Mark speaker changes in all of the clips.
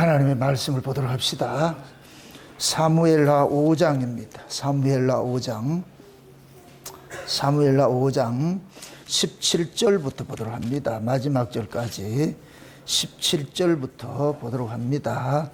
Speaker 1: 하나님의 말씀을 보도록 합시다. 사무엘하 5장입니다. 사무엘하 5장 17절부터 보도록 합니다. 마지막 절까지 17절부터 보도록 합니다.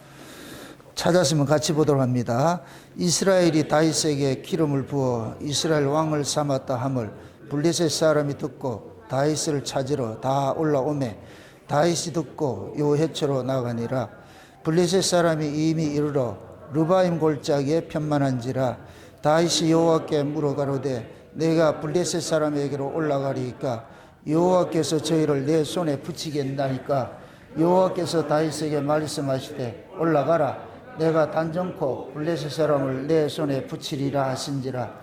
Speaker 1: 찾았으면 같이 보도록 합니다. 이스라엘이 다윗에게 기름을 부어 이스라엘 왕을 삼았다 함을 블레셋 사람이 듣고 다윗을 찾으러 다 올라오매 다윗이 듣고 요 해처로 나가니라. 블레셋 사람이 이미 이르러 르바임 골짜기에 편만한지라. 다윗이 여호와께 물어 가로되 내가 블레셋 사람에게로 올라가리이까 여호와께서 저희를 내 손에 붙이겠나이까. 여호와께서 다윗에게 말씀하시되 올라가라. 내가 단정코 블레셋 사람을 내 손에 붙이리라 하신지라.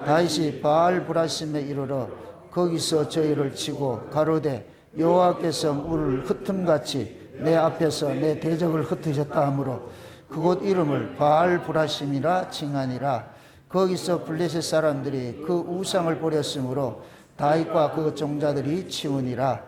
Speaker 1: 다윗이 바알 브라심에 이르러 거기서 저희를 치고 가로되 여호와께서 물을 흩음같이 내 앞에서 내 대적을 흩으셨다 하므로 그곳 이름을 바알 브라심이라 칭하니라. 거기서 블레셋 사람들이 그 우상을 버렸으므로 다윗과 그 종자들이 치우니라.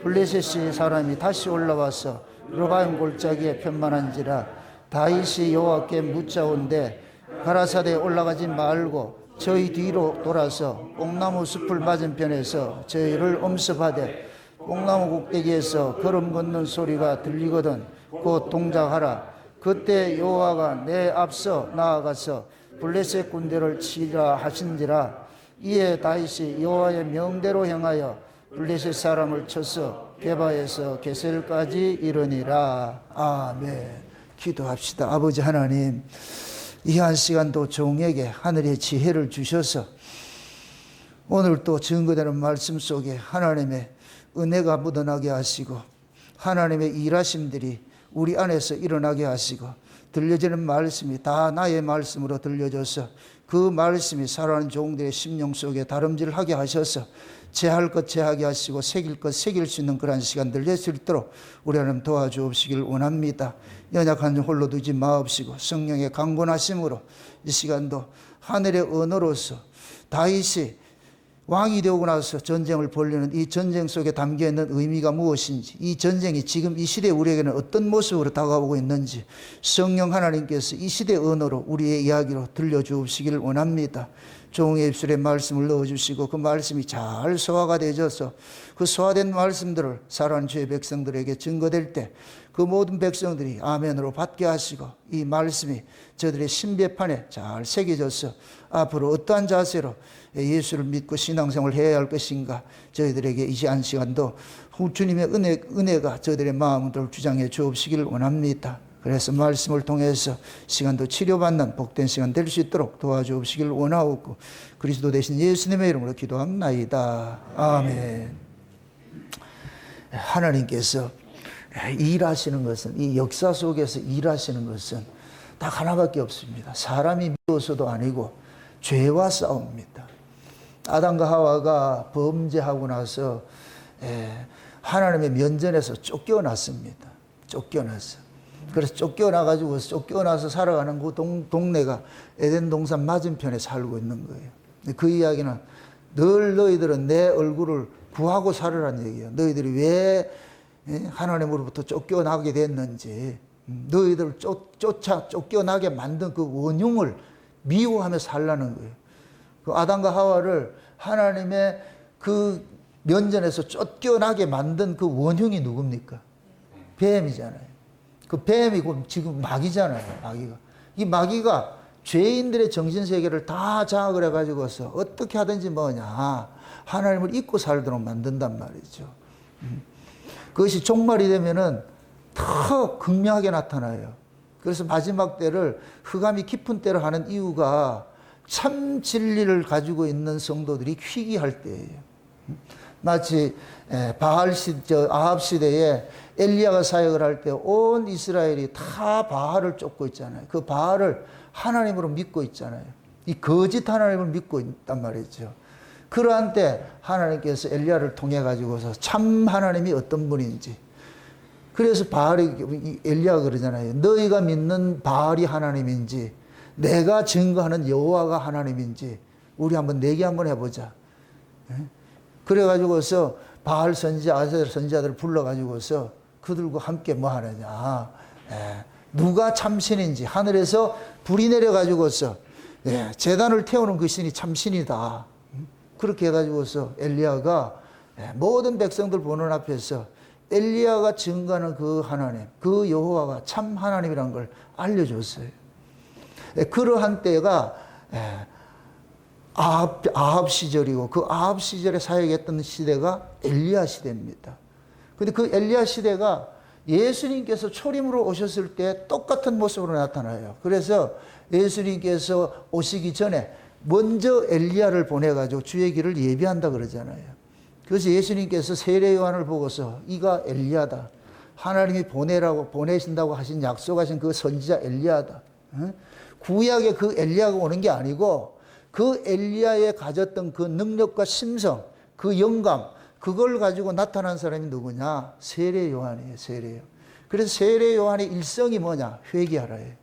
Speaker 1: 블레셋 사람이 다시 올라와서 르바임 골짜기에 편만한지라. 다윗이 여호와께 묻자온대 가라사대에 올라가지 말고 저희 뒤로 돌아서 뽕나무 숲을 맞은편에서 저희를 엄습하되 뽕나무 꼭대기에서 걸음 걷는 소리가 들리거든 곧 동작하라. 그때 여호와가 내 앞서 나아가서 블레셋 군대를 치라 하신지라. 이에 다윗이 여호와의 명대로 행하여 블레셋 사람을 쳐서 게바에서 게셀까지 이르니라. 아멘. 기도합시다. 아버지 하나님, 이 한 시간도 종에게 하늘의 지혜를 주셔서 오늘 또 증거되는 말씀 속에 하나님의 은혜가 묻어나게 하시고 하나님의 일하심들이 우리 안에서 일어나게 하시고 들려지는 말씀이 다 나의 말씀으로 들려져서 그 말씀이 살아가는 종들의 심령 속에 다름질하게 하셔서 제할 것 제하게 하시고 새길 것 새길 수 있는 그러한 시간들 낼 수 있도록 우리 하나님 도와주옵시길 원합니다. 연약한 홀로 두지 마옵시고 성령의 강권하심으로 이 시간도 하늘의 언어로서 다윗이 왕이 되고 나서 전쟁을 벌리는 이 전쟁 속에 담겨있는 의미가 무엇인지, 이 전쟁이 지금 이 시대에 우리에게는 어떤 모습으로 다가오고 있는지 성령 하나님께서 이 시대의 언어로 우리의 이야기로 들려주시기를 원합니다. 종의 입술에 말씀을 넣어주시고 그 말씀이 잘 소화가 되어져서 그 소화된 말씀들을 살아가는 주의 백성들에게 증거될 때 그 모든 백성들이 아멘으로 받게 하시고 이 말씀이 저들의 신배판에 잘 새겨져서 앞으로 어떠한 자세로 예수를 믿고 신앙생활을 해야 할 것인가 저희들에게 이 시간도 주님의 은혜가 저들의 마음을 주장해 주옵시기를 원합니다. 그래서 말씀을 통해서 시간도 치료받는 복된 시간 될 수 있도록 도와주옵시기를 원하옵고 그리스도 대신 예수님의 이름으로 기도합나이다. 아멘. 하나님께서 일하시는 것은, 이 역사 속에서 일하시는 것은 딱 하나밖에 없습니다. 사람이 미워서도 아니고 죄와 싸웁니다. 아담과 하와가 범죄하고 나서 하나님의 면전에서 쫓겨났습니다. 쫓겨났어. 그래서 쫓겨나서 살아가는 그 동네가 에덴 동산 맞은편에 살고 있는 거예요. 그 이야기는 늘 너희들은 내 얼굴을 구하고 살으라는 얘기예요. 너희들이 왜 하나님으로부터 쫓겨나게 됐는지, 너희들을 쫓겨나게 만든 그 원흉을 미워하며 살라는 거예요. 그 아담과 하와를 하나님의 그 면전에서 쫓겨나게 만든 그 원흉이 누굽니까? 뱀이잖아요. 그 뱀이 지금 마귀잖아요. 마귀가. 이 마귀가 죄인들의 정신세계를 다 장악을 해가지고서 어떻게 하든지 뭐냐 하나님을 잊고 살도록 만든단 말이죠. 그것이 종말이 되면은 더 극명하게 나타나요. 그래서 마지막 때를 흑암이 깊은 때로 하는 이유가 참 진리를 가지고 있는 성도들이 희귀할 때예요. 마치 아합 시대에 엘리야가 사역을 할 때 온 이스라엘이 다 바알을 쫓고 있잖아요. 그 바알을 하나님으로 믿고 있잖아요. 이 거짓 하나님을 믿고 있단 말이죠. 그러한 때 하나님께서 엘리야를 통해 가지고서 참 하나님이 어떤 분인지, 그래서 엘리야가 그러잖아요. 너희가 믿는 바알이 하나님인지 내가 증거하는 여호와가 하나님인지 우리 한번 내기 한번 해보자. 그래가지고서 바알 선지자, 아세라 선지자들을 불러가지고서 그들과 함께 뭐 하느냐. 누가 참신인지 하늘에서 불이 내려가지고서 제단을 태우는 그 신이 참신이다. 그렇게 해가지고서 엘리야가 모든 백성들 보는 앞에서 엘리야가 증거하는 그 하나님, 그 여호와가 참 하나님이라는 걸 알려줬어요. 그러한 때가 아합 시절이고 그 아합 시절에 사역했던 시대가 엘리야 시대입니다. 근데 그 엘리야 시대가 예수님께서 초림으로 오셨을 때 똑같은 모습으로 나타나요. 그래서 예수님께서 오시기 전에 먼저 엘리야를 보내가지고 주의 길을 예비한다 그러잖아요. 그래서 예수님께서 세례 요한을 보고서 이가 엘리야다. 하나님이 보내신다고 하신 약속하신 그 선지자 엘리야다. 구약에 그 엘리야가 오는 게 아니고 그 엘리야에 가졌던 그 능력과 심성, 그 영감, 그걸 가지고 나타난 사람이 누구냐? 세례 요한이에요. 세례. 그래서 세례 요한의 일성이 뭐냐? 회개하라예요.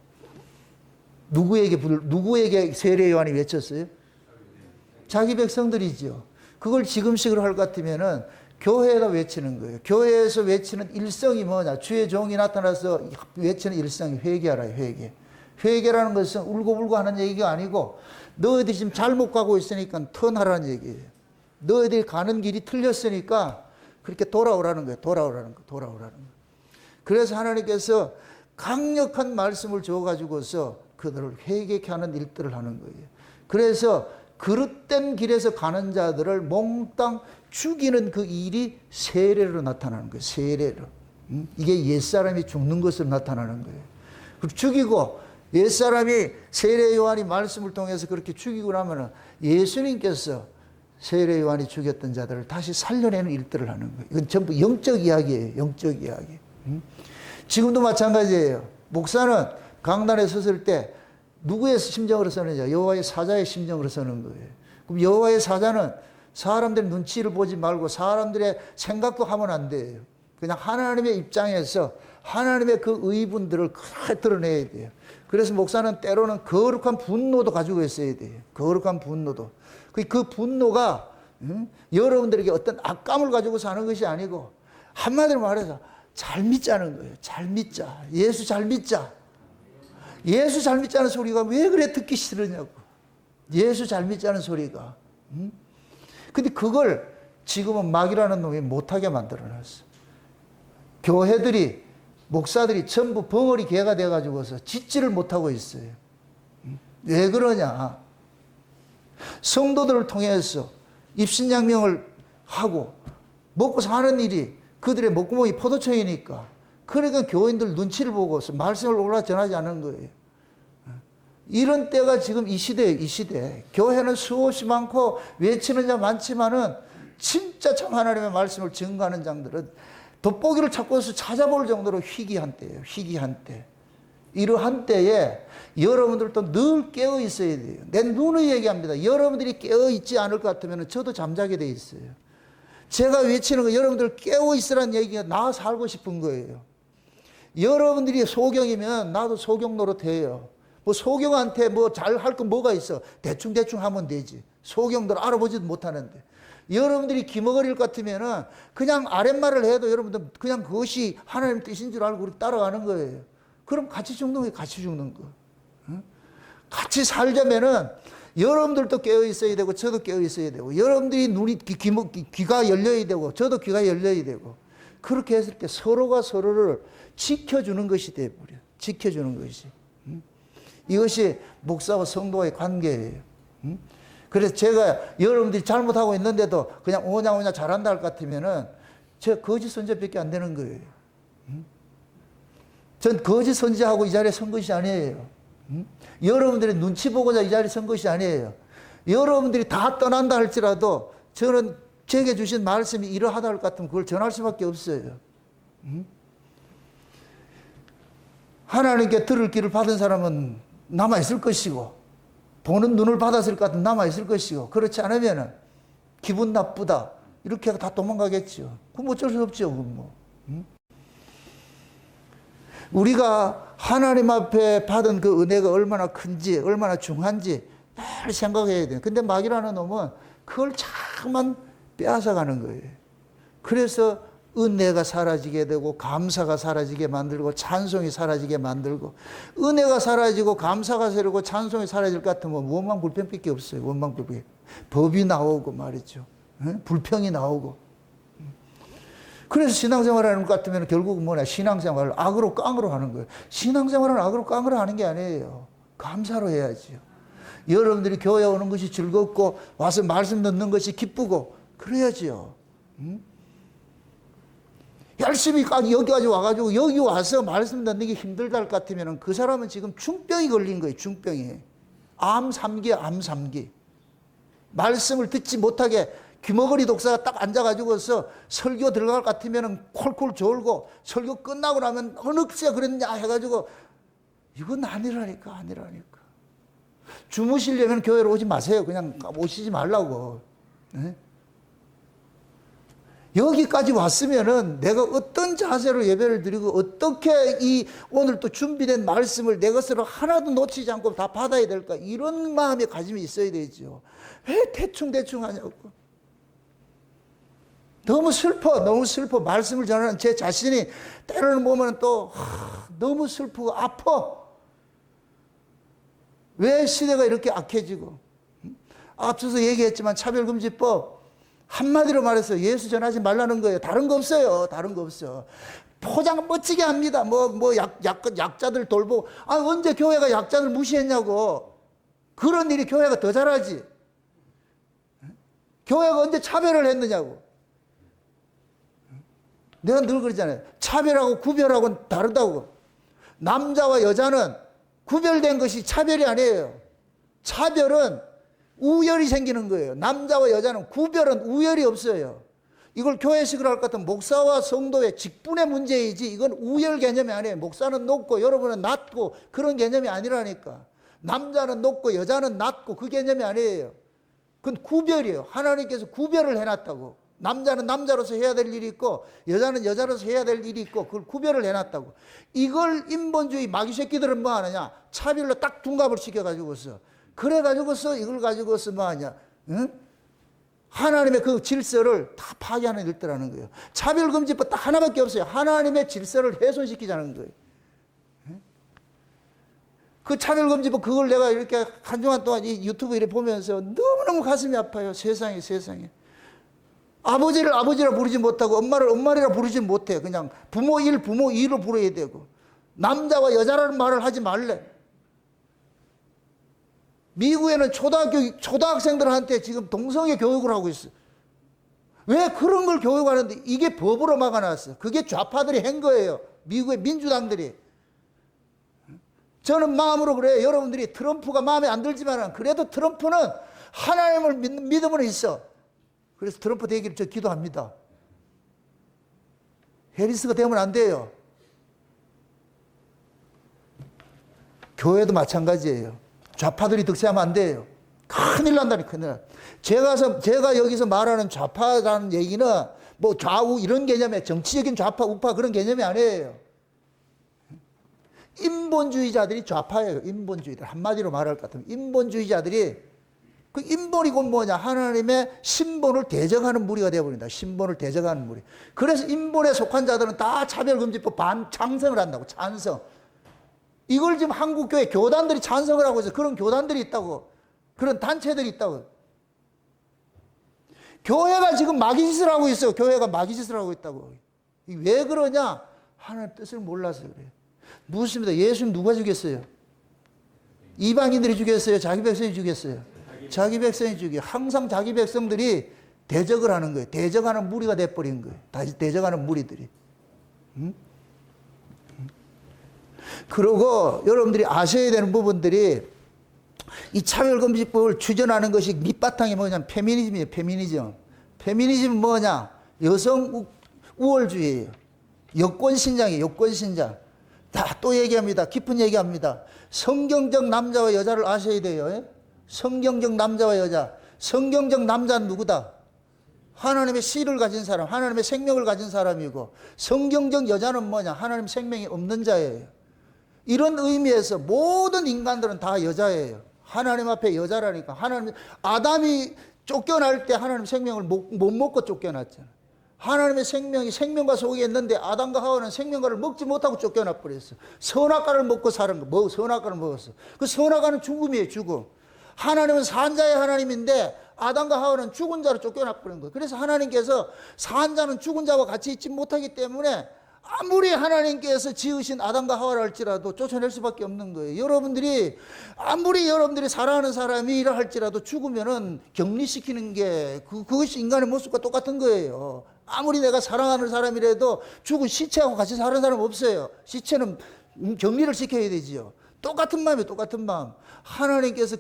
Speaker 1: 누구에게 세례 요한이 외쳤어요? 자기 백성들이죠. 그걸 지금식으로 할 것 같으면은 교회에다 외치는 거예요. 교회에서 외치는 일성이 뭐냐? 주의 종이 나타나서 외치는 일성이 회개하라요. 회개. 회개라는 것은 울고불고 하는 얘기가 아니고 너희들이 지금 잘못 가고 있으니까 턴하라는 얘기예요. 너희들이 가는 길이 틀렸으니까 그렇게 돌아오라는 거예요. 돌아오라는 거. 그래서 하나님께서 강력한 말씀을 줘가지고서 그들을 회개케 하는 일들을 하는 거예요. 그래서 그릇된 길에서 가는 자들을 몽땅 죽이는 그 일이 세례로 나타나는 거예요. 세례로. 이게 옛사람이 죽는 것으로 나타나는 거예요. 그리고 죽이고 옛사람이 세례 요한이 말씀을 통해서 그렇게 죽이고 나면은 예수님께서 세례 요한이 죽였던 자들을 다시 살려내는 일들을 하는 거예요. 이건 전부 영적 이야기예요. 영적 이야기. 지금도 마찬가지예요. 목사는 강단에 섰을 때 누구의 심정으로 서느냐? 여호와의 사자의 심정으로 서는 거예요. 그럼 여호와의 사자는 사람들의 눈치를 보지 말고 사람들의 생각도 하면 안 돼요. 그냥 하나님의 입장에서 하나님의 그 의분들을 크게 드러내야 돼요. 그래서 목사는 때로는 거룩한 분노도 가지고 있어야 돼요. 거룩한 분노도. 그 분노가 여러분들에게 어떤 악감을 가지고 사는 것이 아니고 한마디로 말해서 잘 믿자는 거예요. 잘 믿자. 예수 잘 믿자. 예수 잘 믿자는 소리가 왜 그래 듣기 싫으냐고. 예수 잘 믿자는 소리가. 근데 그걸 지금은 마귀라는 놈이 못하게 만들어놨어. 교회들이, 목사들이 전부 벙어리 개가 돼가지고서 짓지를 못하고 있어요. 왜 그러냐. 성도들을 통해서 입신양명을 하고 먹고 사는 일이 그들의 목구멍이 포도청이니까 그러니까 교인들 눈치를 보고서 말씀을 올라 전하지 않는 거예요. 이런 때가 지금 이 시대예요. 이 시대. 교회는 수없이 많고 외치는 자 많지만은 진짜 참 하나님의 말씀을 증거하는 자들은 돋보기를 찾고서 찾아볼 정도로 희귀한 때예요. 희귀한 때. 이러한 때에 여러분들도 늘 깨어 있어야 돼요. 내 눈을 얘기합니다. 여러분들이 깨어 있지 않을 것 같으면 저도 잠자게 돼 있어요. 제가 외치는 거 여러분들 깨어 있으라는 얘기가 나 살고 싶은 거예요. 여러분들이 소경이면 나도 소경 노릇해요. 뭐 소경한테 뭐 잘 할 거 뭐가 있어. 대충 하면 되지. 소경들 알아보지도 못하는데. 여러분들이 기머거릴 것 같으면은 그냥 아랫말을 해도 여러분들 그냥 그것이 하나님 뜻인 줄 알고 따라가는 거예요. 그럼 같이 죽는 거예요. 같이 죽는 거. 같이 살자면은 여러분들도 깨어 있어야 되고 저도 깨어 있어야 되고 여러분들이 귀가 열려야 되고 저도 귀가 열려야 되고 그렇게 했을 때 서로가 서로를 지켜주는 것이 돼버려. 지켜주는 것이. 이것이 목사와 성도와의 관계예요. 그래서 제가 여러분들이 잘못하고 있는데도 그냥 오냐 잘한다 할 것 같으면은 제가 거짓 선지자밖에 안 되는 거예요. 전 거짓 선지자하고 이 자리에 선 것이 아니에요. 여러분들이 눈치 보고자 이 자리에 선 것이 아니에요. 여러분들이 다 떠난다 할지라도 저는 제게 주신 말씀이 이러하다 할 것 같으면 그걸 전할 수밖에 없어요. 하나님께 들을 길을 받은 사람은 남아있을 것이고 보는 눈을 받았을 것 같으면 남아있을 것이고 그렇지 않으면 기분 나쁘다 이렇게 다 도망가겠죠. 그럼 어쩔 수 없죠. 그건 뭐. 우리가 하나님 앞에 받은 그 은혜가 얼마나 큰지 얼마나 중요한지 늘 생각해야 돼요. 근데 마귀라는 놈은 그걸 자꾸만 빼앗아가는 거예요. 그래서 은혜가 사라지게 되고 감사가 사라지게 만들고 찬송이 사라지게 만들고, 은혜가 사라지고 감사가 사라지고 찬송이 사라질 것 같으면 원망 불평밖에 없어요. 원망 불평. 법이 나오고 말이죠. 불평이 나오고. 그래서 신앙생활하는 것 같으면 결국은 뭐냐, 신앙생활을 악으로 깡으로 하는 거예요. 신앙생활은 악으로 깡으로 하는 게 아니에요. 감사로 해야지요. 여러분들이 교회 오는 것이 즐겁고 와서 말씀 듣는 것이 기쁘고 그래야지요. 열심히 여기까지 와가지고 여기 와서 말씀 듣는 게 힘들다 할 것 같으면 그 사람은 지금 중병이 걸린 거예요. 중병이. 암 3기, 암 3기. 말씀을 듣지 못하게 귀머거리 독사가 딱 앉아가지고서 설교 들어갈 것 같으면 콜콜 졸고, 설교 끝나고 나면 어느 때가 그랬냐 해가지고, 이건 아니라니까. 주무시려면 교회로 오지 마세요. 그냥 오시지 말라고. 네? 여기까지 왔으면은 내가 어떤 자세로 예배를 드리고 어떻게 이 오늘 또 준비된 말씀을 내 것으로 하나도 놓치지 않고 다 받아야 될까, 이런 마음의 가짐이 있어야 되죠. 왜 대충 하냐고. 너무 슬퍼. 말씀을 전하는 제 자신이 때로는 보면 또 너무 슬프고 아파. 왜 시대가 이렇게 악해지고. 앞서서 얘기했지만 차별금지법 한마디로 말해서 예수 전하지 말라는 거예요. 다른 거 없어요. 포장 멋지게 합니다. 약자들 돌보고. 언제 교회가 약자들 무시했냐고. 그런 일이 교회가 더 잘하지. 교회가 언제 차별을 했느냐고. 내가 늘 그러잖아요. 차별하고 구별하고는 다르다고. 남자와 여자는 구별된 것이 차별이 아니에요. 차별은 우열이 생기는 거예요. 남자와 여자는 구별은 우열이 없어요. 이걸 교회식으로 할 것 같으면 목사와 성도의 직분의 문제이지, 이건 우열 개념이 아니에요. 목사는 높고 여러분은 낮고 그런 개념이 아니라니까. 남자는 높고 여자는 낮고 그 개념이 아니에요. 그건 구별이에요. 하나님께서 구별을 해놨다고. 남자는 남자로서 해야 될 일이 있고 여자는 여자로서 해야 될 일이 있고, 그걸 구별을 해놨다고. 이걸 인본주의 마귀 새끼들은 뭐 하느냐, 차별로 딱 둔갑을 시켜가지고서, 그래가지고서 이걸 가지고서 뭐 하냐, 응? 하나님의 그 질서를 다 파괴하는 일들하는 거예요. 차별금지법 딱 하나밖에 없어요. 하나님의 질서를 훼손시키자는 거예요. 그 차별금지법, 그걸 내가 이렇게 한 주간 동안 이 유튜브 이렇게 보면서 너무너무 가슴이 아파요. 세상에. 아버지를 아버지라 부르지 못하고 엄마를 엄마라 부르지 못해. 그냥 부모 1, 부모 2로 부르야 되고, 남자와 여자라는 말을 하지 말래. 미국에는 초등학생들한테 지금 동성애 교육을 하고 있어. 왜 그런 걸 교육하는데, 이게 법으로 막아놨어. 그게 좌파들이 한 거예요. 미국의 민주당들이. 저는 마음으로 그래요. 여러분들이 트럼프가 마음에 안 들지만 그래도 트럼프는 하나님을 믿는 믿음은 있어. 그래서 트럼프 되기를 저 기도합니다. 해리스가 되면 안 돼요. 교회도 마찬가지예요. 좌파들이 득세하면 안 돼요. 큰일 난다니, 큰일 나. 제가 여기서 말하는 좌파라는 얘기는 뭐 좌우 이런 개념의 정치적인 좌파, 우파 그런 개념이 아니에요. 인본주의자들이 좌파예요. 인본주의자. 한마디로 말할 것 같으면 인본주의자들이, 그 인본이고 뭐냐, 하나님의 신본을 대적하는 무리가 되어버린다. 신본을 대적하는 무리. 그래서 인본에 속한 자들은 다 차별금지법 찬성을 한다고. 찬성. 이걸 지금 한국교회 교단들이 찬성을 하고 있어요. 그런 교단들이 있다고. 그런 단체들이 있다고. 교회가 지금 마귀짓을 하고 있어요. 교회가 마귀짓을 하고 있다고. 왜 그러냐? 하나님의 뜻을 몰라서 그래요. 묻습니다. 예수님 누가 죽였어요? 이방인들이 죽였어요? 자기 백성이 죽였어요? 자기 백성이 죽여. 항상 자기 백성들이 대적을 하는 거예요. 대적하는 무리가 돼버린 거예요. 다시 대적하는 무리들이. 그리고 여러분들이 아셔야 되는 부분들이, 이 차별금지법을 추진하는 것이 밑바탕이 뭐냐면 페미니즘이에요. 페미니즘은 뭐냐? 여성 우월주의예요. 여권신장이에요. 여권신장. 다 또 얘기합니다. 깊은 얘기합니다. 성경적 남자와 여자를 아셔야 돼요. 성경적 남자와 여자. 성경적 남자는 누구다? 하나님의 씨를 가진 사람, 하나님의 생명을 가진 사람이고, 성경적 여자는 뭐냐? 하나님 생명이 없는 자예요. 이런 의미에서 모든 인간들은 다 여자예요. 하나님 앞에 여자라니까. 아담이 쫓겨날 때 하나님 생명을 못 먹고 쫓겨났잖아요. 하나님의 생명이 생명과 속에 있는데 아담과 하와는 생명과를 먹지 못하고 쫓겨나 버렸어. 선악과를 먹고 사는 거, 선악과를 먹었어. 그 선악과는 죽음이에요, 죽음. 하나님은 산자의 하나님인데 아담과 하와는 죽은 자로 쫓겨나 버린 거예요. 그래서 하나님께서 산자는 죽은 자와 같이 있지 못하기 때문에 아무리 하나님께서 지으신 아담과 하와라 할지라도 쫓아낼 수밖에 없는 거예요. 아무리 여러분들이 사랑하는 사람이 이라 할지라도 죽으면은 격리시키는 게 그것이 인간의 모습과 똑같은 거예요. 아무리 내가 사랑하는 사람이라도 죽은 시체하고 같이 사는 사람 없어요. 시체는 격리를 시켜야 되지요. 똑같은 마음이에요, 똑같은 마음. 하나님께서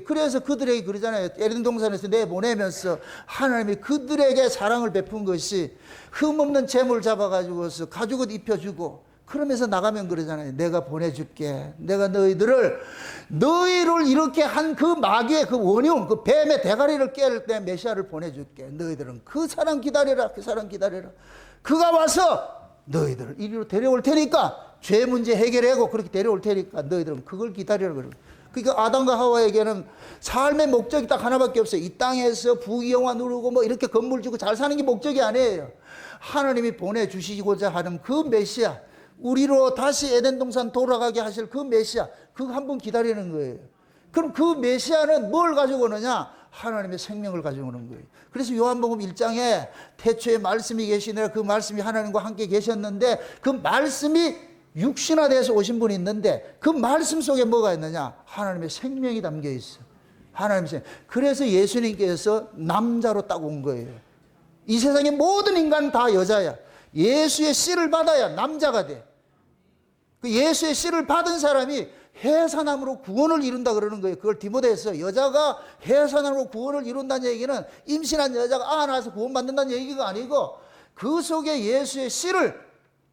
Speaker 1: 그래서 그들에게 그러잖아요. 에덴 동산에서 내보내면서 하나님이 그들에게 사랑을 베푼 것이 흠없는 재물 잡아가지고서 가죽옷 입혀주고 그러면서 나가면 그러잖아요. 내가 보내줄게. 내가 너희를 이렇게 한 그 마귀의 그 원흉, 그 뱀의 대가리를 깰 때 메시아를 보내줄게. 너희들은 그 사람 기다려라. 그 사람 기다려라. 그가 와서 너희들을 이리로 데려올 테니까 죄 문제 해결하고 그렇게 데려올 테니까 너희들은 그걸 기다리라 그러고. 그러니까 아담과 하와에게는 삶의 목적이 딱 하나밖에 없어요. 이 땅에서 부귀영화 누르고 뭐 이렇게 건물 주고 잘 사는 게 목적이 아니에요. 하나님이 보내주시고자 하는 그 메시아, 우리로 다시 에덴 동산 돌아가게 하실 그 메시아, 그거 한 번 기다리는 거예요. 그럼 그 메시아는 뭘 가지고 오느냐? 하나님의 생명을 가지고 오는 거예요. 그래서 요한복음 1장에 태초에 말씀이 계시느라 그 말씀이 하나님과 함께 계셨는데 그 말씀이 육신화돼서 오신 분이 있는데 그 말씀 속에 뭐가 있느냐? 하나님의 생명이 담겨 있어. 하나님의 생명. 그래서 예수님께서 남자로 딱 온 거예요. 이 세상의 모든 인간은 다 여자야. 예수의 씨를 받아야 남자가 돼. 그 예수의 씨를 받은 사람이 해산함으로 구원을 이룬다 그러는 거예요. 그걸 디모데에서 여자가 해산함으로 구원을 이룬다는 얘기는 임신한 여자가 낳아서 구원받는다는 얘기가 아니고 그 속에 예수의 씨를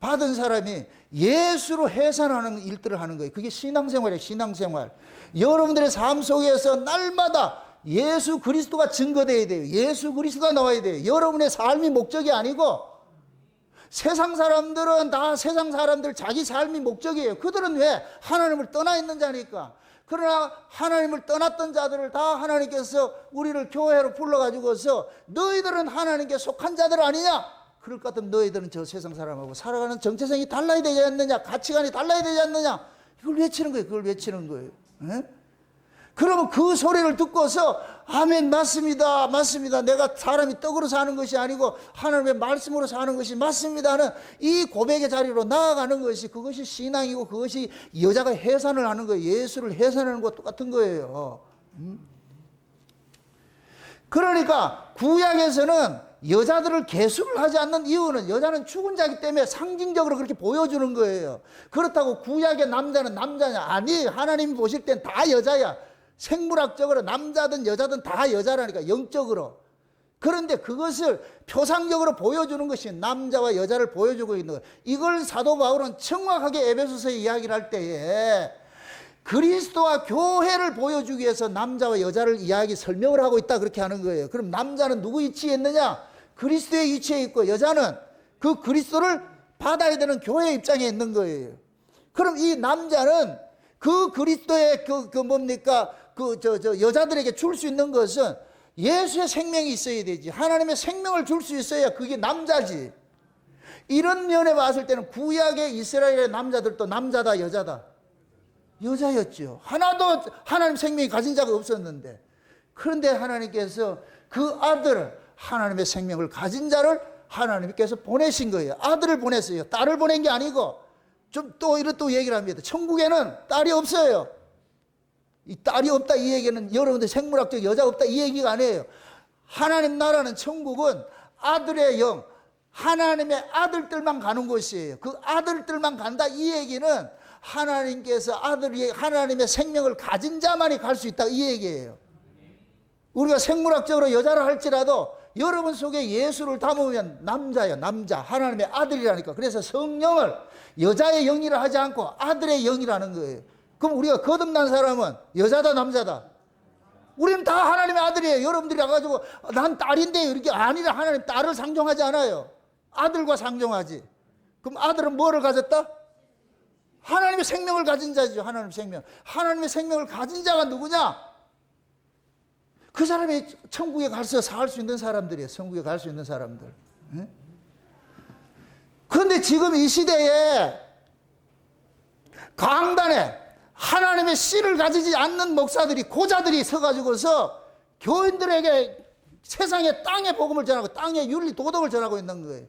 Speaker 1: 받은 사람이 예수로 해산하는 일들을 하는 거예요. 그게 신앙생활이에요. 신앙생활. 여러분들의 삶 속에서 날마다 예수 그리스도가 증거되어야 돼요. 예수 그리스도가 나와야 돼요. 여러분의 삶이 목적이 아니고 세상 사람들은 다 세상 사람들 자기 삶이 목적이에요. 그들은 왜? 하나님을 떠나 있는 자니까. 그러나 하나님을 떠났던 자들을 다 하나님께서 우리를 교회로 불러가지고서 너희들은 하나님께 속한 자들 아니냐? 그럴 것 같으면 너희들은 저 세상 사람하고 살아가는 정체성이 달라야 되지 않느냐? 가치관이 달라야 되지 않느냐? 이걸 외치는 거예요. 그걸 외치는 거예요. 에? 그러면 그 소리를 듣고서 아멘 맞습니다. 맞습니다. 내가 사람이 떡으로 사는 것이 아니고 하나님의 말씀으로 사는 것이 맞습니다는 이 고백의 자리로 나아가는 것이 그것이 신앙이고 그것이 여자가 해산을 하는 거예요. 예수를 해산하는 것과 똑같은 거예요. 그러니까 구약에서는 여자들을 계수를 하지 않는 이유는 여자는 죽은 자이기 때문에 상징적으로 그렇게 보여주는 거예요. 그렇다고 구약의 남자는 남자냐? 아니, 하나님이 보실 땐 다 여자야. 생물학적으로 남자든 여자든 다 여자라니까, 영적으로. 그런데 그것을 표상적으로 보여주는 것이 남자와 여자를 보여주고 있는 거예요. 이걸 사도 바울은 정확하게 에베소서에 이야기를 할 때에 그리스도와 교회를 보여주기 위해서 남자와 여자를 설명을 하고 있다 그렇게 하는 거예요. 그럼 남자는 누구 위치에 있느냐? 그리스도의 위치에 있고 여자는 그 그리스도를 받아야 되는 교회의 입장에 있는 거예요. 그럼 이 남자는 그 그리스도의 여자들에게 줄 수 있는 것은 예수의 생명이 있어야 되지. 하나님의 생명을 줄 수 있어야 그게 남자지. 이런 면에 봤을 때는 구약의 이스라엘의 남자들도 남자다 여자다? 여자였죠. 하나도 하나님 생명이 가진 자가 없었는데, 그런데 하나님께서 그 아들을, 하나님의 생명을 가진 자를 하나님께서 보내신 거예요. 아들을 보냈어요. 딸을 보낸 게 아니고. 좀 또 이런 또 얘기를 합니다. 천국에는 딸이 없어요. 이 딸이 없다 이 얘기는 여러분들 생물학적 여자 없다 이 얘기가 아니에요. 하나님 나라는 천국은 아들의 영, 하나님의 아들들만 가는 곳이에요. 그 아들들만 간다 이 얘기는 하나님께서 아들이 하나님의 생명을 가진 자만이 갈 수 있다 이 얘기예요. 우리가 생물학적으로 여자라 할지라도 여러분 속에 예수를 담으면 남자예요. 남자, 하나님의 아들이라니까. 그래서 성령을 여자의 영이라 하지 않고 아들의 영이라는 거예요. 그럼 우리가 거듭난 사람은 여자다 남자다? 우리는 다 하나님의 아들이에요. 여러분들이 와가지고 난 딸인데요 이렇게 아니라, 하나님 딸을 상종하지 않아요. 아들과 상종하지. 그럼 아들은 뭐를 가졌다? 하나님의 생명을 가진 자죠. 하나님의 생명. 하나님의 생명을 가진 자가 누구냐? 그 사람이 천국에 가서 살 수 있는 사람들이에요. 천국에 갈 수 있는 사람들. 그런데 지금 이 시대에 강단에 하나님의 씨를 가지지 않는 목사들이, 고자들이 서가지고서 교인들에게 세상에 땅의 복음을 전하고 땅의 윤리 도덕을 전하고 있는 거예요.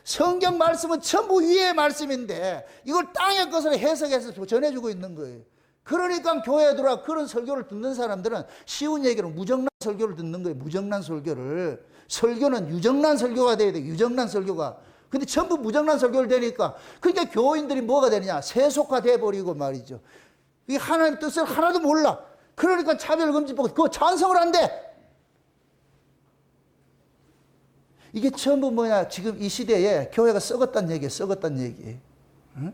Speaker 1: 성경 말씀은 전부 위의 말씀인데 이걸 땅의 것을 해석해서 전해주고 있는 거예요. 그러니까 교회에 들어와 그런 설교를 듣는 사람들은 쉬운 얘기로 무정란 설교를 듣는 거예요. 무정란 설교를. 설교는 유정란 설교가 돼야 돼요. 유정란 설교가. 근데 전부 무정란 설교를 되니까, 그러니까 교인들이 뭐가 되느냐, 세속화돼 버리고 말이죠. 이 하나님 뜻을 하나도 몰라. 그러니까 차별금지법 그거 찬성을 한대. 이게 전부 뭐냐, 지금 이 시대에 교회가 썩었다는 얘기예요. 썩었다는 얘기. 응?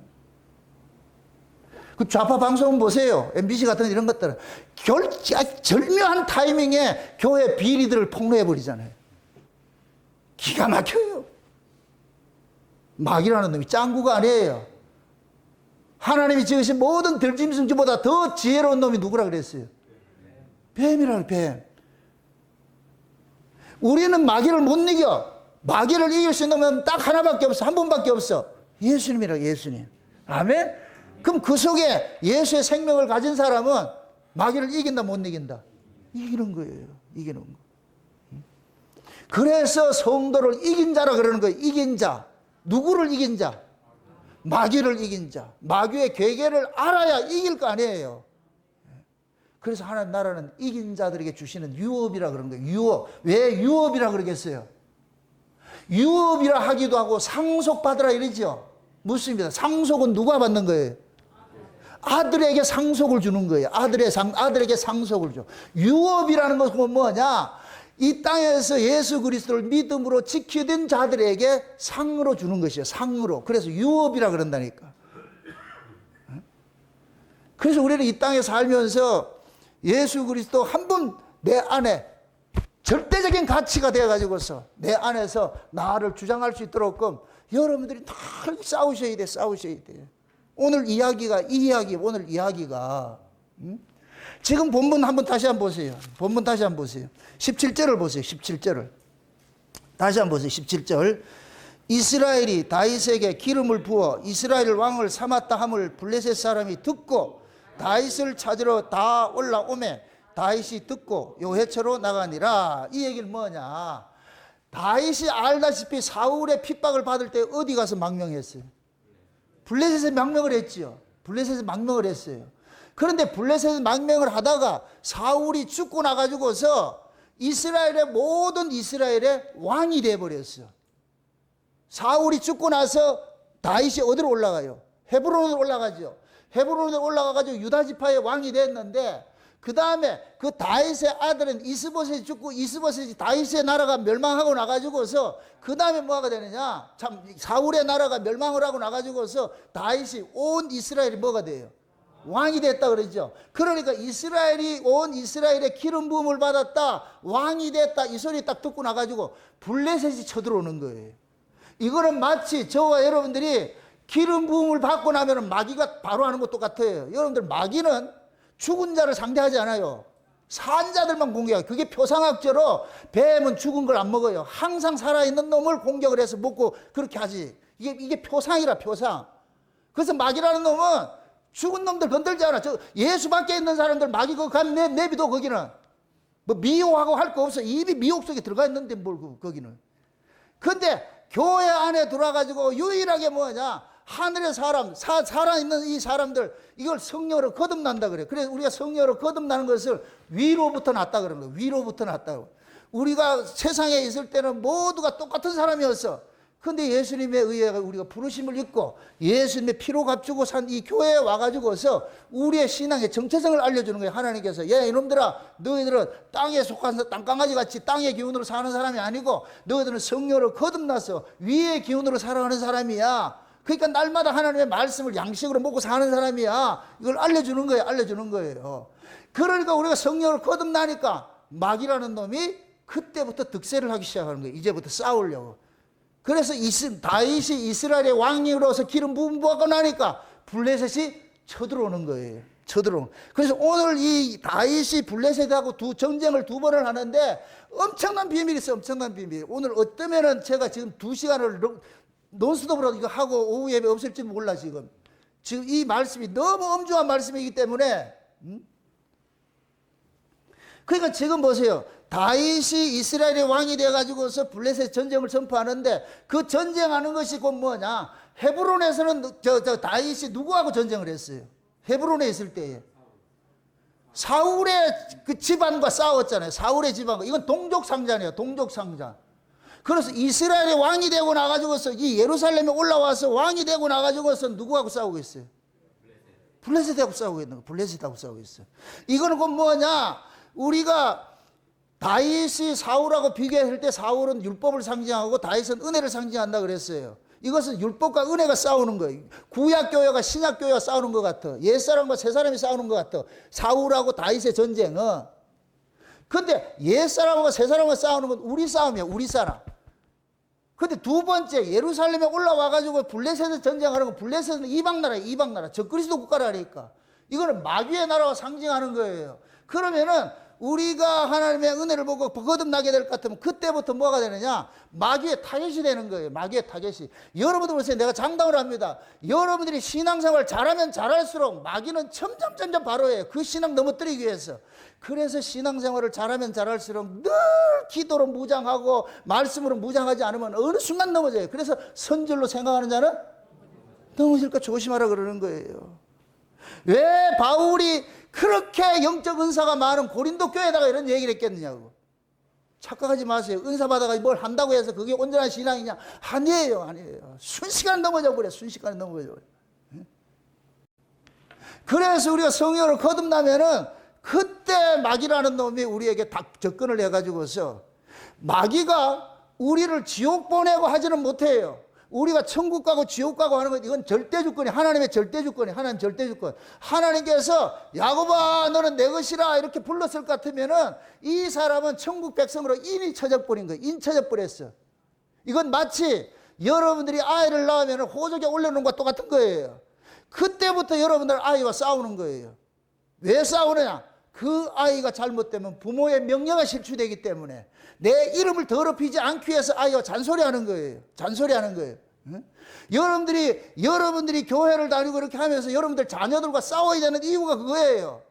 Speaker 1: 그 좌파 방송 보세요. MBC 같은 이런 것들은 절묘한 타이밍에 교회 비리들을 폭로해 버리잖아요. 기가 막혀요. 마귀라는 놈이 짱구가 아니에요. 하나님이 지으신 모든 들짐승주보다 더 지혜로운 놈이 누구라 그랬어요? 뱀이라는 뱀. 우리는 마귀를 못 이겨. 마귀를 이길 수 있는 놈은 딱 하나밖에 없어. 한 분밖에 없어. 예수님이라, 예수님. 아멘? 그럼 그 속에 예수의 생명을 가진 사람은 마귀를 이긴다, 못 이긴다? 이기는 거예요. 이기는 거. 그래서 성도를 이긴 자라 그러는 거예요. 이긴 자. 누구를 이긴 자? 마귀를 이긴 자. 마귀의 괴계를 알아야 이길 거 아니에요. 그래서 하나님 나라는 이긴 자들에게 주시는 유업이라 그런 거예요. 유업. 왜 유업이라 그러겠어요? 유업이라 하기도 하고 상속받으라 이러죠. 묻습니다. 상속은 누가 받는 거예요? 아들에게 상속을 주는 거예요. 아들에게 상속을 줘. 유업이라는 것은 뭐냐? 이 땅에서 예수 그리스도를 믿음으로 지키던 자들에게 상으로 주는 것이에요. 상으로. 그래서 유업이라 그런다니까. 그래서 우리는 이 땅에 살면서 예수 그리스도 한 분 내 안에 절대적인 가치가 되어가지고서 내 안에서 나를 주장할 수 있도록 여러분들이 늘 싸우셔야 돼. 싸우셔야 돼. 오늘 이야기가 지금 본문 한번 다시 한번 보세요. 본문 다시 한번 보세요. 17절을 보세요. 17절을. 다시 한번 보세요. 17절. 이스라엘이 다윗에게 기름을 부어 이스라엘 왕을 삼았다 함을 블레셋 사람이 듣고 다윗을 찾으러 다 올라오매 다윗이 듣고 요해처로 나가니라. 이 얘기는 뭐냐? 다윗이 알다시피 사울의 핍박을 받을 때 어디 가서 망명했어요? 블레셋에 망명을 했지요. 블레셋에 망명을 했어요. 그런데 블레셋 망명을 하다가 사울이 죽고 나가지고서 모든 이스라엘의 왕이 되어버렸어요. 사울이 죽고 나서 다윗이 어디로 올라가요? 헤브론으로 올라가죠. 헤브론으로 올라가가지고 유다 지파의 왕이 됐는데, 그 다음에 그 다윗의 아들은 이스보셋이 죽고 이스보셋이 다윗의 나라가 멸망하고 나가지고서 그 다음에 뭐가 되느냐? 참 사울의 나라가 멸망을 하고 나가지고서 다윗이 온 이스라엘이 뭐가 돼요? 왕이 됐다 그러죠. 그러니까 온 이스라엘의 기름 부음을 받았다, 왕이 됐다, 이 소리 딱 듣고 나가지고 블레셋이 쳐들어오는 거예요. 이거는 마치 저와 여러분들이 기름 부음을 받고 나면 마귀가 바로 하는 것 똑같아요. 여러분들, 마귀는 죽은 자를 상대하지 않아요. 산 자들만 공격해요. 그게 표상학적으로 뱀은 죽은 걸 안 먹어요. 항상 살아있는 놈을 공격을 해서 먹고 그렇게 하지. 이게 표상이라, 표상. 그래서 마귀라는 놈은 죽은 놈들 건들지 않아. 예수 밖에 있는 사람들 마귀 그거 가면 내비둬. 거기는 뭐 미혹하고 할 거 없어. 이미 미혹 속에 들어가 있는데 뭘 거기는. 근데 교회 안에 들어와가지고 유일하게 뭐냐, 하늘의 사람, 살아있는 이 사람들, 이걸 성령으로 거듭난다 그래요. 그래서 우리가 성령으로 거듭나는 것을 위로부터 났다 그러는 거예요. 위로부터 났다고. 우리가 세상에 있을 때는 모두가 똑같은 사람이었어. 근데 예수님에 의해 우리가 부르심을 입고 예수님의 피로 값주고 산 이 교회에 와가지고서 우리의 신앙의 정체성을 알려주는 거예요. 하나님께서, 이놈들아, 너희들은 땅에 속한 땅강아지 같이 땅의 기운으로 사는 사람이 아니고 너희들은 성령으로 거듭나서 위의 기운으로 살아가는 사람이야. 그러니까 날마다 하나님의 말씀을 양식으로 먹고 사는 사람이야. 이걸 알려주는 거예요. 알려주는 거예요. 그러니까 우리가 성령으로 거듭나니까 마귀라는 놈이 그때부터 득세를 하기 시작하는 거예요. 이제부터 싸우려고. 그래서 다윗이 이스라엘의 왕으로서 기름 부음 받고 나니까 블레셋이 쳐들어오는 거예요. 쳐들어오는. 그래서 오늘 이 다윗이 블레셋하고 전쟁을 2번을 하는데 엄청난 비밀이 있어요. 엄청난 비밀. 오늘 어쩌면은 제가 지금 2시간을 논스톱으로 이거 하고 오후 예배 없을지 몰라 지금. 지금 이 말씀이 너무 엄중한 말씀이기 때문에 그러니까 지금 보세요. 다윗이 이스라엘의 왕이 돼가지고서 블레셋 전쟁을 선포하는데 그 전쟁하는 것이 곧 뭐냐? 헤브론에서는 다윗이 누구하고 전쟁을 했어요? 헤브론에 있을 때에 사울의 그 집안과 싸웠잖아요. 사울의 집안과. 이건 동족상자네요. 동족상자. 그래서 이스라엘의 왕이 되고 나가지고서 이 예루살렘에 올라와서 왕이 되고 나가지고서 누구하고 싸우고 있어요? 블레셋하고 싸우고 있는 거. 블레셋하고 싸우고 있어요. 이거는 곧 뭐냐? 우리가 다윗이 사울하고 비교했을 때 사울은 율법을 상징하고 다윗은 은혜를 상징한다 그랬어요. 이것은 율법과 은혜가 싸우는 거예요. 구약교회가 신약교회가 싸우는 것 같아. 옛사람과 새사람이 싸우는 것 같아. 사울하고 다윗의 전쟁은. 근데 옛사람과 새사람과 싸우는 건 우리 싸움이야. 우리 사람. 근데 두 번째 예루살렘에 올라와가지고 블레셋에 전쟁하는 건 블레셋은 이방나라야. 이방나라. 적그리스도 국가라니까. 이거는 마귀의 나라와 상징하는 거예요. 그러면은 우리가 하나님의 은혜를 보고 거듭나게 될 것 같으면 그때부터 뭐가 되느냐? 마귀의 타겟이 되는 거예요. 마귀의 타겟이. 여러분들 보세요. 내가 장담을 합니다. 여러분들이 신앙생활 잘하면 잘할수록 마귀는 점점 바로해요. 그 신앙 넘어뜨리기 위해서. 그래서 신앙생활을 잘하면 잘할수록 늘 기도로 무장하고 말씀으로 무장하지 않으면 어느 순간 넘어져요. 그래서 선절로 생각하는 자는 넘어질까 조심하라 그러는 거예요. 왜 바울이 그렇게 영적 은사가 많은 고린도 교회에다가 이런 얘기를 했겠느냐고. 착각하지 마세요. 은사 받아가 뭘 한다고 해서 그게 온전한 신앙이냐? 아니에요. 아니에요. 순식간에 넘어져 버려. 순식간에 넘어져 버려. 그래서 우리가 성령을 거듭나면은 그때 마귀라는 놈이 우리에게 다 접근을 해가지고서 마귀가 우리를 지옥 보내고 하지는 못해요. 우리가 천국 가고 지옥 가고 하는 건 이건 절대주권이 하나님의 절대주권이 하나님 절대주권. 하나님께서 야곱아 너는 내 것이라 이렇게 불렀을 것 같으면은 이 사람은 천국 백성으로 이미 쳐져버린 거예요. 인쳐져버렸어. 이건 마치 여러분들이 아이를 낳으면 호적에 올려놓은 것과 똑같은 거예요. 그때부터 여러분들 아이와 싸우는 거예요. 왜 싸우느냐? 그 아이가 잘못되면 부모의 명령이 실추되기 때문에 내 이름을 더럽히지 않기 위해서 아이와 잔소리하는 거예요. 잔소리하는 거예요. 응? 여러분들이 교회를 다니고 그렇게 하면서 여러분들 자녀들과 싸워야 되는 이유가 그거예요.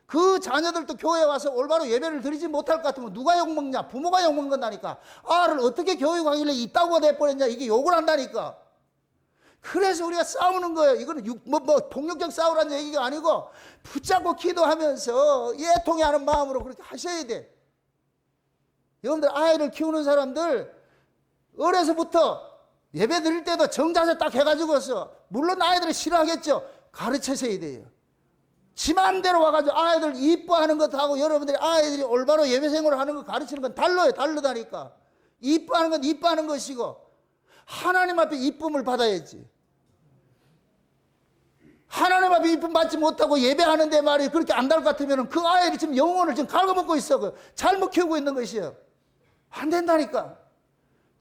Speaker 1: 그 자녀들도 교회에 와서 올바로 예배를 드리지 못할 것 같으면 누가 욕먹냐? 부모가 욕먹는다니까. 아를 어떻게 교육하길래 이따구가 돼버렸냐? 이게 욕을 한다니까. 그래서 우리가 싸우는 거예요. 이거는 폭력적 싸우라는 얘기가 아니고 붙잡고 기도하면서 예통해하는 마음으로 그렇게 하셔야 돼. 여러분들 아이를 키우는 사람들 어려서부터 예배 드릴 때도 정자세 딱 해가지고서 물론 아이들이 싫어하겠죠. 가르쳐셔야 돼요. 지 마음대로 와가지고 아이들 이뻐하는 것하고 여러분들이 아이들이 올바로 예배 생활을 하는 거 가르치는 건 달라요. 다르다니까. 이뻐하는 건 이뻐하는 것이고 하나님 앞에 이쁨을 받아야지. 하나님 앞에 이쁨 받지 못하고 예배하는데 말이 그렇게 안 될 것 같으면 그 아이들이 지금 영혼을 지금 갉아먹고 있어. 잘못 키우고 있는 것이요. 안 된다니까.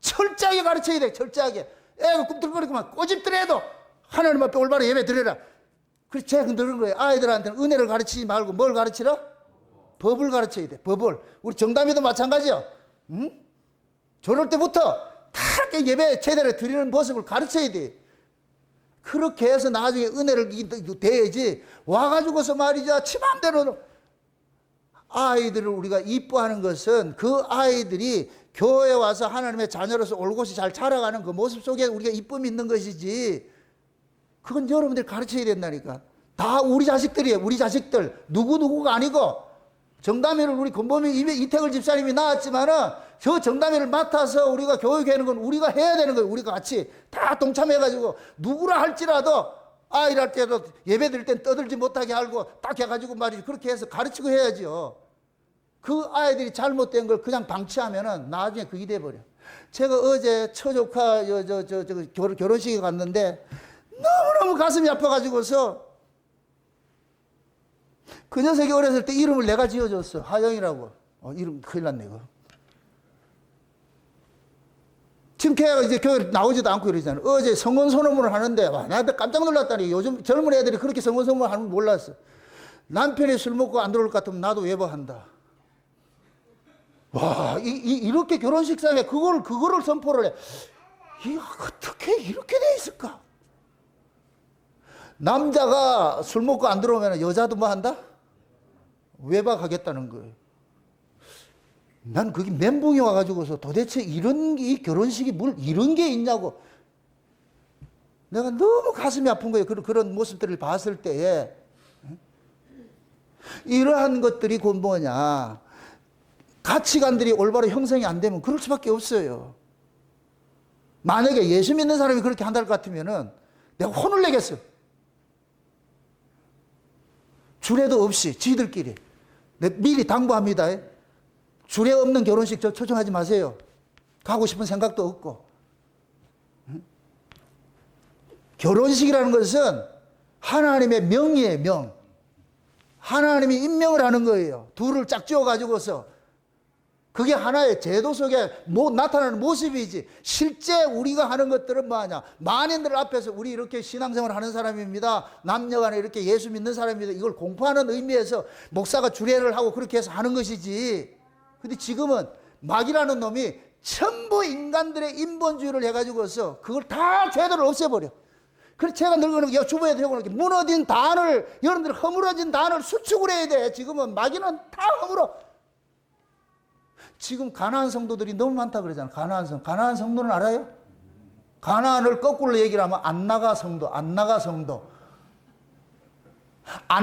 Speaker 1: 철저하게 가르쳐야 돼. 철저하게. 애가 꿈틀거리고만 꼬집더라도 하나님 앞에 올바로 예배 드려라. 그래서 제가 늘은 거예요. 아이들한테는 은혜를 가르치지 말고 뭘 가르치라? 법을 가르쳐야 돼. 법을. 우리 정담이도 마찬가지요. 응? 저럴 때부터 다 예배 제대로 드리는 모습을 가르쳐야 돼. 그렇게 해서 나중에 은혜를 대야지 와가지고서 말이죠. 지 맘대로 아이들을 우리가 이뻐하는 것은 그 아이들이 교회에 와서 하나님의 자녀로서 올곧이 잘 자라가는 그 모습 속에 우리가 이쁨이 있는 것이지. 그건 여러분들이 가르쳐야 된다니까. 다 우리 자식들이에요. 우리 자식들. 누구누구가 아니고 정담회를 우리 권범이 이태글 집사님이 나왔지만은 저 정담회를 맡아서 우리가 교육하는 건 우리가 해야 되는 거예요. 우리가 같이 다 동참해가지고 누구라 할지라도 아이를 할 때도 예배 드릴 땐 떠들지 못하게 하고 딱 해가지고 말이지 그렇게 해서 가르치고 해야죠. 그 아이들이 잘못된 걸 그냥 방치하면은 나중에 그게 돼버려. 제가 어제 처조카 결혼식에 갔는데 너무너무 가슴이 아파가지고서 그 녀석이 어렸을 때 이름을 내가 지어줬어. 하영이라고. 이름 큰일 났네, 이거. 지금 걔가 이제 교회 나오지도 않고 이러잖아. 어제 성원 선언문을 하는데, 와, 나한테 깜짝 놀랐다니. 요즘 젊은 애들이 그렇게 성원 선언문을 하는 줄 몰랐어. 남편이 술 먹고 안 들어올 것 같으면 나도 외박한다. 와, 이렇게 결혼식장에 그거를 선포를 해. 이 어떻게 이렇게 돼 있을까? 남자가 술 먹고 안 들어오면 여자도 뭐 한다? 외박하겠다는 거예요. 난 그게 멘붕이 와가지고서 도대체 이 결혼식이 이런 게 있냐고. 내가 너무 가슴이 아픈 거예요. 그런 모습들을 봤을 때에. 이러한 것들이 곧 뭐냐. 가치관들이 올바로 형성이 안 되면 그럴 수밖에 없어요. 만약에 예수 믿는 사람이 그렇게 한다 것 같으면은 내가 혼을 내겠어. 주례도 없이 지들끼리. 미리 당부합니다. 주례 없는 결혼식 초청하지 마세요. 가고 싶은 생각도 없고. 결혼식이라는 것은 하나님의 명이에요, 명. 하나님이 임명을 하는 거예요. 둘을 짝 지어가지고서. 그게 하나의 제도 속에 나타나는 모습이지. 실제 우리가 하는 것들은 뭐하냐. 만인들 앞에서 우리 이렇게 신앙생활 하는 사람입니다. 남녀간에 이렇게 예수 믿는 사람입니다. 이걸 공포하는 의미에서 목사가 주례를 하고 그렇게 해서 하는 것이지. 근데 지금은 마귀라는 놈이 전부 인간들의 인본주의를 해가지고서 그걸 다 제도를 없애버려. 그래서 제가 늙어는 주부에 들고 무너진 단을, 여러분들 허물어진 단을 수축을 해야 돼. 지금은 마귀는 다 허물어. 지금 가나안 성도들이 너무 많다 그러잖아. 가나안 성도는 알아요? 가나안을 거꾸로 얘기를 하면 안 나가 성도. 안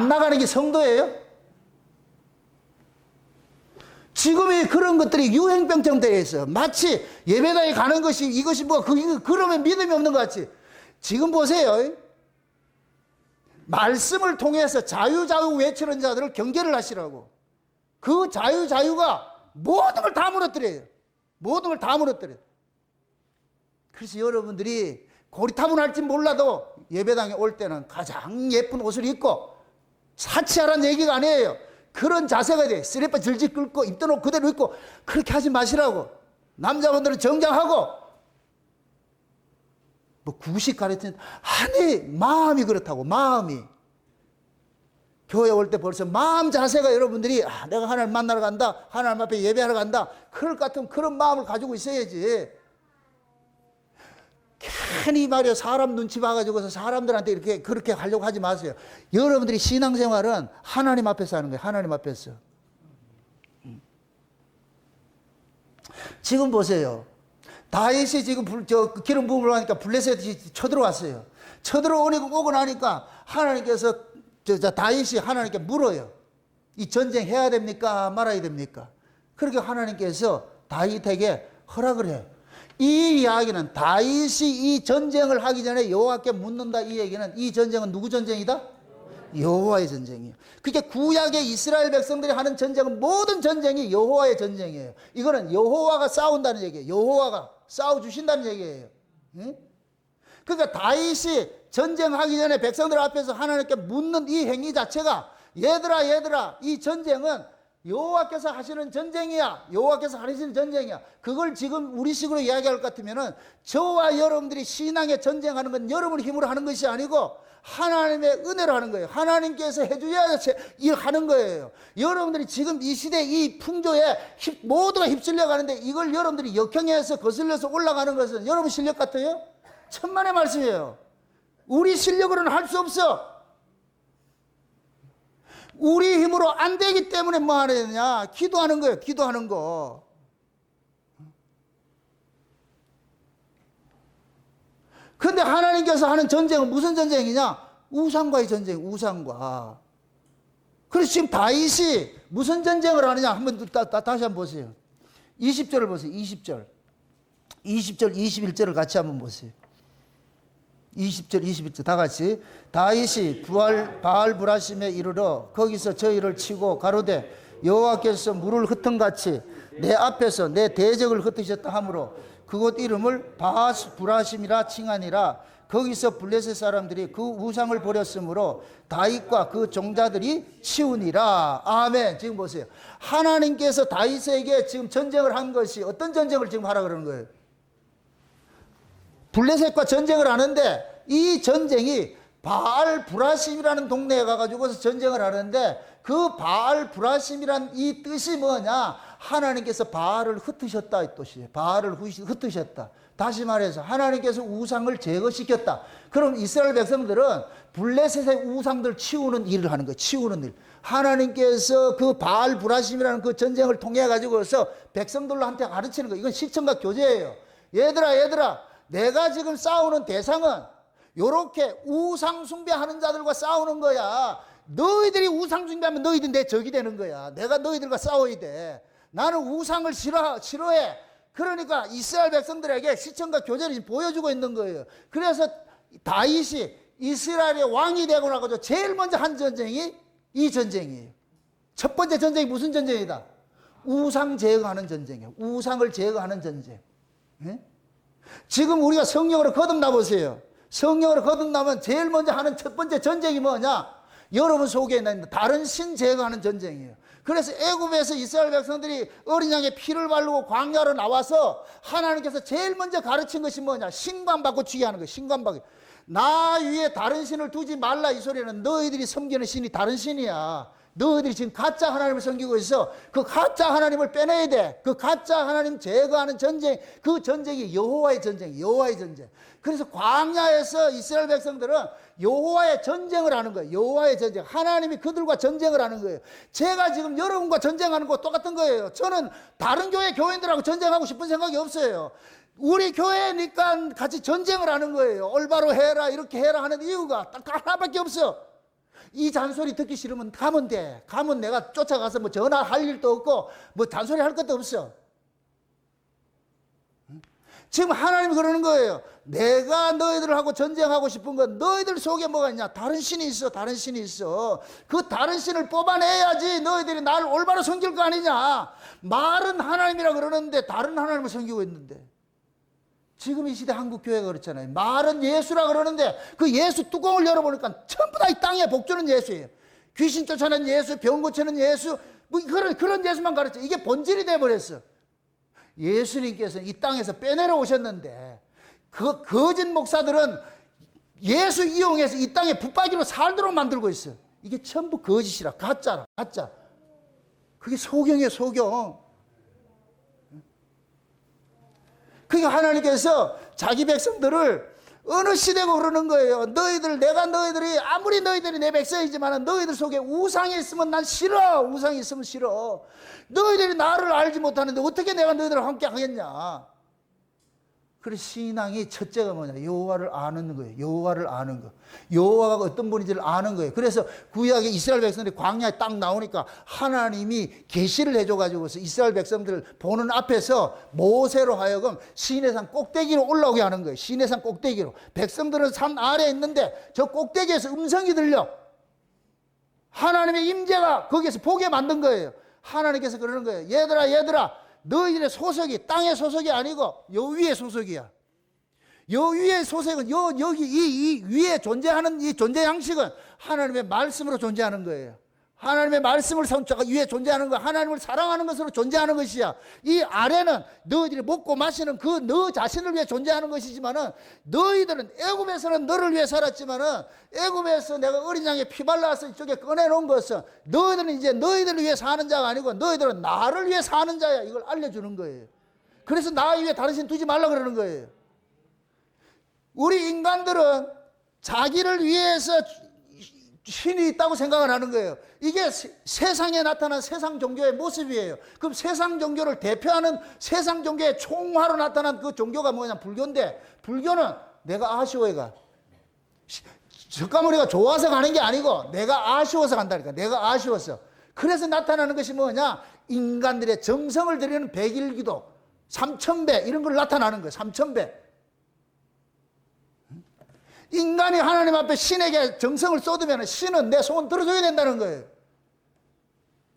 Speaker 1: 나가는 게 성도예요? 지금이 그런 것들이 유행병처럼 되어 있어요. 마치 예배당에 가는 것이 이것이 그러면 믿음이 없는 것 같이. 지금 보세요. 말씀을 통해서 자유 외치는 자들을 경계를 하시라고. 그 자유가 모든 걸 다 무너뜨려요. 모든 걸 다 무너뜨려요. 그래서 여러분들이 고리타분할지 몰라도 예배당에 올 때는 가장 예쁜 옷을 입고 사치하라는 얘기가 아니에요. 그런 자세가 돼. 쓰레빠 질질 끓고 입던 옷 그대로 입고 그렇게 하지 마시라고. 남자분들은 정장하고 구식 가르치는 아니 마음이 그렇다고. 마음이 교회 올 때 벌써 마음 자세가 여러분들이 내가 하나님 만나러 간다, 하나님 앞에 예배하러 간다, 그럴 것 같은 그런 마음을 가지고 있어야지. 괜히 말이야 사람 눈치 봐가지고서 사람들한테 이렇게 그렇게 하려고 하지 마세요. 여러분들이 신앙생활은 하나님 앞에서 하는 거예요. 하나님 앞에서. 지금 보세요. 다윗이 지금 기름 부음을 하니까 블레셋이 쳐들어왔어요. 쳐들어오고 나니까 하나님께서 다윗이 하나님께 물어요. 이 전쟁 해야 됩니까? 말아야 됩니까? 그렇게 하나님께서 다윗에게 허락을 해요. 이 이야기는 다윗이 이 전쟁을 하기 전에 여호와께 묻는다. 이 얘기는 이 전쟁은 누구 전쟁이다? 여호와의 전쟁이에요. 그러니까 구약의 이스라엘 백성들이 하는 전쟁은 모든 전쟁이 여호와의 전쟁이에요. 이거는 여호와가 싸운다는 얘기예요. 여호와가 싸워주신다는 얘기예요. 응? 그러니까 다윗이 전쟁하기 전에 백성들 앞에서 하나님께 묻는 이 행위 자체가 얘들아 이 전쟁은 여호와께서 하시는 전쟁이야. 여호와께서 하시는 전쟁이야. 그걸 지금 우리식으로 이야기할 것 같으면은 저와 여러분들이 신앙의 전쟁하는 건 여러분 힘으로 하는 것이 아니고 하나님의 은혜로 하는 거예요. 하나님께서 해주셔야 일하는 거예요. 여러분들이 지금 이 시대 이 풍조에 모두가 휩쓸려 가는데 이걸 여러분들이 역행해서 거슬려서 올라가는 것은 여러분 실력 같아요? 천만의 말씀이에요. 우리 실력으로는 할 수 없어. 우리 힘으로 안 되기 때문에 뭐 하냐 되냐? 기도하는 거예요. 기도하는 거. 근데 하나님께서 하는 전쟁은 무슨 전쟁이냐? 우상과의 전쟁, 우상과. 그래서 지금 다윗이 무슨 전쟁을 하느냐? 한번 다시 한번 보세요. 20절을 보세요. 20절, 21절을 같이 한번 보세요. 20절, 21절 다 같이. 다윗이 바알 브라심에 이르러 거기서 저희를 치고 가로되 여호와께서 물을 흩은같이 내 앞에서 내 대적을 흩으셨다 하므로 그곳 이름을 바하스 브라심이라 칭하니라. 거기서 블레셋 사람들이 그 우상을 버렸으므로 다윗과 그 종자들이 치우니라. 아멘. 지금 보세요. 하나님께서 다윗에게 지금 전쟁을 한 것이 어떤 전쟁을 지금 하라 그러는 거예요? 블레셋과 전쟁을 하는데 이 전쟁이 바알 브라심이라는 동네에 가가지고서 전쟁을 하는데 그 바알 브라심이란 이 뜻이 뭐냐? 하나님께서 바알을 흩으셨다 이 뜻이에요. 바알을 흩으셨다. 다시 말해서 하나님께서 우상을 제거시켰다. 그럼 이스라엘 백성들은 블레셋의 우상들 치우는 일을 하는 거예요. 치우는 일. 하나님께서 그 바알 브라심이라는 그 전쟁을 통해 가지고서 백성들한테 가르치는 거예요. 이건 시청각 교제예요. 얘들아, 내가 지금 싸우는 대상은 요렇게 우상 숭배하는 자들과 싸우는 거야. 너희들이 우상 숭배하면 너희들이 내 적이 되는 거야. 내가 너희들과 싸워야 돼. 나는 우상을 싫어해. 그러니까 이스라엘 백성들에게 시청각 교제를 보여주고 있는 거예요. 그래서 다윗이 이스라엘의 왕이 되고 나서 제일 먼저 한 전쟁이 이 전쟁이에요. 첫 번째 전쟁이 무슨 전쟁이다? 우상 제거하는 전쟁이에요. 우상을 제거하는 전쟁. 네? 지금 우리가 성령으로 거듭나 보세요. 성령으로 거듭나면 제일 먼저 하는 첫 번째 전쟁이 뭐냐? 여러분 속에 있는 다른 신 제거하는 전쟁이에요. 그래서 애굽에서 이스라엘 백성들이 어린 양의 피를 바르고 광야로 나와서 하나님께서 제일 먼저 가르친 것이 뭐냐? 신관 바꾸치기 하는 거예요. 신관 바꾸기. 나 위에 다른 신을 두지 말라 이 소리는 너희들이 섬기는 신이 다른 신이야. 너희들이 지금 가짜 하나님을 섬기고 있어. 그 가짜 하나님을 빼내야 돼. 그 가짜 하나님 제거하는 전쟁, 그 전쟁이 여호와의 전쟁, 여호와의 전쟁. 그래서 광야에서 이스라엘 백성들은 여호와의 전쟁을 하는 거예요. 여호와의 전쟁. 하나님이 그들과 전쟁을 하는 거예요. 제가 지금 여러분과 전쟁하는 거 똑같은 거예요. 저는 다른 교회 교인들하고 전쟁하고 싶은 생각이 없어요. 우리 교회니까 같이 전쟁을 하는 거예요. 올바로 해라, 이렇게 해라 하는 이유가 딱 하나밖에 없어. 이 잔소리 듣기 싫으면 가면 돼. 가면 내가 쫓아가서 뭐 전화할 일도 없고 뭐 잔소리 할 것도 없어. 지금 하나님이 그러는 거예요. 내가 너희들하고 전쟁하고 싶은 건 너희들 속에 뭐가 있냐? 다른 신이 있어. 다른 신이 있어. 그 다른 신을 뽑아내야지 너희들이 나를 올바로 섬길 거 아니냐? 말은 하나님이라 그러는데 다른 하나님을 섬기고 있는데. 지금 이 시대 한국 교회가 그렇잖아요. 말은 예수라 그러는데 그 예수 뚜껑을 열어보니까 전부 다 이 땅에 복주는 예수예요. 귀신 쫓아내는 예수, 병 고치는 예수, 뭐 그런 예수만 가르쳐. 이게 본질이 돼버렸어. 예수님께서 이 땅에서 빼내려 오셨는데 그 거짓 목사들은 예수 이용해서 이 땅에 붙박이로 살도록 만들고 있어요. 이게 전부 거짓이라, 가짜라, 가짜. 그게 소경이에요, 소경. 그러니까 하나님께서 자기 백성들을 어느 시대고 그러는 거예요. 내가 너희들이 아무리 너희들이 내 백성이지만 너희들 속에 우상이 있으면 난 싫어. 우상이 있으면 싫어. 너희들이 나를 알지 못하는데 어떻게 내가 너희들과 함께 하겠냐. 그래서 신앙이 첫째가 뭐냐? 여호와를 아는 거예요. 여호와를 아는 거. 여호와가 어떤 분인지를 아는 거예요. 그래서 구약의 이스라엘 백성들이 광야에 딱 나오니까 하나님이 계시를 해줘가지고서 이스라엘 백성들 보는 앞에서 모세로 하여금 시내산 꼭대기로 올라오게 하는 거예요. 시내산 꼭대기로. 백성들은 산 아래에 있는데 저 꼭대기에서 음성이 들려. 하나님의 임재가 거기에서 보게 만든 거예요. 하나님께서 그러는 거예요. 얘들아. 너희들의 소속이 땅의 소속이 아니고 요 위의 소속이야. 요 위의 소속은 여기 이 위에 존재하는 이 존재 양식은 하나님의 말씀으로 존재하는 거예요. 하나님의 말씀을 위에 존재하는 거, 하나님을 사랑하는 것으로 존재하는 것이야. 이 아래는 너희들이 먹고 마시는 그 너 자신을 위해 존재하는 것이지만은 너희들은 애굽에서는 너를 위해 살았지만은 애굽에서 내가 어린 양의 피 발라서 이쪽에 꺼내놓은 것은 너희들은 이제 너희들을 위해 사는 자가 아니고 너희들은 나를 위해 사는 자야. 이걸 알려주는 거예요. 그래서 나 위에 다른 신 두지 말라 그러는 거예요. 우리 인간들은 자기를 위해서 신이 있다고 생각을 하는 거예요. 이게 세상에 나타난 세상 종교의 모습이에요. 그럼 세상 종교를 대표하는 세상 종교의 총화로 나타난 그 종교가 뭐냐? 불교인데, 불교는 내가 아쉬워가. 젓가모리가 좋아서 가는 게 아니고 내가 아쉬워서 간다니까. 내가 아쉬워서. 그래서 나타나는 것이 뭐냐? 인간들의 정성을 들이는 백일기도, 3000배 이런 걸 나타나는 거예요. 3000배. 인간이 하나님 앞에 신에게 정성을 쏟으면 신은 내 소원 들어줘야 된다는 거예요.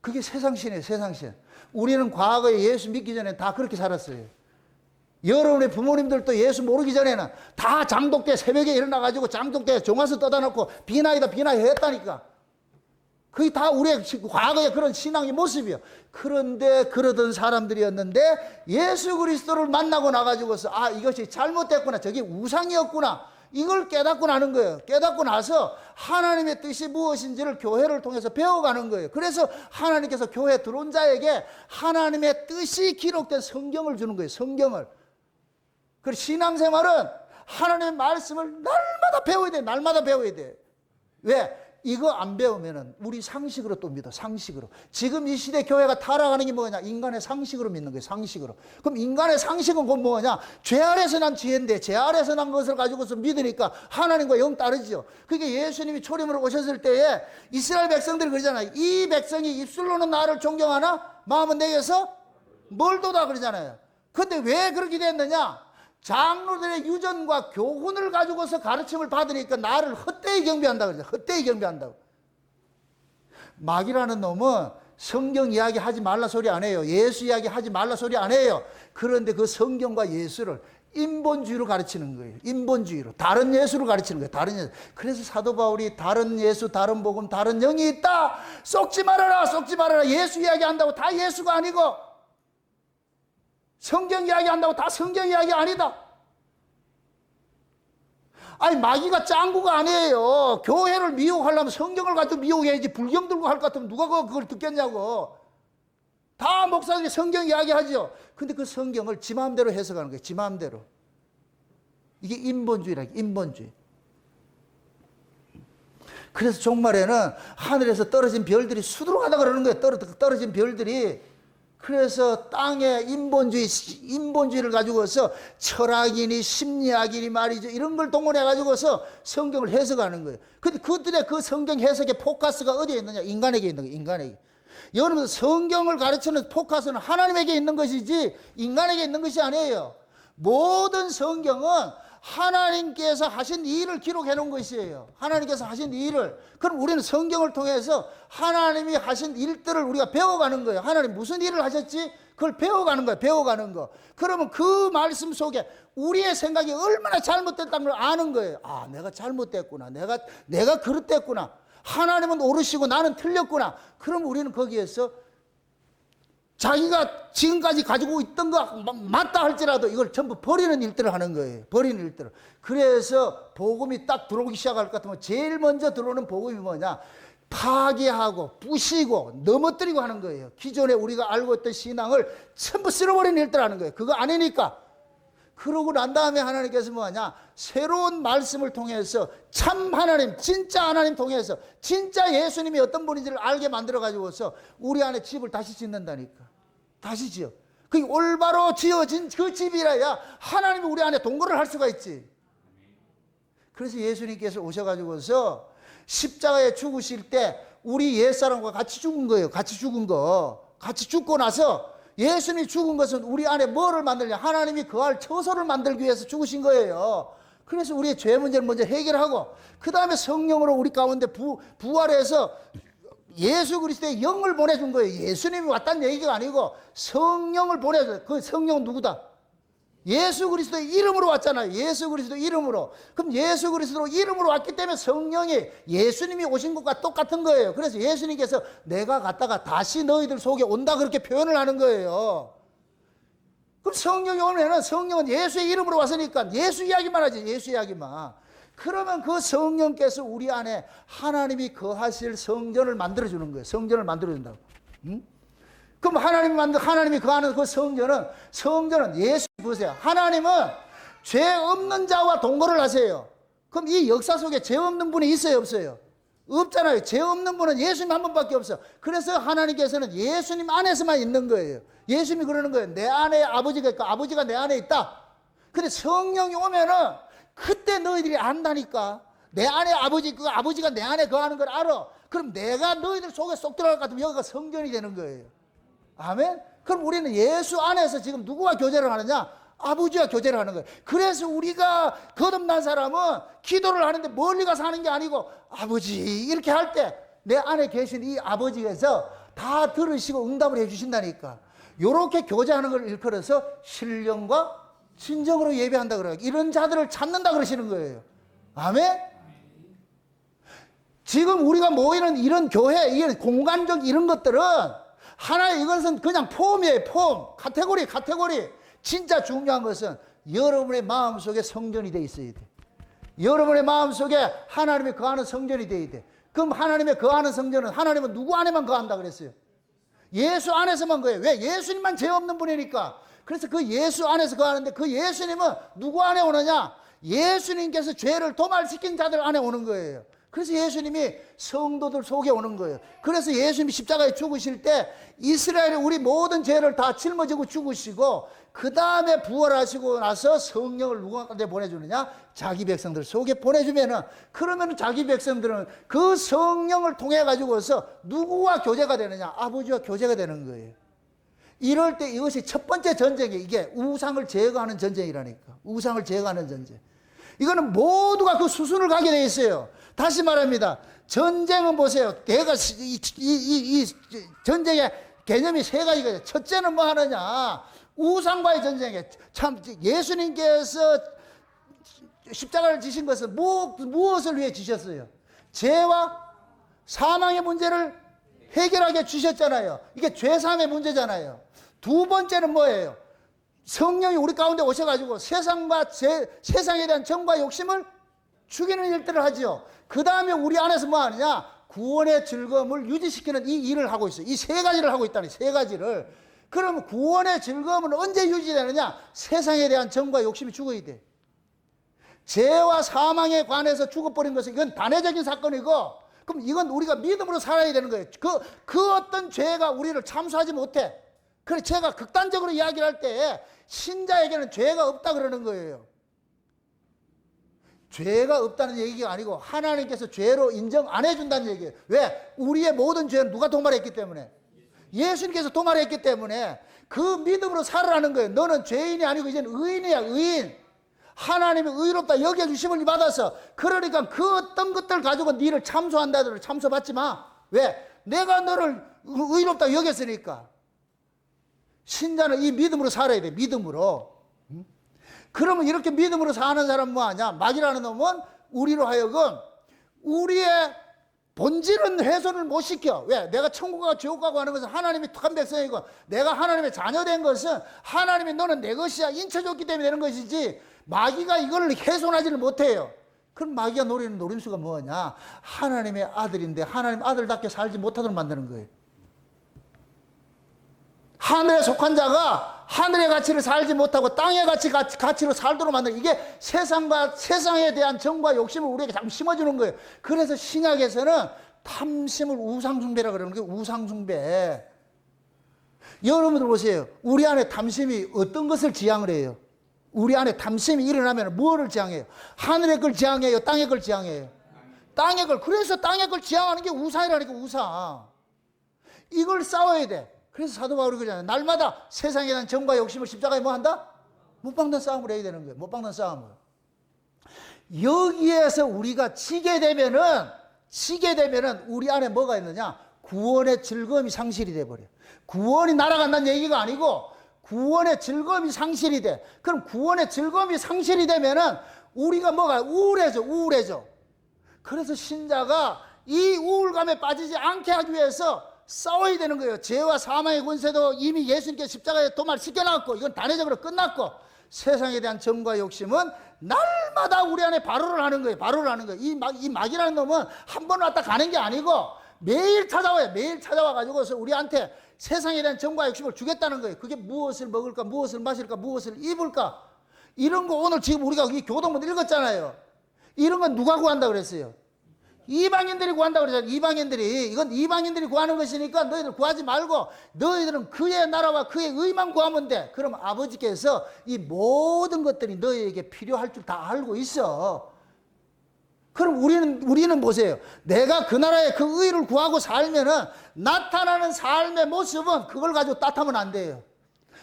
Speaker 1: 그게 세상신이에요. 세상신. 우리는 과거에 예수 믿기 전에 다 그렇게 살았어요. 여러분의 부모님들도 예수 모르기 전에는 다 장독대 새벽에 일어나가지고 장독대 종아서 떠다 놓고 비나이다 했다니까. 그게 다 우리의 과거의 그런 신앙의 모습이에요. 그런데 그러던 사람들이었는데 예수 그리스도를 만나고 나가지고서 이것이 잘못됐구나. 저게 우상이었구나. 이걸 깨닫고 나는 거예요. 깨닫고 나서 하나님의 뜻이 무엇인지를 교회를 통해서 배워가는 거예요. 그래서 하나님께서 교회에 들어온 자에게 하나님의 뜻이 기록된 성경을 주는 거예요. 성경을. 그리고 신앙생활은 하나님의 말씀을 날마다 배워야 돼. 날마다 배워야 돼. 왜? 이거 안 배우면은 우리 상식으로 또 믿어. 상식으로. 지금 이 시대 교회가 타락하는 게 뭐냐? 인간의 상식으로 믿는 거예요. 상식으로. 그럼 인간의 상식은 곧 뭐냐? 죄 아래서 난 지혜인데 죄 아래서 난 것을 가지고서 믿으니까 하나님과 영 다르죠. 그게 예수님이 초림으로 오셨을 때에 이스라엘 백성들이 그러잖아요. 이 백성이 입술로는 나를 존경하나 마음은 내게서 멀도다 그러잖아요. 근데 왜 그렇게 됐느냐? 장로들의 유전과 교훈을 가지고서 가르침을 받으니까 나를 헛되이 경배한다고 그러죠. 헛되이 경배한다고. 마귀라는 놈은 성경 이야기 하지 말라 소리 안 해요. 예수 이야기 하지 말라 소리 안 해요. 그런데 그 성경과 예수를 인본주의로 가르치는 거예요. 인본주의로. 다른 예수로 가르치는 거예요. 다른 예수. 그래서 사도 바울이 다른 예수, 다른 복음, 다른 영이 있다. 속지 말아라. 속지 말아라. 예수 이야기 한다고 다 예수가 아니고 성경 이야기 한다고 다 성경 이야기 아니다. 아니 마귀가 짱구가 아니에요. 교회를 미혹하려면 성경을 가지고 미혹해야지. 불경 들고 할 것 같으면 누가 그걸 듣겠냐고. 다 목사들이 성경 이야기하죠. 근데 그 성경을 지 마음대로 해석하는 거예요. 지 마음대로. 이게 인본주의라. 인본주의. 그래서 종말에는 하늘에서 떨어진 별들이 수두룩하다 그러는 거예요. 떨어진 별들이. 그래서 땅에 인본주의를 가지고서 철학이니 심리학이니 말이죠. 이런 걸 동원해 가지고서 성경을 해석하는 거예요. 근데 그들의 그 성경 해석의 포커스가 어디에 있느냐? 인간에게 있는 거예요. 인간에게. 여러분 성경을 가르치는 포커스는 하나님에게 있는 것이지 인간에게 있는 것이 아니에요. 모든 성경은 하나님께서 하신 일을 기록해 놓은 것이에요. 하나님께서 하신 일을. 그럼 우리는 성경을 통해서 하나님이 하신 일들을 우리가 배워가는 거예요. 하나님 무슨 일을 하셨지? 그걸 배워가는 거예요. 배워가는 거. 그러면 그 말씀 속에 우리의 생각이 얼마나 잘못됐다는 걸 아는 거예요. 아, 내가 잘못됐구나. 내가 그릇됐구나. 하나님은 옳으시고 나는 틀렸구나. 그럼 우리는 거기에서 자기가 지금까지 가지고 있던 거 맞다 할지라도 이걸 전부 버리는 일들을 하는 거예요. 버리는 일들을. 그래서 복음이 딱 들어오기 시작할 것 같으면 제일 먼저 들어오는 복음이 뭐냐? 파괴하고 부시고 넘어뜨리고 하는 거예요. 기존에 우리가 알고 있던 신앙을 전부 쓸어버리는 일들을 하는 거예요. 그거 아니니까. 그러고 난 다음에 하나님께서 뭐하냐? 새로운 말씀을 통해서 참 하나님, 진짜 하나님 통해서 진짜 예수님이 어떤 분인지를 알게 만들어가지고서 우리 안에 집을 다시 짓는다니까. 다시 지어. 그게 올바로 지어진 그 집이라야 하나님이 우리 안에 동거를 할 수가 있지. 그래서 예수님께서 오셔가지고서 십자가에 죽으실 때 우리 옛사람과 같이 죽은 거예요. 같이 죽은 거. 같이 죽고 나서 예수님이 죽은 것은 우리 안에 뭐를 만들냐? 하나님이 거할 처소를 만들기 위해서 죽으신 거예요. 그래서 우리의 죄 문제를 먼저 해결하고 그 다음에 성령으로 우리 가운데 부활해서 예수 그리스도의 영을 보내준 거예요. 예수님이 왔다는 얘기가 아니고 성령을 보내줘요. 그 성령은 누구다? 예수 그리스도의 이름으로 왔잖아요. 예수 그리스도 이름으로. 그럼 예수 그리스도 이름으로 왔기 때문에 성령이 예수님이 오신 것과 똑같은 거예요. 그래서 예수님께서 내가 갔다가 다시 너희들 속에 온다 그렇게 표현을 하는 거예요. 그럼 성령이 오면은 성령은 예수의 이름으로 왔으니까 예수 이야기만 하지. 예수 이야기만. 그러면 그 성령께서 우리 안에 하나님이 거하실 성전을 만들어주는 거예요. 성전을 만들어준다고. 응? 그럼 하나님이 거하는 그 성전은 예수 보세요. 하나님은 죄 없는 자와 동거를 하세요. 그럼 이 역사 속에 죄 없는 분이 있어요, 없어요? 없잖아요. 죄 없는 분은 예수님 한 분밖에 없어요. 그래서 하나님께서는 예수님 안에서만 있는 거예요. 예수님이 그러는 거예요. 내 안에 아버지가 있고 아버지가 내 안에 있다. 근데 성령이 오면은 그때 너희들이 안다니까. 내 안에 아버지 있고 아버지가 내 안에 거하는 걸 알아. 그럼 내가 너희들 속에 쏙 들어갈 것 같으면 여기가 성전이 되는 거예요. 아멘? 그럼 우리는 예수 안에서 지금 누구와 교제를 하느냐? 아버지와 교제를 하는 거예요. 그래서 우리가 거듭난 사람은 기도를 하는데 멀리 가서 하는 게 아니고 아버지 이렇게 할 때 내 안에 계신 이 아버지께서 다 들으시고 응답을 해 주신다니까. 이렇게 교제하는 걸 일컬어서 신령과 진정으로 예배한다 그래요. 이런 자들을 찾는다 그러시는 거예요. 아멘? 지금 우리가 모이는 이런 교회, 이런 공간적 이런 것들은 하나의 이것은 그냥 폼이에요. 폼. 카테고리. 진짜 중요한 것은 여러분의 마음속에 성전이 돼 있어야 돼. 여러분의 마음속에 하나님이 거하는 성전이 되어야 돼. 그럼 하나님의 거하는 성전은 하나님은 누구 안에만 거한다 그랬어요? 예수 안에서만 거해요. 왜? 예수님만 죄 없는 분이니까. 그래서 그 예수 안에서 거하는데 그 예수님은 누구 안에 오느냐? 예수님께서 죄를 도말시킨 자들 안에 오는 거예요. 그래서 예수님이 성도들 속에 오는 거예요. 그래서 예수님이 십자가에 죽으실 때 이스라엘의 우리 모든 죄를 다 짊어지고 죽으시고 그 다음에 부활하시고 나서 성령을 누구한테 보내주느냐? 자기 백성들 속에 보내주면은, 그러면 자기 백성들은 그 성령을 통해 가지고서 누구와 교제가 되느냐? 아버지와 교제가 되는 거예요. 이럴 때 이것이 첫 번째 전쟁이에요. 이게 우상을 제거하는 전쟁이라니까. 우상을 제거하는 전쟁. 이거는 모두가 그 수순을 가게 돼 있어요. 다시 말합니다. 전쟁은 보세요. 이 전쟁의 개념이 세 가지가. 첫째는 뭐 하느냐? 우상과의 전쟁에 참 예수님께서 십자가를 지신 것은 무엇을 위해 지셨어요? 죄와 사망의 문제를 해결하게 주셨잖아요. 이게 죄사함의 문제잖아요. 두 번째는 뭐예요? 성령이 우리 가운데 오셔가지고 세상에 대한 정과 욕심을 죽이는 일들을 하죠. 그 다음에 우리 안에서 뭐 하느냐? 구원의 즐거움을 유지시키는 이 일을 하고 있어요. 이 세 가지를 하고 있다니, 세 가지를. 그럼 구원의 즐거움은 언제 유지되느냐? 세상에 대한 정과 욕심이 죽어야 돼. 죄와 사망에 관해서 죽어버린 것은 이건 단회적인 사건이고, 그럼 이건 우리가 믿음으로 살아야 되는 거예요. 그 어떤 죄가 우리를 참수하지 못해. 그래서 제가 극단적으로 이야기를 할 때 신자에게는 죄가 없다 그러는 거예요. 죄가 없다는 얘기가 아니고 하나님께서 죄로 인정 안 해준다는 얘기예요. 왜? 우리의 모든 죄는 누가 도말했기 때문에? 예수님께서 도말했기 때문에 그 믿음으로 살아라는 거예요. 너는 죄인이 아니고 이제는 의인이야, 의인. 하나님이 의롭다 여겨주심을 받아서, 그러니까 그 어떤 것들 가지고 너를 참소한다 하더라도 참소받지 마. 왜? 내가 너를 의롭다 여겼으니까. 신자는 이 믿음으로 살아야 돼. 믿음으로. 그러면 이렇게 믿음으로 사는 사람은 뭐하냐? 마귀라는 놈은 우리로 하여금 우리의 본질은 훼손을 못 시켜. 왜? 내가 천국 가고 지옥 가고 하는 것은 하나님이 택한 백성이고, 내가 하나님의 자녀된 것은 하나님이 너는 내 것이야 인쳐줬기 때문에 되는 것이지, 마귀가 이걸 훼손하지를 못해요. 그럼 마귀가 노리는 노림수가 뭐냐? 하나님의 아들인데 하나님 아들답게 살지 못하도록 만드는 거예요. 하늘에 속한 자가 하늘의 가치를 살지 못하고 땅의 가치로 살도록 만드는, 이게 세상에 대한 정과 욕심을 우리에게 자꾸 심어주는 거예요. 그래서 신약에서는 탐심을 우상숭배라고 그러는 거예요. 우상숭배. 여러분들 보세요. 우리 안에 탐심이 어떤 것을 지향을 해요? 우리 안에 탐심이 일어나면 무엇을 지향해요? 하늘의 걸 지향해요? 땅의 걸 지향해요? 땅의 걸. 그래서 땅의 걸 지향하는 게 우상이라니까, 우상. 이걸 싸워야 돼. 그래서 사도 바울이 그러잖아요. 날마다 세상에 대한 정과 욕심을 십자가에 뭐 한다? 못 박는 싸움을 해야 되는 거예요. 못 박는 싸움을. 여기에서 우리가 지게 되면은 우리 안에 뭐가 있느냐? 구원의 즐거움이 상실이 돼버려요. 구원이 날아간다는 얘기가 아니고 구원의 즐거움이 상실이 돼. 그럼 구원의 즐거움이 상실이 되면은 우리가 뭐가 우울해져. 그래서 신자가 이 우울감에 빠지지 않게 하기 위해서 싸워야 되는 거예요. 죄와 사망의 권세도 이미 예수님께서 십자가에 도말시켜놨고, 이건 단회적으로 끝났고, 세상에 대한 정과 욕심은 날마다 우리 안에 발효를 하는 거예요. 이 마귀라는 놈은 한 번 왔다 가는 게 아니고 매일 찾아와요. 매일 찾아와가지고서 우리한테 세상에 대한 정과 욕심을 주겠다는 거예요. 그게 무엇을 먹을까, 무엇을 마실까, 무엇을 입을까, 이런 거 오늘 지금 우리가 이 교동문 읽었잖아요. 이런 건 누가 구한다 그랬어요? 이방인들이 구한다고 그러잖아요. 이건 이방인들이 구하는 것이니까 너희들 구하지 말고 너희들은 그의 나라와 그의 의만 구하면 돼. 그럼 아버지께서 이 모든 것들이 너희에게 필요할 줄 다 알고 있어. 그럼 우리는 보세요. 내가 그 나라의 그 의를 구하고 살면은 나타나는 삶의 모습은 그걸 가지고 따타면 안 돼요.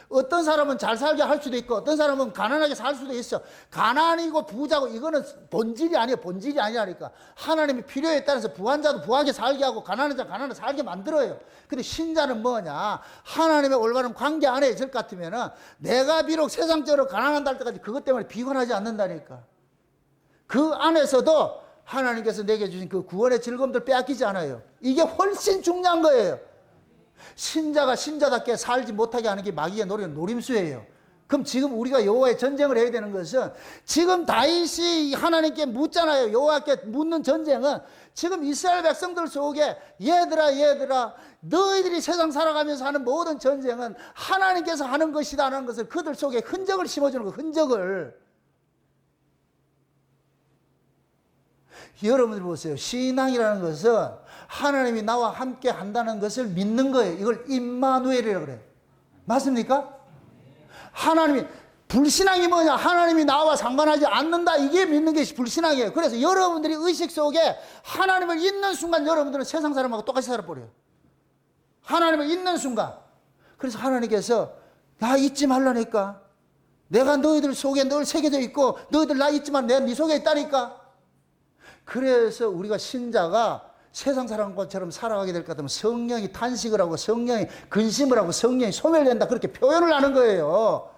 Speaker 1: 어떤 사람은 잘 살게 할 수도 있고 어떤 사람은 가난하게 살 수도 있어. 가난이고 부자고 이거는 본질이 아니에요. 본질이 아니라니까. 하나님이 필요에 따라서 부한 자도 부하게 살게 하고 가난한 자 가난하게 살게 만들어요. 근데 신자는 뭐냐? 하나님의 올바른 관계 안에 있을 것 같으면은 내가 비록 세상적으로 가난한다 할 때까지 그것 때문에 비관하지 않는다니까. 그 안에서도 하나님께서 내게 주신 그 구원의 즐거움들 빼앗기지 않아요. 이게 훨씬 중요한 거예요. 신자가 신자답게 살지 못하게 하는 게 마귀의 노림수예요. 그럼 지금 우리가 여호와의 전쟁을 해야 되는 것은, 지금 다윗이 하나님께 묻잖아요. 여호와께 묻는 전쟁은 지금 이스라엘 백성들 속에 얘들아 너희들이 세상 살아가면서 하는 모든 전쟁은 하나님께서 하는 것이다 하는 것을 그들 속에 흔적을 심어주는 거, 흔적을. 여러분들 보세요. 신앙이라는 것은 하나님이 나와 함께 한다는 것을 믿는 거예요. 이걸 임마누엘이라고 그래요. 맞습니까? 하나님이, 불신앙이 뭐냐? 하나님이 나와 상관하지 않는다. 이게 믿는 것이 불신앙이에요. 그래서 여러분들이 의식 속에 하나님을 잊는 순간 여러분들은 세상 사람하고 똑같이 살아버려요. 하나님을 잊는 순간. 그래서 하나님께서 나 잊지 말라니까. 내가 너희들 속에 늘 새겨져 있고 너희들 나 잊지만 내가 네 속에 있다니까. 그래서 우리가 신자가 세상 사람처럼 살아가게 될 것 같으면 성령이 탄식을 하고 성령이 근심을 하고 성령이 소멸된다, 그렇게 표현을 하는 거예요.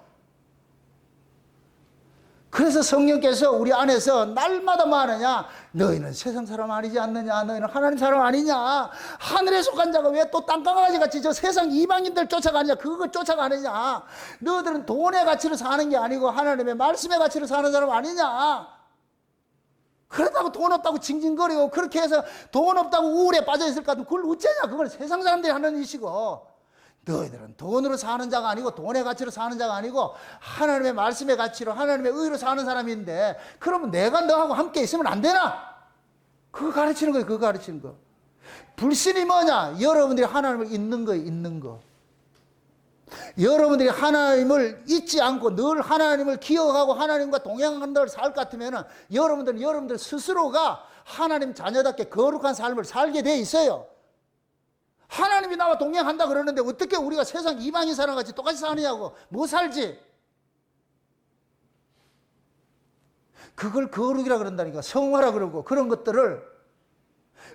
Speaker 1: 그래서 성령께서 우리 안에서 날마다 뭐 하느냐? 너희는 세상 사람 아니지 않느냐? 너희는 하나님 사람 아니냐? 하늘에 속한 자가 왜 또 땅강아지 같이 저 세상 이방인들 쫓아가느냐? 그거 쫓아가느냐? 너희들은 돈의 가치로 사는 게 아니고 하나님의 말씀의 가치로 사는 사람 아니냐? 그렇다고 돈 없다고 징징거리고 그렇게 해서 돈 없다고 우울에 빠져있을 것 같으면 그걸 어쩌냐? 그건 세상 사람들이 하는 일이고, 너희들은 돈으로 사는 자가 아니고 돈의 가치로 사는 자가 아니고 하나님의 말씀의 가치로 하나님의 의로 사는 사람인데, 그러면 내가 너하고 함께 있으면 안 되나? 그거 가르치는 거예요. 그거 가르치는 거. 불신이 뭐냐? 여러분들이 하나님을 잊는 거예요. 잊는 거. 여러분들이 하나님을 잊지 않고 늘 하나님을 기억하고 하나님과 동행하는 걸 살 것 같으면 여러분들은 여러분들 스스로가 하나님 자녀답게 거룩한 삶을 살게 돼 있어요. 하나님이 나와 동행한다 그러는데 어떻게 우리가 세상 이방인 사람같이 똑같이 사느냐고. 뭐 살지? 그걸 거룩이라 그런다니까. 성화라 그러고. 그런 것들을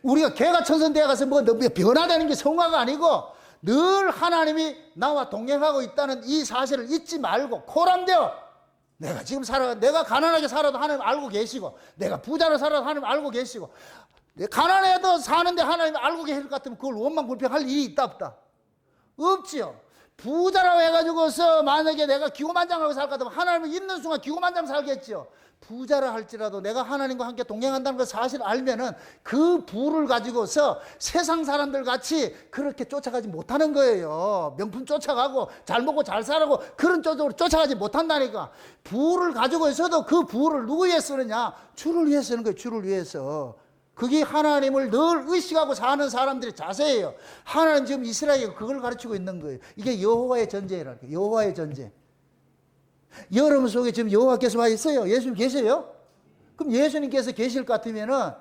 Speaker 1: 우리가 개가 천선대에 가서 뭐 변화되는 게 성화가 아니고 늘 하나님이 나와 동행하고 있다는 이 사실을 잊지 말고, 코람되어 내가 지금 내가 가난하게 살아도 하나님 알고 계시고, 내가 부자로 살아도 하나님 알고 계시고, 가난해도 사는데 하나님 알고 계실 것 같으면 그걸 원망불평할 일이 있다 없다? 없지요. 부자라고 해가지고서 만약에 내가 기고만장하고 살 것 같으면 하나님을 잊는 순간 기고만장 살겠지요. 부자라 할지라도 내가 하나님과 함께 동행한다는 걸 사실 알면은 그 부를 가지고서 세상 사람들 같이 그렇게 쫓아가지 못하는 거예요. 명품 쫓아가고 잘 먹고 잘 살고 그런 쪽으로 쫓아가지 못한다니까. 부를 가지고 있어도 그 부를 누구 위해 쓰느냐? 주를 위해 쓰는 거예요. 주를 위해서. 그게 하나님을 늘 의식하고 사는 사람들의 자세예요. 하나님 지금 이스라엘에 그걸 가르치고 있는 거예요. 이게 여호와의 전쟁이라는 거예요. 여호와의 전쟁. 여러분 속에 지금 여호와께서 와 있어요? 예수님 계세요? 그럼 예수님께서 계실 것 같으면은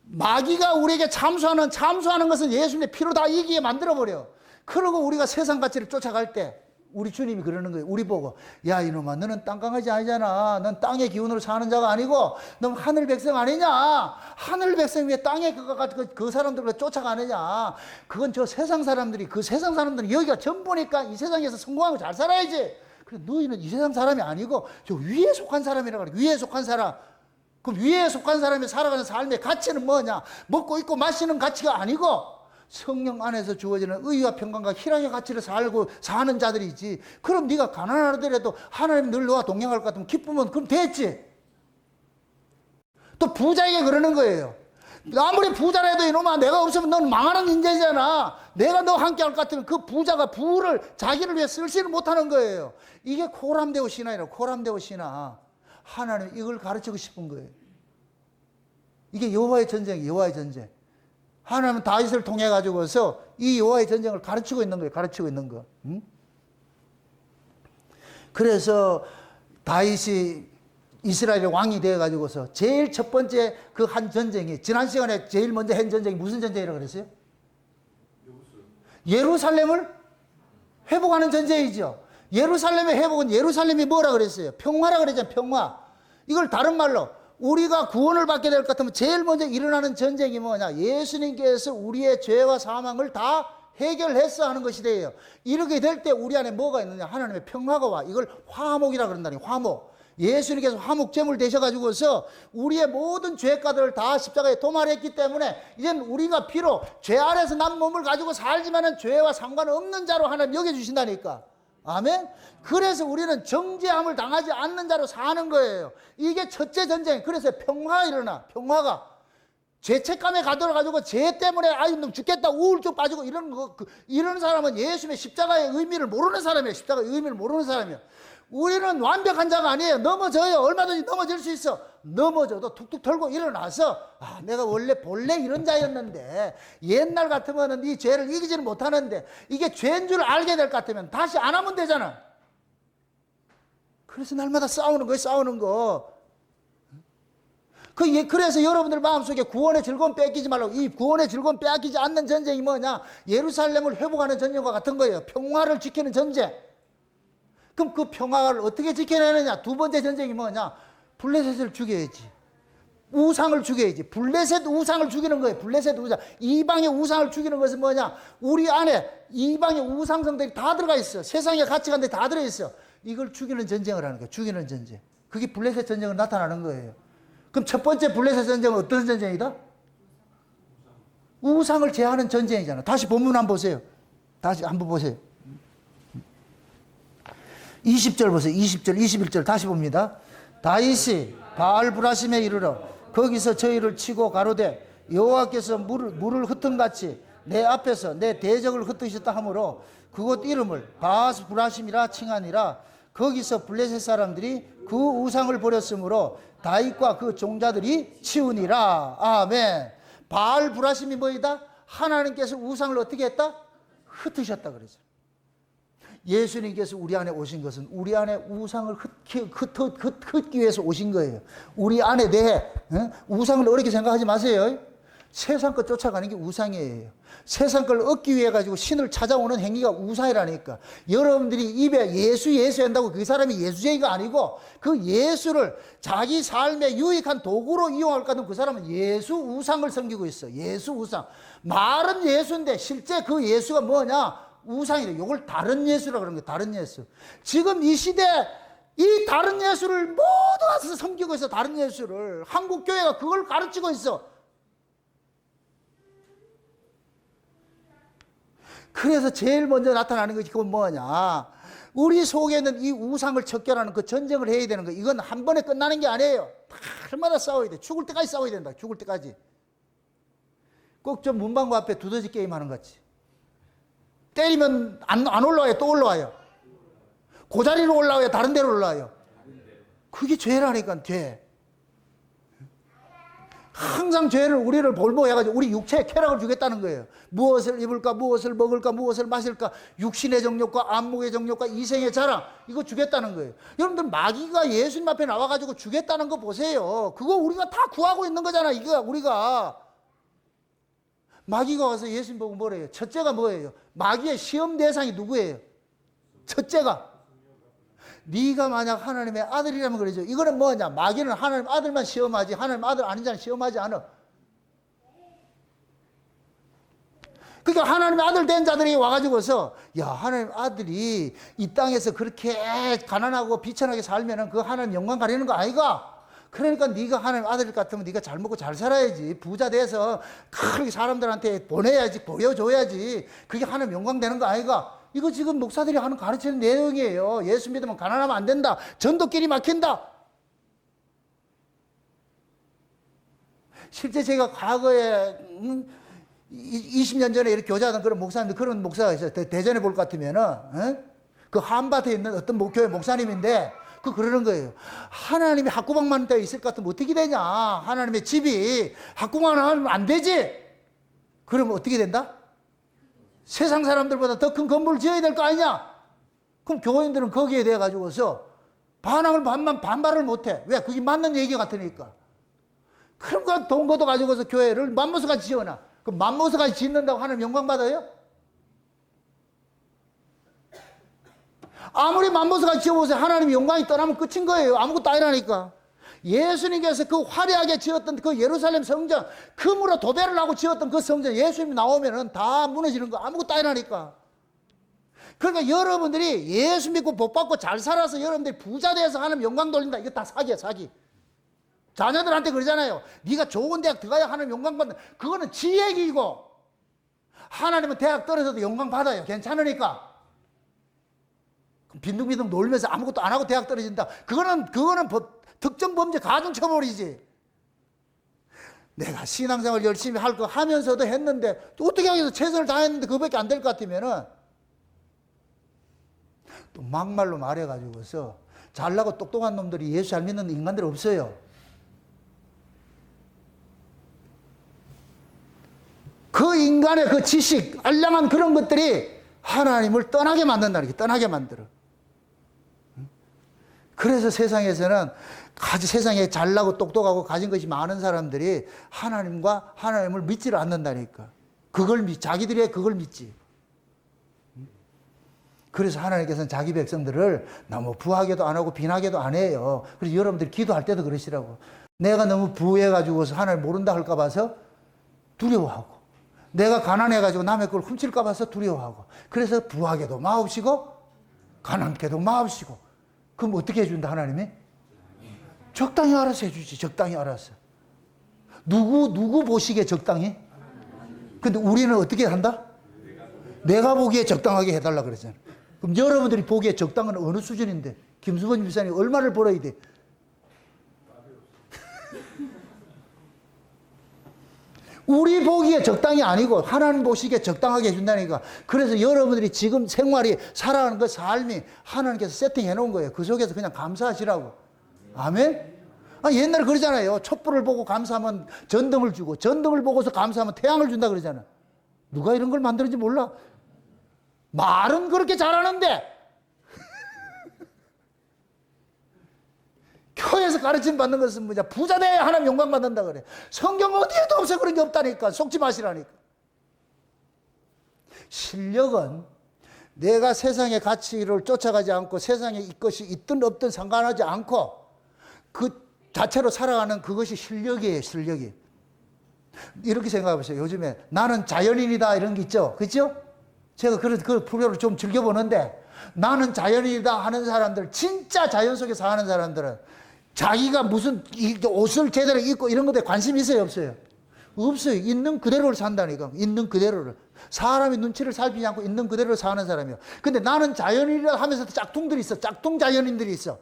Speaker 1: 마귀가 우리에게 참수하는 것은 예수님의 피로 다 이기게 만들어버려. 그러고 우리가 세상 가치를 쫓아갈 때 우리 주님이 그러는 거예요. 우리 보고, 야 이놈아 너는 땅강아지 아니잖아. 넌 땅의 기운으로 사는 자가 아니고 넌 하늘 백성 아니냐. 하늘 백성이 왜 땅에 그 사람들과 쫓아가느냐. 그건 저 세상 사람들이, 그 세상 사람들은 여기가 전부니까 이 세상에서 성공하고 잘 살아야지. 그래, 너희는 이 세상 사람이 아니고 저 위에 속한 사람이라고 그래. 위에 속한 사람. 그럼 위에 속한 사람이 살아가는 삶의 가치는 뭐냐? 먹고 입고 마시는 가치가 아니고 성령 안에서 주어지는 의와 평강과 희락의 가치를 살고 사는 자들이지. 그럼 네가 가난하더라도 하나님 늘 너와 동행할 것 같으면 기쁘면 그럼 됐지. 또 부자에게 그러는 거예요. 아무리 부자라도 이놈아 내가 없으면 넌 망하는 인재잖아. 내가 너 함께 할 것 같으면 그 부자가 부를 자기를 위해 쓸지를 못하는 거예요. 이게 코람데오 신앙이라고. 코람데오 신앙. 하나님 이걸 가르치고 싶은 거예요. 이게 여호와의 전쟁이에요. 여호와의 전쟁. 하나님은 다윗을 통해 가지고서 이 여호와의 전쟁을 가르치고 있는 거예요. 가르치고 있는 거. 응? 그래서 다윗이 이스라엘의 왕이 되어 가지고서 제일 첫 번째 그 한 전쟁이, 지난 시간에 제일 먼저 한 전쟁이 무슨 전쟁이라고 그랬어요? 예루살렘을 회복하는 전쟁이죠. 예루살렘의 회복은 예루살렘이 뭐라 그랬어요? 평화라 그랬잖아요. 평화. 이걸 다른 말로 우리가 구원을 받게 될 것 같으면 제일 먼저 일어나는 전쟁이 뭐냐? 예수님께서 우리의 죄와 사망을 다 해결했어 하는 것이 돼요. 이렇게 될 때 우리 안에 뭐가 있느냐? 하나님의 평화가 와. 이걸 화목이라 그런다니. 화목. 예수님께서 화목제물 되셔가지고서 우리의 모든 죄가들을 다 십자가에 도말했기 때문에 이제는 우리가 비록 죄 아래서 난 몸을 가지고 살지만은 죄와 상관없는 자로 하나님 여겨주신다니까. 아멘? 그래서 우리는 정죄함을 당하지 않는 자로 사는 거예요. 이게 첫째 전쟁. 그래서 평화가 일어나. 평화가. 죄책감에 가들어가지고 죄 때문에 아유 너 죽겠다 우울증 빠지고 이런 거 이런 사람은 예수님의 십자가의 의미를 모르는 사람이에요. 십자가의 의미를 모르는 사람이에요. 우리는 완벽한 자가 아니에요. 넘어져요. 얼마든지 넘어질 수 있어. 넘어져도 툭툭 털고 일어나서 내가 본래 이런 자였는데 옛날 같으면 이 죄를 이기지는 못하는데 이게 죄인 줄 알게 될 것 같으면 다시 안 하면 되잖아. 그래서 날마다 싸우는 거예요. 싸우는 거. 그래서 여러분들 마음속에 구원의 즐거움 뺏기지 말라고. 이 구원의 즐거움 빼앗기지 않는 전쟁이 뭐냐? 예루살렘을 회복하는 전쟁과 같은 거예요. 평화를 지키는 전쟁. 그럼 그 평화를 어떻게 지켜내느냐? 두 번째 전쟁이 뭐냐? 블레셋을 죽여야지. 우상을 죽여야지. 블레셋 우상을 죽이는 거예요. 블레셋 우상. 이방의 우상을 죽이는 것은 뭐냐? 우리 안에 이방의 우상성들이 다 들어가 있어. 세상의 가치관들이 다 들어있어. 이걸 죽이는 전쟁을 하는 거예요. 죽이는 전쟁. 그게 블레셋 전쟁으로 나타나는 거예요. 그럼 첫 번째 블레셋 전쟁은 어떤 전쟁이다? 우상을 제하는 전쟁이잖아. 다시 본문 한번 보세요. 다시 한번 보세요. 20절 보세요. 20절, 21절 다시 봅니다. 다윗이 바알브라심에 이르러 거기서 저희를 치고 가로되 여호와께서 물을 흩은같이 내 앞에서 내 대적을 흩으셨다 하므로 그곳 이름을 바알브라심이라 칭하니라. 거기서 블레셋 사람들이 그 우상을 버렸으므로 다윗과 그 종자들이 치우니라. 아멘. 바알브라심이 뭐이다? 하나님께서 우상을 어떻게 했다? 흩으셨다 그러죠. 예수님께서 우리 안에 오신 것은 우리 안에 우상을 흩기 위해서 오신 거예요. 우리 안에 대해 우상을 어렵게 생각하지 마세요. 세상 것 쫓아가는 게 우상이에요. 세상 걸 얻기 위해 가지고 신을 찾아오는 행위가 우상이라니까. 여러분들이 입에 예수 한다고 그 사람이 예수쟁이가 아니고 그 예수를 자기 삶에 유익한 도구로 이용할 것 같은 그 사람은 예수 우상을 섬기고 있어. 예수 우상. 말은 예수인데 실제 그 예수가 뭐냐? 우상이래. 이걸 다른 예수라 그러는 거예요. 다른 예수. 지금 이 시대 이 다른 예수를 모두 와서 섬기고 있어. 다른 예수를. 한국 교회가 그걸 가르치고 있어. 그래서 제일 먼저 나타나는 것이 그건 뭐냐? 우리 속에는 이 우상을 척결하는 그 전쟁을 해야 되는 거. 이건 한 번에 끝나는 게 아니에요. 날마다 싸워야 돼. 죽을 때까지 싸워야 된다. 죽을 때까지. 꼭 좀 문방구 앞에 두더지 게임 하는 것 같이. 때리면 안 올라와요. 또 올라와요. 그 자리로 올라와요. 다른 데로 올라와요. 그게 죄라니까, 죄. 항상 죄를 우리를 볼모해가지고 우리 육체에 쾌락을 주겠다는 거예요. 무엇을 입을까, 무엇을 먹을까, 무엇을 마실까, 육신의 정욕과 안목의 정욕과 이생의 자랑, 이거 주겠다는 거예요. 여러분들 마귀가 예수님 앞에 나와가지고 주겠다는 거 보세요. 그거 우리가 다 구하고 있는 거잖아. 이거 우리가. 마귀가 와서 예수님 보고 뭐래요? 첫째가 뭐예요? 마귀의 시험 대상이 누구예요? 첫째가. 네가 만약 하나님의 아들이라면 그러죠. 이거는 뭐냐? 마귀는 하나님 아들만 시험하지 하나님 아들 아닌 자는 시험하지 않아. 그러니까 하나님의 아들 된 자들이 와가지고서 야 하나님 아들이 이 땅에서 그렇게 가난하고 비천하게 살면은 그 하나님 영광 가리는 거 아이가? 그러니까 네가 하나님 아들 같으면 네가 잘 먹고 잘 살아야지. 부자 돼서 그렇게 사람들한테 보내야지, 보여줘야지. 그게 하나님 영광 되는 거 아이가? 이거 지금 목사들이 하는 가르치는 내용이에요. 예수 믿으면 가난하면 안 된다. 전도길이 막힌다. 실제 제가 과거에 20년 전에 이렇게 교제하던 그런 목사님들, 그런 목사가 있어요. 대전에 볼 것 같으면은 그 한밭에 있는 어떤 교회 목사님인데 그러는 거예요. 하나님이 학구방만 되어 있을 것 같으면 어떻게 되냐? 하나님의 집이 학구방만 하면 안 되지? 그러면 어떻게 된다? 세상 사람들보다 더 큰 건물을 지어야 될 거 아니냐? 그럼 교인들은 거기에 대해 가지고서 반발을 못 해. 왜? 그게 맞는 얘기 같으니까. 그런 거 돈 걷어 가지고서 교회를 맘모스같이 지어놔. 그럼 맘모스같이 짓는다고 하나님 영광 받아요? 아무리 맘모스같이 지어보세요. 하나님의 영광이 떠나면 끝인 거예요. 아무것도 아니라니까. 예수님께서 그 화려하게 지었던 그 예루살렘 성전, 금으로 도배를 하고 지었던 그 성전, 예수님이 나오면은 다 무너지는 거 아무것도 아니라니까. 그러니까 여러분들이 예수 믿고 복 받고 잘 살아서 여러분들이 부자 돼서 하나님 영광 돌린다. 이거 다 사기야, 사기. 자녀들한테 그러잖아요. 네가 좋은 대학 들어가야 하나님 영광 받는. 그거는 지 얘기고 하나님은 대학 떨어져도 영광 받아요. 괜찮으니까. 빈둥빈둥 놀면서 아무것도 안 하고 대학 떨어진다. 그거는 특정 범죄 가중처벌이지. 내가 신앙생활 열심히 할 거 하면서도 했는데 어떻게 하겠어. 최선을 다했는데 그거밖에 안 될 것 같으면은 또 막말로 말해가지고서 잘나고 똑똑한 놈들이 예수 잘 믿는 인간들 없어요. 그 인간의 그 지식, 알량한 그런 것들이 하나님을 떠나게 만든다는 게, 떠나게 만들어. 그래서 세상에서는 세상에 잘나고 똑똑하고 가진 것이 많은 사람들이 하나님을 믿지를 않는다니까. 자기들이 그걸 믿지. 그래서 하나님께서는 자기 백성들을 너무 부하게도 안 하고 빈하게도 안 해요. 그래서 여러분들이 기도할 때도 그러시라고. 내가 너무 부해가지고서 하나님 모른다 할까 봐서 두려워하고, 내가 가난해가지고 남의 걸 훔칠까 봐서 두려워하고, 그래서 부하게도 마옵시고 가난케도 마옵시고. 그럼 어떻게 해준다 하나님이? 적당히 알아서 해주지. 적당히 알아서. 누구 보시기에 적당히? 근데 우리는 어떻게 한다? 내가 보기에 적당하게 해달라 그러잖아. 그럼 여러분들이 보기에 적당은 어느 수준인데? 김수건 집사님 얼마를 벌어야 돼? 우리 보기에 적당히 아니고 하나님 보시기에 적당하게 해준다니까. 그래서 여러분들이 지금 살아가는 그 삶이 하나님께서 세팅해 놓은 거예요. 그 속에서 그냥 감사하시라고. 아멘? 옛날에 그러잖아요. 촛불을 보고 감사하면 전등을 주고, 전등을 보고서 감사하면 태양을 준다 그러잖아. 누가 이런 걸 만들었는지 몰라. 말은 그렇게 잘하는데 교회에서 가르침 받는 것은 뭐냐? 부자 돼야 하나님 영광 받는다 그래. 성경 어디에도 없어. 그런 게 없다니까. 속지 마시라니까. 실력은 내가 세상의 가치를 쫓아가지 않고 세상에 이것이 있든 없든 상관하지 않고 그 자체로 살아가는 그것이 실력이에요. 실력이. 이렇게 생각해 보세요. 요즘에 나는 자연인이다 이런 게 있죠. 그렇죠? 제가 그 프로를 좀 즐겨보는데, 나는 자연인이다 하는 사람들, 진짜 자연 속에서 사는 사람들은 자기가 무슨 옷을 제대로 입고 이런 것에 관심이 있어요? 없어요? 없어요. 있는 그대로를 산다니까. 있는 그대로를. 사람이 눈치를 살피지 않고 있는 그대로를 사는 사람이요. 근데 나는 자연인이라 하면서도 짝퉁들이 있어. 짝퉁 자연인들이 있어.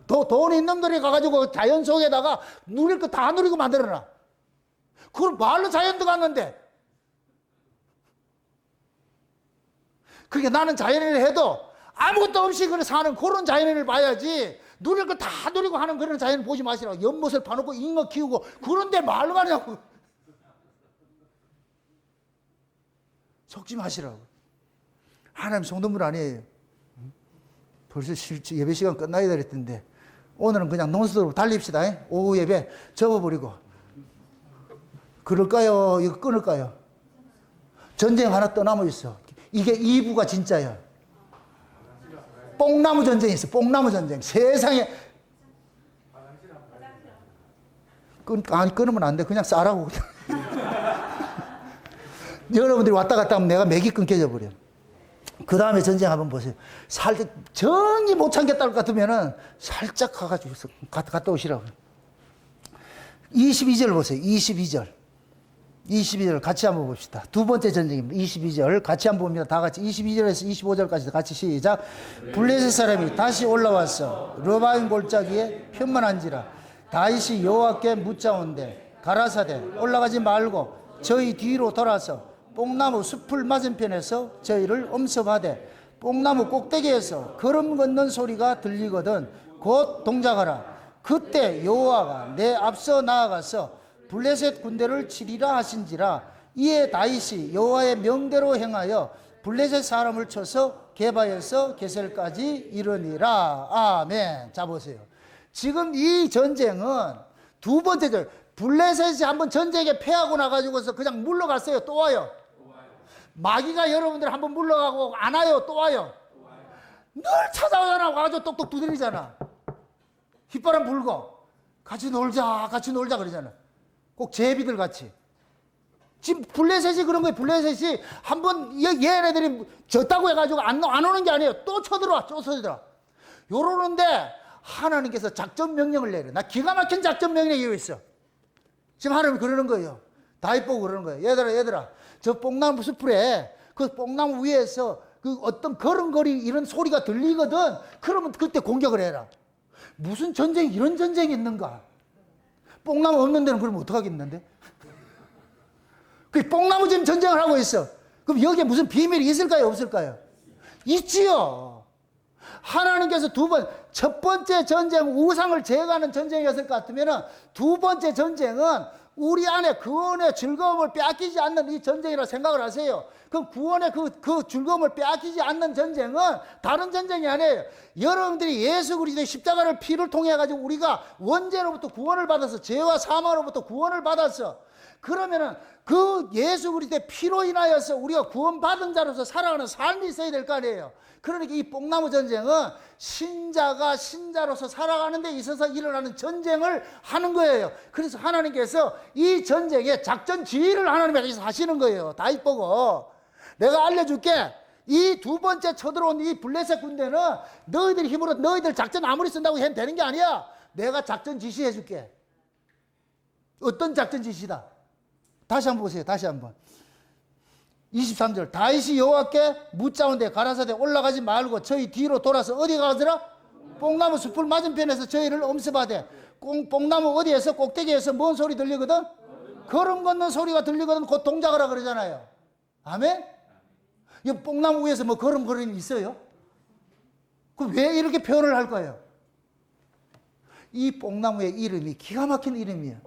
Speaker 1: 돈 있는 놈들이 가가지고 자연 속에다가 누릴 거 다 누리고 만들어놔. 그걸 말로 자연도 갔는데. 그러니까 나는 자연인을 해도 아무것도 없이 사는 그런 자연인을 봐야지, 누릴 거 다 누리고 하는 그런 자연을 보지 마시라고. 연못을 파놓고 잉어 키우고 그런데 말로 가냐고. 속지 마시라고. 하나님 성도물 아니에요. 벌써 예배 시간 끝나야 될 텐데 오늘은 그냥 논스톱으로 달립시다. 오후 예배 접어버리고. 그럴까요? 이거 끊을까요? 전쟁 하나 떠남아 있어. 이게 2부가 진짜야. 뽕나무 전쟁이 있어. 뽕나무 전쟁. 세상에. 끊으면 안 돼. 그냥 싸라고. 여러분들이 왔다 갔다 하면 내가 맥이 끊겨져 버려. 그 다음에 전쟁 한번 보세요. 정이 못 참겠다 할 것 같으면은 살짝 가가지고 갔다 오시라고. 22절 보세요. 22절 같이 한번 봅시다. 두 번째 전쟁입니다. 22절 같이 한번 봅니다. 다 같이 22절에서 25절까지 같이 시작. 블레셋 사람이 다시 올라와서 르바임 골짜기에 편만한지라 다윗이 여호와께 묻자온대 가라사대 올라가지 말고 저희 뒤로 돌아서 뽕나무 숲을 맞은편에서 저희를 엄습하되 뽕나무 꼭대기에서 걸음 걷는 소리가 들리거든 곧 동작하라. 그때 여호와가 내 앞서 나아가서 블레셋 군대를 치리라 하신지라. 이에 다윗이 여호와의 명대로 행하여 블레셋 사람을 쳐서 게바에서 게셀까지 이르니라. 아멘. 자 보세요. 지금 이 전쟁은 두 번째 전. 블레셋이 한번 전쟁에 패하고 나가지고서 그냥 물러갔어요. 또 와요. 마귀가 여러분들 한번 물러가고 안 와요. 또 와요. 늘 찾아오잖아. 와가지고 똑똑 두드리잖아. 휘바람 불고 같이 놀자 그러잖아. 꼭 제비들 같이. 지금 블레셋이 그런 거예요. 블레셋이 한번 얘네들이 졌다고 해가지고 안 오는 게 아니에요. 또 쳐들어와. 요러는데 하나님께서 작전 명령을 내려. 나 기가 막힌 작전 명령이 있어. 지금 하나님이 그러는 거예요. 다윗 보고 그러는 거예요. 얘들아 저 뽕나무 숲에 그 뽕나무 위에서 그 어떤 걸음걸이 이런 소리가 들리거든. 그러면 그때 공격을 해라. 무슨 전쟁이 이런 전쟁이 있는가? 뽕나무 없는 데는 그러면 어떡하겠는데? 그 뽕나무 지금 전쟁을 하고 있어. 그럼 여기에 무슨 비밀이 있을까요? 없을까요? 있지요. 하나님께서 첫 번째 전쟁, 우상을 제거하는 전쟁이었을 것 같으면 두 번째 전쟁은 우리 안에 구원의 즐거움을 빼앗기지 않는 이 전쟁이라 생각을 하세요. 그럼 구원의 그 즐거움을 빼앗기지 않는 전쟁은 다른 전쟁이 아니에요. 여러분들이 예수 그리스도의 십자가를 피를 통해 가지고 우리가 원죄로부터 구원을 받아서 죄와 사망으로부터 구원을 받았어. 그러면은 그 예수 그리스도의 피로 인하여서 우리가 구원받은 자로서 살아가는 삶이 있어야 될 거 아니에요. 그러니까 이 뽕나무 전쟁은 신자가 신자로서 살아가는 데 있어서 일어나는 전쟁을 하는 거예요. 그래서 하나님께서 이 전쟁의 작전 지휘를 하나님께서 하시는 거예요. 다윗 보고 내가 알려줄게. 이 두 번째 쳐들어온 이 블레셋 군대는 너희들 힘으로 너희들 작전 아무리 쓴다고 해도 되는 게 아니야. 내가 작전 지시해 줄게. 어떤 작전 지시다? 다시 한번 보세요. 다시 한번. 23절. 다윗이 여호와께 묻자온데 가라사대 올라가지 말고 저희 뒤로 돌아서 어디 가더라? 뽕나무 숲을 맞은편에서 저희를 엄습하되. 뽕나무 어디에서 꼭대기에서 뭔 소리 들리거든? 걸음 걷는 소리가 들리거든. 곧 동작하라 그러잖아요. 아멘? 이 뽕나무 위에서 뭐 걸음 걸음이 있어요? 그럼 왜 이렇게 표현을 할 거예요? 이 뽕나무의 이름이 기가 막힌 이름이에요.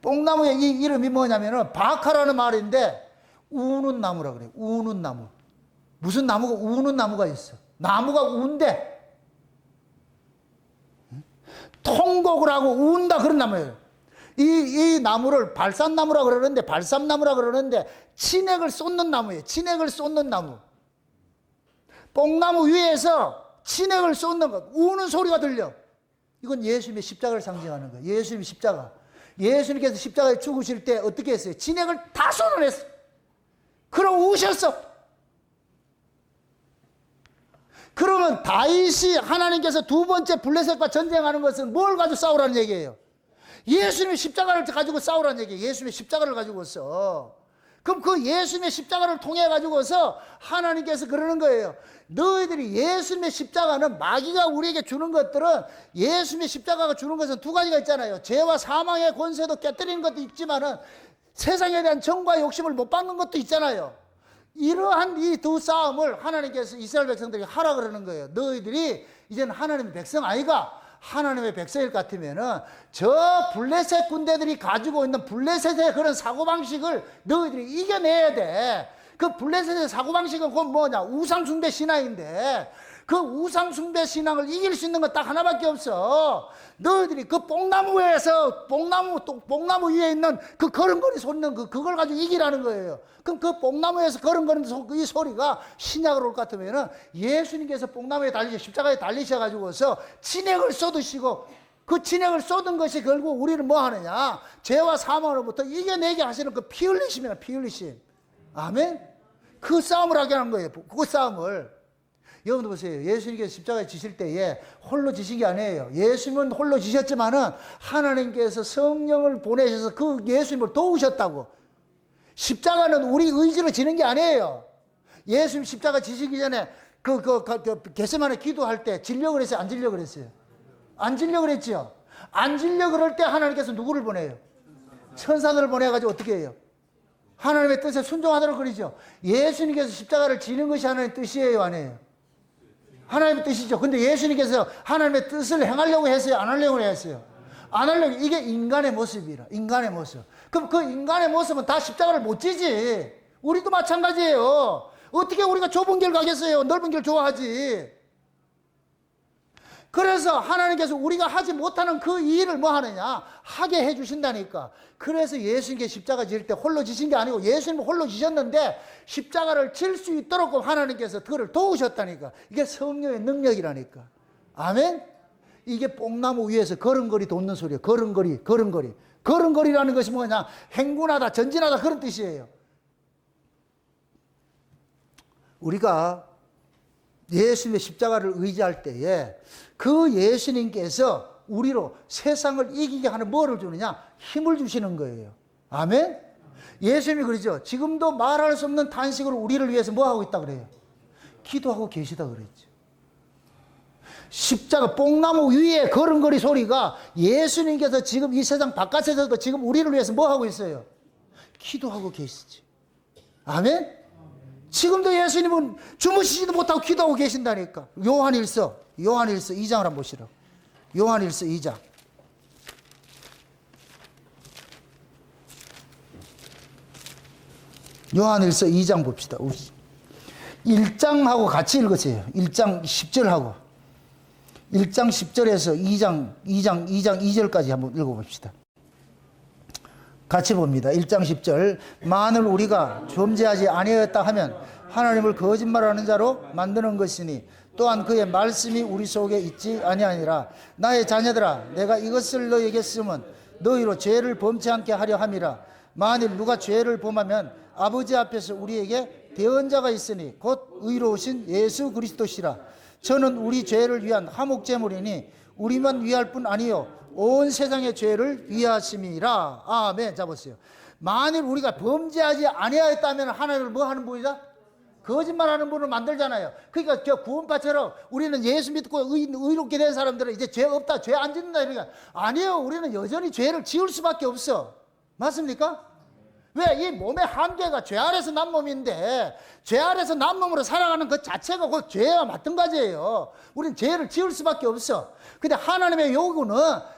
Speaker 1: 뽕나무의 이 이름이 뭐냐면은 바카라는 말인데 우는 나무라 그래요. 우는 나무. 무슨 나무가 우는 나무가 있어. 나무가 운대. 통곡을 하고 운다 그런 나무예요. 이 나무를 발산나무라 그러는데 발삼나무라 그러는데 진액을 쏟는 나무예요. 진액을 쏟는 나무. 뽕나무 위에서 진액을 쏟는 것. 우는 소리가 들려. 이건 예수님의 십자가를 상징하는 거예요. 예수님의 십자가. 예수님께서 십자가에 죽으실 때 어떻게 했어요? 진액을 다 쏟아냈어. 그럼 우셨어. 그러면 다윗이 하나님께서 두 번째 블레셋과 전쟁하는 것은 뭘 가지고 싸우라는 얘기예요? 예수님의 십자가를 가지고 싸우라는 얘기예요. 예수님의 십자가를 가지고서. 그럼 그 예수님의 십자가를 통해 가지고서 하나님께서 그러는 거예요. 너희들이 예수님의 십자가는 마귀가 우리에게 주는 것들은 예수님의 십자가가 주는 것은 두 가지가 있잖아요. 죄와 사망의 권세도 깨뜨리는 것도 있지만은 세상에 대한 정과 욕심을 못 받는 것도 있잖아요. 이러한 이 두 싸움을 하나님께서 이스라엘 백성들에게 하라 그러는 거예요. 너희들이 이제는 하나님의 백성 아이가 하나님의 백성일 것 같으면은 저 블레셋 군대들이 가지고 있는 블레셋의 그런 사고방식을 너희들이 이겨내야 돼. 그 블레셋의 사고방식은 그건 뭐냐? 우상숭배 신앙인데 그 우상숭배 신앙을 이길 수 있는 건 딱 하나밖에 없어. 너희들이 그 뽕나무에서 뽕나무 위에 있는 그 걸음걸이 소리는 그걸 가지고 이기라는 거예요. 그럼 그 뽕나무에서 걸음거리는 이 소리가 신약으로 올 것 같으면은 예수님께서 뽕나무에 십자가에 달리셔가지고서 진액을 쏟으시고 그 진액을 쏟은 것이 결국 우리를 뭐 하느냐? 죄와 사망으로부터 이겨내게 하시는 그 피 흘리심이나 피 흘리심. 아멘? 그 싸움을 하게 하는 거예요. 그 싸움을. 여러분들 보세요. 예수님께서 십자가에 지실 때에 홀로 지신 게 아니에요. 예수님은 홀로 지셨지만은 하나님께서 성령을 보내셔서 그 예수님을 도우셨다고. 십자가는 우리 의지로 지는 게 아니에요. 예수님 십자가 지시기 전에 겟세마네 기도할 때 질려 그랬어요? 안 질려 그랬어요? 안 질려 그랬죠? 안 질려 그럴 때 하나님께서 누구를 보내요? 천사들을 보내가지고 어떻게 해요? 하나님의 뜻에 순종하도록 그러죠. 예수님께서 십자가를 지는 것이 하나님의 뜻이에요, 아니에요? 하나님의 뜻이죠. 근데 예수님께서 하나님의 뜻을 행하려고 했어요? 안 하려고 했어요? 안 하려고. 이게 인간의 모습이라. 인간의 모습. 그럼 그 인간의 모습은 다 십자가를 못 지지. 우리도 마찬가지예요. 어떻게 우리가 좁은 길 가겠어요? 넓은 길 좋아하지. 그래서 하나님께서 우리가 하지 못하는 그 일을 뭐 하느냐? 하게 해주신다니까. 그래서 예수님께 십자가 질 때 홀로 지신 게 아니고 예수님은 홀로 지셨는데 십자가를 질 수 있도록 하나님께서 그를 도우셨다니까. 이게 성령의 능력이라니까. 아멘? 이게 뽕나무 위에서 걸음걸이 돋는 소리예요. 걸음걸이, 걸음걸이. 걸음걸이라는 것이 뭐냐? 행군하다, 전진하다 그런 뜻이에요. 우리가 예수님의 십자가를 의지할 때에 그 예수님께서 우리로 세상을 이기게 하는 뭐를 주느냐? 힘을 주시는 거예요. 아멘? 예수님이 그러죠. 지금도 말할 수 없는 탄식으로 우리를 위해서 뭐 하고 있다 그래요? 기도하고 계시다 그랬죠. 십자가 뽕나무 위에 걸음걸이 소리가 예수님께서 지금 이 세상 바깥에서도 지금 우리를 위해서 뭐 하고 있어요? 기도하고 계시지. 아멘? 지금도 예수님은 주무시지도 못하고 기도하고 계신다니까. 요한일서 2장을 한번 보시라고. 요한일서 2장. 요한일서 2장 봅시다. 1장하고 같이 읽으세요. 1장 10절하고. 1장 10절에서 2장 2절까지 한번 읽어봅시다. 같이 봅니다. 1장 10절. 만일 우리가 범죄하지 아니하였다 하면 하나님을 거짓말하는 자로 만드는 것이니 또한 그의 말씀이 우리 속에 있지 아니하니라. 나의 자녀들아, 내가 이것을 너희에게 쓰면 너희로 죄를 범치 않게 하려 함이라. 만일 누가 죄를 범하면 아버지 앞에서 우리에게 대언자가 있으니 곧 의로우신 예수 그리스도시라. 저는 우리 죄를 위한 화목제물이니 우리만 위할 뿐 아니요 온 세상의 죄를 위하심이라. 아멘. 자 보세요. 만일 우리가 범죄하지 아니하였다면 하나님을 뭐 하는 분이다? 거짓말하는 분을 만들잖아요. 그러니까 저 구원파처럼 우리는 예수 믿고 의롭게 된 사람들은 이제 죄 없다, 죄 안 짓는다 이러니까 아니에요. 우리는 여전히 죄를 지을 수밖에 없어. 맞습니까? 왜? 이 몸의 한계가 죄 아래서 난 몸인데 죄 아래서 난 몸으로 살아가는 것 자체가 그 죄와 마찬가지예요. 우리는 죄를 지을 수밖에 없어. 근데 하나님의 요구는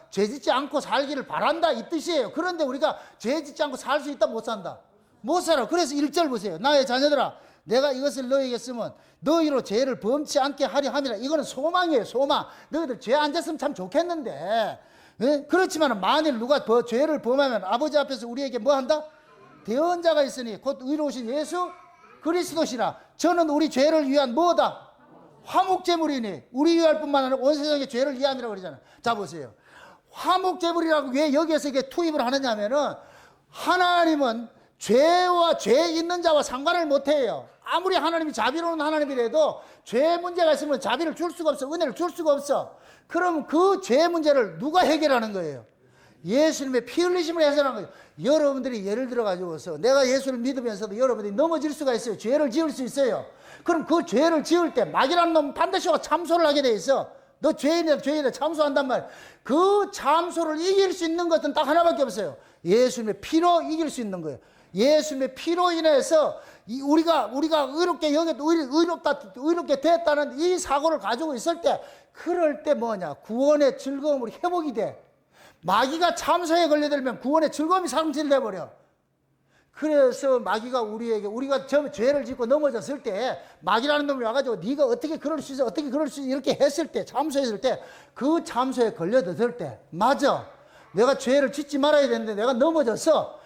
Speaker 1: 죄 짓지 않고 살기를 바란다 이 뜻이에요. 그런데 우리가 죄 짓지 않고 살 수 있다 못 산다? 못 살아. 그래서 1절 보세요. 나의 자녀들아, 내가 이것을 너희에게 쓰면 너희로 죄를 범치 않게 하려 함이라. 이거는 소망이에요. 소망. 너희들 죄 안 졌으면 참 좋겠는데, 네? 그렇지만 만일 누가 죄를 범하면 아버지 앞에서 우리에게 뭐 한다? 대언자가 있으니 곧 의로우신 예수 그리스도시라. 저는 우리 죄를 위한 뭐다? 화목제물이니 우리 위할 뿐만 아니라 온 세상의 죄를 위함이라고 그러잖아요. 자 보세요. 화목제물이라고 왜 여기에서 이게 투입을 하느냐 하면은 하나님은 죄와 죄 있는 자와 상관을 못해요. 아무리 하나님이 자비로운 하나님이라도 죄 문제가 있으면 자비를 줄 수가 없어. 은혜를 줄 수가 없어. 그럼 그 죄 문제를 누가 해결하는 거예요? 예수님의 피 흘리심을 해결하는 거예요. 여러분들이 예를 들어 가지고서 내가 예수를 믿으면서도 여러분들이 넘어질 수가 있어요. 죄를 지을 수 있어요. 그럼 그 죄를 지을 때 마귀라는 놈은 반드시 참소를 하게 돼 있어. 너 죄인이다 참소한단 말이야. 그 참소를 이길 수 있는 것은 딱 하나밖에 없어요. 예수님의 피로 이길 수 있는 거예요. 예수님의 피로 인해서 우리가 의롭게 의롭게 됐다는 이 사고를 가지고 있을 때, 그럴 때 뭐냐? 구원의 즐거움으로 회복이 돼. 마귀가 참소에 걸려들면 구원의 즐거움이 상실돼 버려. 그래서 마귀가 우리가 죄를 짓고 넘어졌을 때 마귀라는 놈이 와가지고 네가 어떻게 그럴 수 있어, 어떻게 그럴 수 있어 이렇게 했을 때, 참소했을 때, 그 참소에 걸려들 때 맞아, 내가 죄를 짓지 말아야 되는데 내가 넘어졌어.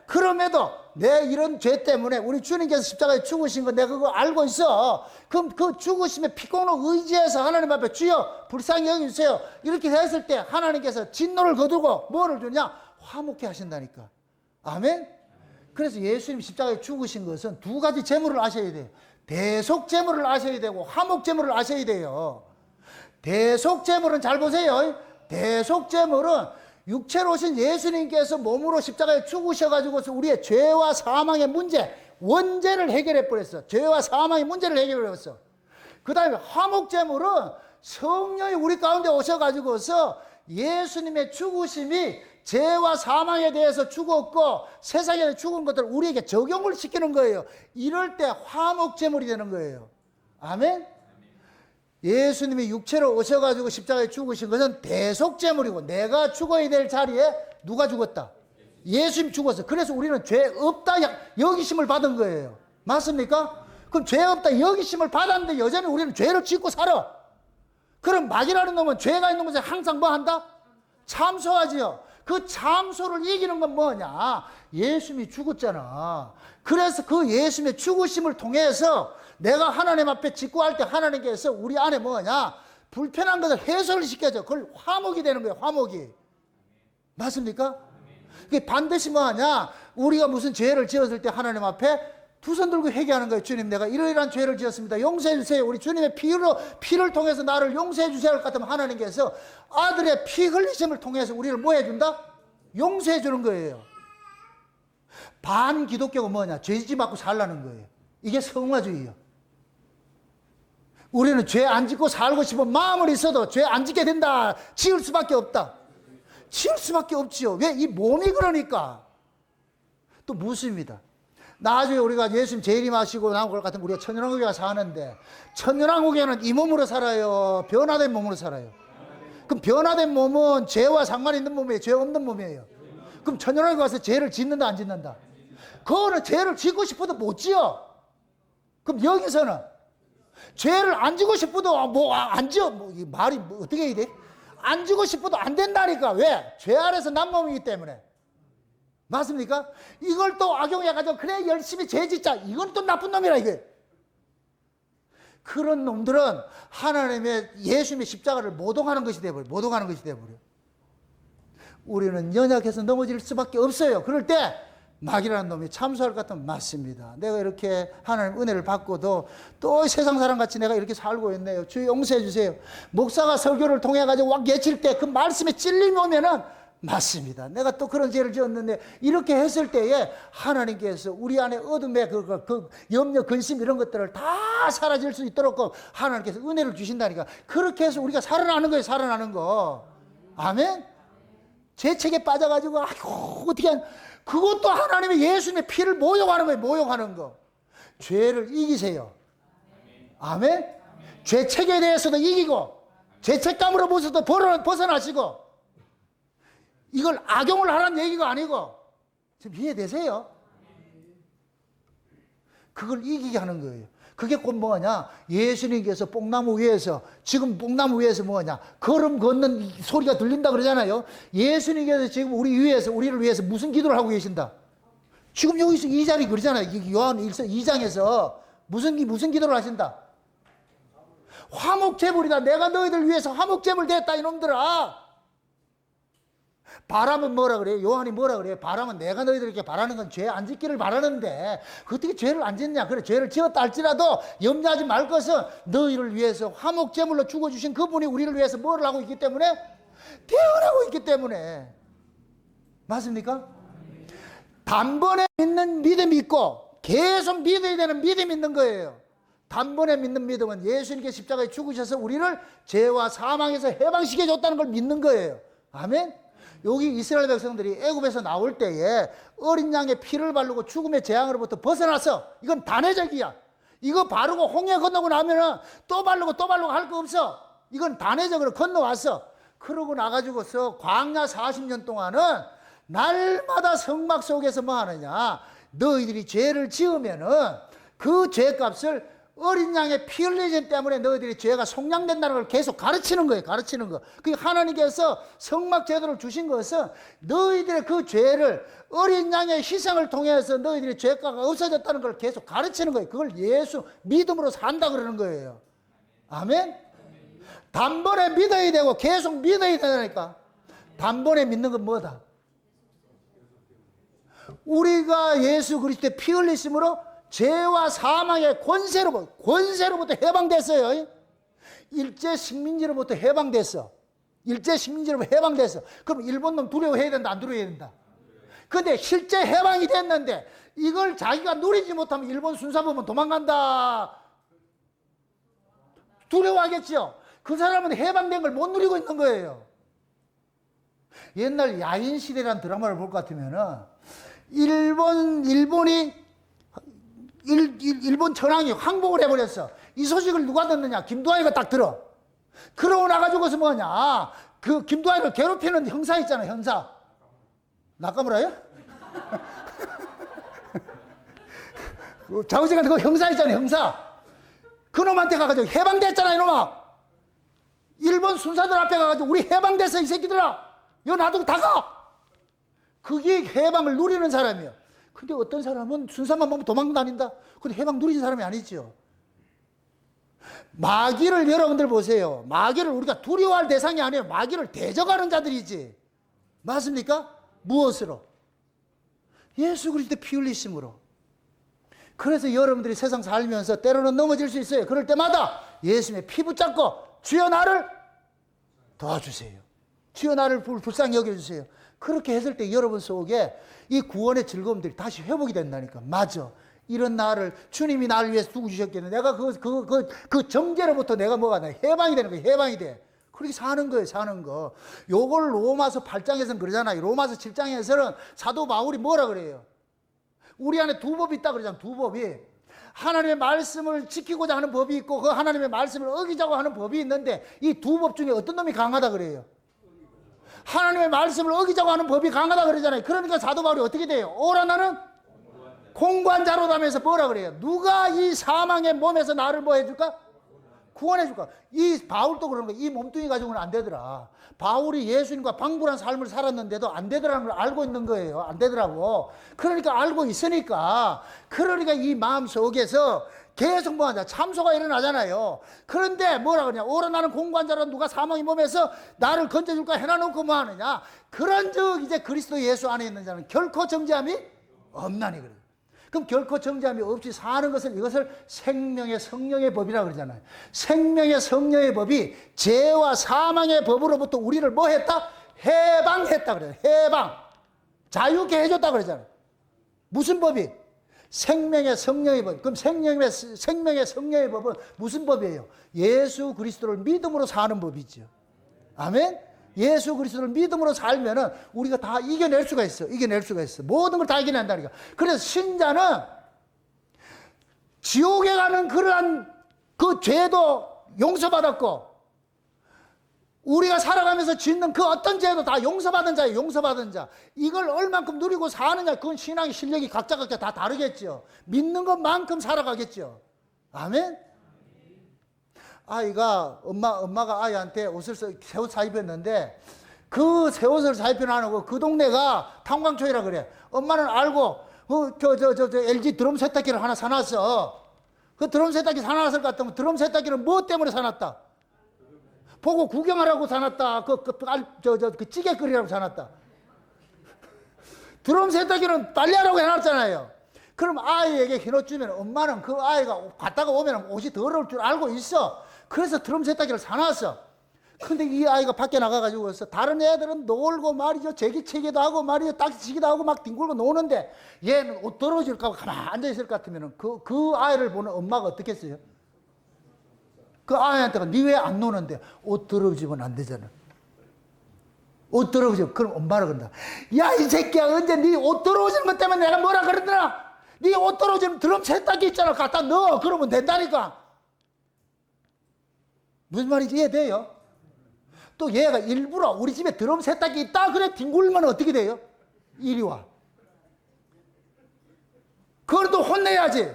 Speaker 1: 그럼에도 내 이런 죄 때문에 우리 주님께서 십자가에 죽으신 거 내가 그거 알고 있어. 그럼 그 죽으심의 피공로 의지해서 하나님 앞에 주여 불쌍히 여기주세요 이렇게 했을 때 하나님께서 진노를 거두고 뭐를 주냐? 화목케 하신다니까. 아멘. 그래서 예수님 십자가에 죽으신 것은 두 가지 제물을 아셔야 돼요. 대속 제물을 아셔야 되고 화목 제물을 아셔야 돼요. 대속 제물은 잘 보세요. 대속 제물은 육체로 오신 예수님께서 몸으로 십자가에 죽으셔가지고서 우리의 죄와 사망의 문제, 원죄를 해결해 버렸어. 죄와 사망의 문제를 해결해 버렸어. 그 다음에 화목제물은 성령이 우리 가운데 오셔가지고서 예수님의 죽으심이 죄와 사망에 대해서 죽었고 세상에 죽은 것들을 우리에게 적용을 시키는 거예요. 이럴 때 화목제물이 되는 거예요. 아멘? 예수님이 육체로 오셔가지고 십자가에 죽으신 것은 대속제물이고, 내가 죽어야 될 자리에 누가 죽었다? 예수님이 죽었어. 그래서 우리는 죄 없다 여기심을 받은 거예요. 맞습니까? 그럼 죄 없다 여기심을 받았는데 여전히 우리는 죄를 짓고 살아. 그럼 마귀라는 놈은 죄가 있는 것에 항상 뭐 한다? 참소하지요. 그 참소를 이기는 건 뭐냐? 예수님이 죽었잖아. 그래서 그 예수님의 죽으심을 통해서 내가 하나님 앞에 직구할 때 하나님께서 우리 안에 뭐냐? 불편한 것을 해소를 시켜줘. 그걸 화목이 되는 거예요. 화목이. 맞습니까? 그게 반드시 뭐하냐? 우리가 무슨 죄를 지었을 때 하나님 앞에 두 손 들고 회개하는 거예요. 주님, 내가 이러이러한 죄를 지었습니다. 용서해 주세요. 우리 주님의 피를 통해서 나를 용서해 주세요 할 것 같으면 하나님께서 아들의 피 흘리심을 통해서 우리를 뭐 해준다? 용서해 주는 거예요. 반기독교가 뭐냐? 죄짓지 말고 살라는 거예요. 이게 성화주의예요. 우리는 죄 안 짓고 살고 싶은 마음은 있어도 죄 안 짓게 된다. 지을 수밖에 없다. 지을 수밖에 없지요. 왜? 이 몸이 그러니까. 또 무엇입니다. 나중에 우리가 예수님 재림하시고 나온 것 같으면 우리가 천연왕국에 사는데, 천연왕국에는 이 몸으로 살아요? 변화된 몸으로 살아요? 그럼 변화된 몸은 죄와 상관 있는 몸이에요? 죄 없는 몸이에요? 그럼 천연왕국에 가서 죄를 짓는다 안 짓는다? 그거는 죄를 짓고 싶어도 못 지어. 그럼 여기서는 죄를 안 지고 싶어도 안 지어. 이 말이 어떻게 해야 돼? 안 지고 싶어도 안 된다니까. 왜? 죄 아래서 난 몸이기 때문에. 맞습니까? 이걸 또 악용해가지고 그래 열심히 죄 짓자. 이건 또 나쁜 놈이라 이게. 그런 놈들은 하나님의 예수님의 십자가를 모독하는 것이 되어버려. 모독하는 것이 되어버려. 우리는 연약해서 넘어질 수밖에 없어요. 그럴 때 마귀라는 놈이 참소할 것 같으면 맞습니다. 내가 이렇게 하나님 은혜를 받고도 또 세상 사람같이 내가 이렇게 살고 있네요. 주 용서해 주세요. 목사가 설교를 통해 가지고 막 예칠 때 그 말씀에 찔림이 오면은 맞습니다. 내가 또 그런 죄를 지었는데, 이렇게 했을 때에 하나님께서 우리 안에 어둠의 그 염려, 근심 이런 것들을 다 사라질 수 있도록 하나님께서 은혜를 주신다니까. 그렇게 해서 우리가 살아나는 거예요. 살아나는 거. 아멘. 죄책에 빠져가지고 아이고 어떻게 그것도 하나님의 예수님의 피를 모욕하는 거예요. 모욕하는 거. 죄를 이기세요. 아멘. 죄책에 대해서도 이기고 죄책감으로부터 벗어나시고, 이걸 악용을 하라는 얘기가 아니고, 지금 이해되세요? 그걸 이기게 하는 거예요. 그게 곧 뭐냐? 예수님께서 뽕나무 위에서, 지금 뽕나무 위에서 뭐냐? 걸음 걷는 소리가 들린다 그러잖아요. 예수님께서 지금 우리를 위해서 무슨 기도를 하고 계신다? 지금 여기서 이 자리 그러잖아요. 요한 2장에서 무슨 기도를 하신다? 화목제물이다. 내가 너희들 위해서 화목제물 됐다 이놈들아. 바람은 뭐라 그래요? 요한이 뭐라 그래요? 바람은 내가 너희들에게 바라는 건 죄 안 짓기를 바라는데 어떻게 죄를 안 짓냐? 그래, 죄를 지었다 할지라도 염려하지 말 것은 너희를 위해서 화목제물로 죽어주신 그분이 우리를 위해서 뭐를 하고 있기 때문에? 대언하고 있기 때문에. 맞습니까? 단번에 믿는 믿음이 있고 계속 믿어야 되는 믿음이 있는 거예요. 단번에 믿는 믿음은 예수님께 십자가에 죽으셔서 우리를 죄와 사망에서 해방시켜 줬다는 걸 믿는 거예요. 아멘? 여기 이스라엘 백성들이 애굽에서 나올 때에 어린 양의 피를 바르고 죽음의 재앙으로부터 벗어나서, 이건 단회적이야. 이거 바르고 홍해 건너고 나면은 또 바르고 할 거 없어. 이건 단회적으로 건너왔어. 그러고 나가지고서 광야 40년 동안은 날마다 성막 속에서 뭐 하느냐? 너희들이 죄를 지으면은 그 죄값을 어린 양의 피 흘리심 때문에 너희들이 죄가 속량된다는 걸 계속 가르치는 거예요. 가르치는 거. 그 하나님께서 성막 제도를 주신 것은 너희들의 그 죄를 어린 양의 희생을 통해서 너희들의 죄가가 없어졌다는 걸 계속 가르치는 거예요. 그걸 예수 믿음으로 산다 그러는 거예요. 아멘? 단번에 믿어야 되고 계속 믿어야 되니까. 단번에 믿는 건 뭐다? 우리가 예수 그리스도의 피 흘리심으로 죄와 사망의 권세로부터 해방됐어요. 일제 식민지로부터 해방됐어. 일제 식민지로부터 해방됐어. 그럼 일본 놈 두려워해야 된다, 안 두려워해야 된다? 근데 실제 해방이 됐는데 이걸 자기가 누리지 못하면 일본 순사범은 도망간다. 두려워하겠죠. 그 사람은 해방된 걸 못 누리고 있는 거예요. 옛날 야인시대라는 드라마를 볼 것 같으면은 일본 전황이 항복을 해버렸어. 이 소식을 누가 듣느냐? 김두한이가 딱 들어. 그러고 나가지고서 뭐냐? 그 김두한이를 괴롭히는 형사 있잖아요, 형사. 나카무라요? 자우지가 그 형사 있잖아요, 형사. 그놈한테 가가지고 해방됐잖아, 이놈아. 일본 순사들 앞에 가가지고 우리 해방됐어, 이 새끼들아. 여 놔두고 다 가. 그게 해방을 누리는 사람이에요. 근데 어떤 사람은 순사만 보면 도망다닌다. 근데 해방 누리는 사람이 아니죠. 마귀를 여러분들 보세요. 마귀를 우리가 두려워할 대상이 아니에요. 마귀를 대적하는 자들이지. 맞습니까? 무엇으로? 예수 그리스도 피 흘리심으로. 그래서 여러분들이 세상 살면서 때로는 넘어질 수 있어요. 그럴 때마다 예수님의 피 붙잡고 주여 나를 도와주세요. 주여 나를 불쌍히 여겨주세요. 그렇게 했을 때 여러분 속에 이 구원의 즐거움들이 다시 회복이 된다니까. 맞아. 이런 나를 주님이 나를 위해서 두고 주셨겠네. 내가 그 정죄로부터 내가 뭐가 나 해방이 되는 거야. 해방이 돼. 그렇게 사는 거예요. 사는 거. 요걸 로마서 8장에서는 그러잖아요. 로마서 7장에서는 사도 바울이 뭐라 그래요? 우리 안에 두 법이 있다 그러잖아요. 두 법이. 하나님의 말씀을 지키고자 하는 법이 있고 그 하나님의 말씀을 어기자고 하는 법이 있는데 이 두 법 중에 어떤 놈이 강하다 그래요? 하나님의 말씀을 어기자고 하는 법이 강하다 그러잖아요. 그러니까 사도 바울이 어떻게 돼요? 오라 나는 공관자로다면서 뭐라 그래요? 누가 이 사망의 몸에서 나를 뭐 해줄까? 구원해줄까? 이 바울도 그러는 거야. 이 몸뚱이 가지고는 안 되더라. 바울이 예수님과 방불한 삶을 살았는데도 안 되더라는 걸 알고 있는 거예요. 안 되더라고. 그러니까 알고 있으니까 그러니까 이 마음 속에서 계속 뭐 하냐? 참소가 일어나잖아요. 그런데 뭐라 그러냐? 오라 나는 공관자로 누가 사망의 몸에서 나를 건져줄까 해놔놓고 뭐 하느냐? 그런즉 이제 그리스도 예수 안에 있는 자는 결코 정죄함이 없나니 그래요. 그럼 결코 정죄함이 없이 사는 것을 이것을 생명의 성령의 법이라고 그러잖아요. 생명의 성령의 법이 죄와 사망의 법으로부터 우리를 뭐 했다? 해방했다 그래요. 해방. 자유케 해줬다 그러잖아요. 무슨 법이? 생명의 성령의 법. 그럼 생명의 성령의 법은 무슨 법이에요? 예수 그리스도를 믿음으로 사는 법이죠. 아멘? 예수 그리스도를 믿음으로 살면은 우리가 다 이겨낼 수가 있어. 이겨낼 수가 있어. 모든 걸 다 이겨낸다니까. 그래서 신자는 지옥에 가는 그러한 그 죄도 용서받았고 우리가 살아가면서 짓는 그 어떤 죄도 다 용서받은 자예요. 용서받은 자. 이걸 얼만큼 누리고 사느냐 그건 신앙의 실력이 각자 다 다르겠죠. 믿는 것만큼 살아가겠죠. 아멘? 아이가 엄마가 아이한테 새 옷 사입혔는데 그 새 옷을 사입혀놔놓고 그 동네가 탄광초이라 그래. 엄마는 알고 LG 드럼 세탁기를 하나 사놨어. 그 드럼 세탁기 사놨을 것 같으면 드럼 세탁기는 뭐 때문에 사놨다? 보고 구경하라고 사놨다. 그 찌개 끓이라고 사놨다. 드럼 세탁기는 빨래하라고 해놨잖아요. 그럼 아이에게 흰옷 주면 엄마는 그 아이가 갔다가 오면 옷이 더러울 줄 알고 있어. 그래서 드럼 세탁기를 사놨어. 근데 이 아이가 밖에 나가가지고 다른 애들은 놀고 말이죠. 제기치기도 하고 말이죠. 딱지치기도 하고 막 뒹굴고 노는데 얘는 옷 더러워질까 봐 가만히 앉아있을 것 같으면 그 아이를 보는 엄마가 어떻게 했어요? 그 아이한테가 니 왜 안 노는데? 옷 더러워지면 안 되잖아. 옷 더러워지면 그럼 엄마라 그런다. 야 이 새끼야 언제 니 옷 더러워지는 것 때문에 내가 뭐라 그러더라? 니 옷 떨어지면 드럼 세탁기 있잖아. 갖다 넣어. 그러면 된다니까. 무슨 말인지 이해돼요? 또 얘가 일부러 우리 집에 드럼 세탁기 있다 그래 뒹굴면 어떻게 돼요? 이리 와. 그걸 또 혼내야지.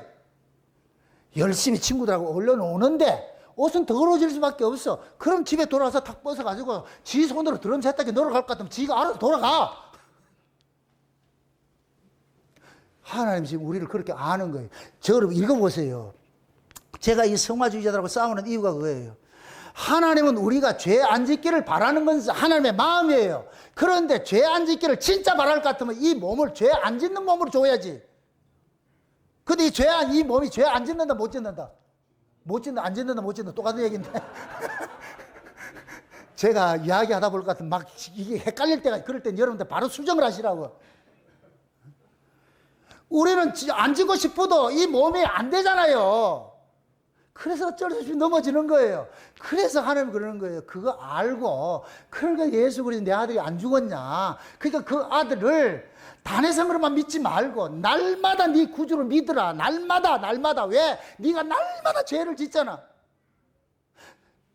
Speaker 1: 열심히 친구들하고 어울려 노는데 옷은 더러워질 수밖에 없어. 그럼 집에 돌아와서 탁 벗어가지고 지 손으로 드럼 세탁기 넣으러 갈 것 같으면 지가 알아서 돌아가. 하나님 지금 우리를 그렇게 아는 거예요. 저를 읽어보세요. 제가 이 성화주의자들하고 싸우는 이유가 그거예요. 하나님은 우리가 죄 안 짓기를 바라는 건 하나님의 마음이에요. 그런데 죄 안 짓기를 진짜 바랄 것 같으면 이 몸을 죄 안 짓는 몸으로 줘야지. 근데 이 몸이 죄 안 짓는다 못 짓는다? 못 짓는다 안 짓는다 못 짓는다 똑같은 얘기인데 제가 이야기하다 볼 것 같으면 막 이게 헷갈릴 때가 그럴 땐 여러분들 바로 수정을 하시라고. 우리는 안 짓고 싶어도 이 몸이 안 되잖아요. 그래서 어쩔 수 없이 넘어지는 거예요. 그래서 하나님 그러는 거예요. 그거 알고 그러니까 예수 그리스도 내 아들이 안 죽었냐. 그러니까 그 아들을 단회성으로만 믿지 말고 날마다 네 구주를 믿으라. 날마다 왜? 네가 날마다 죄를 짓잖아.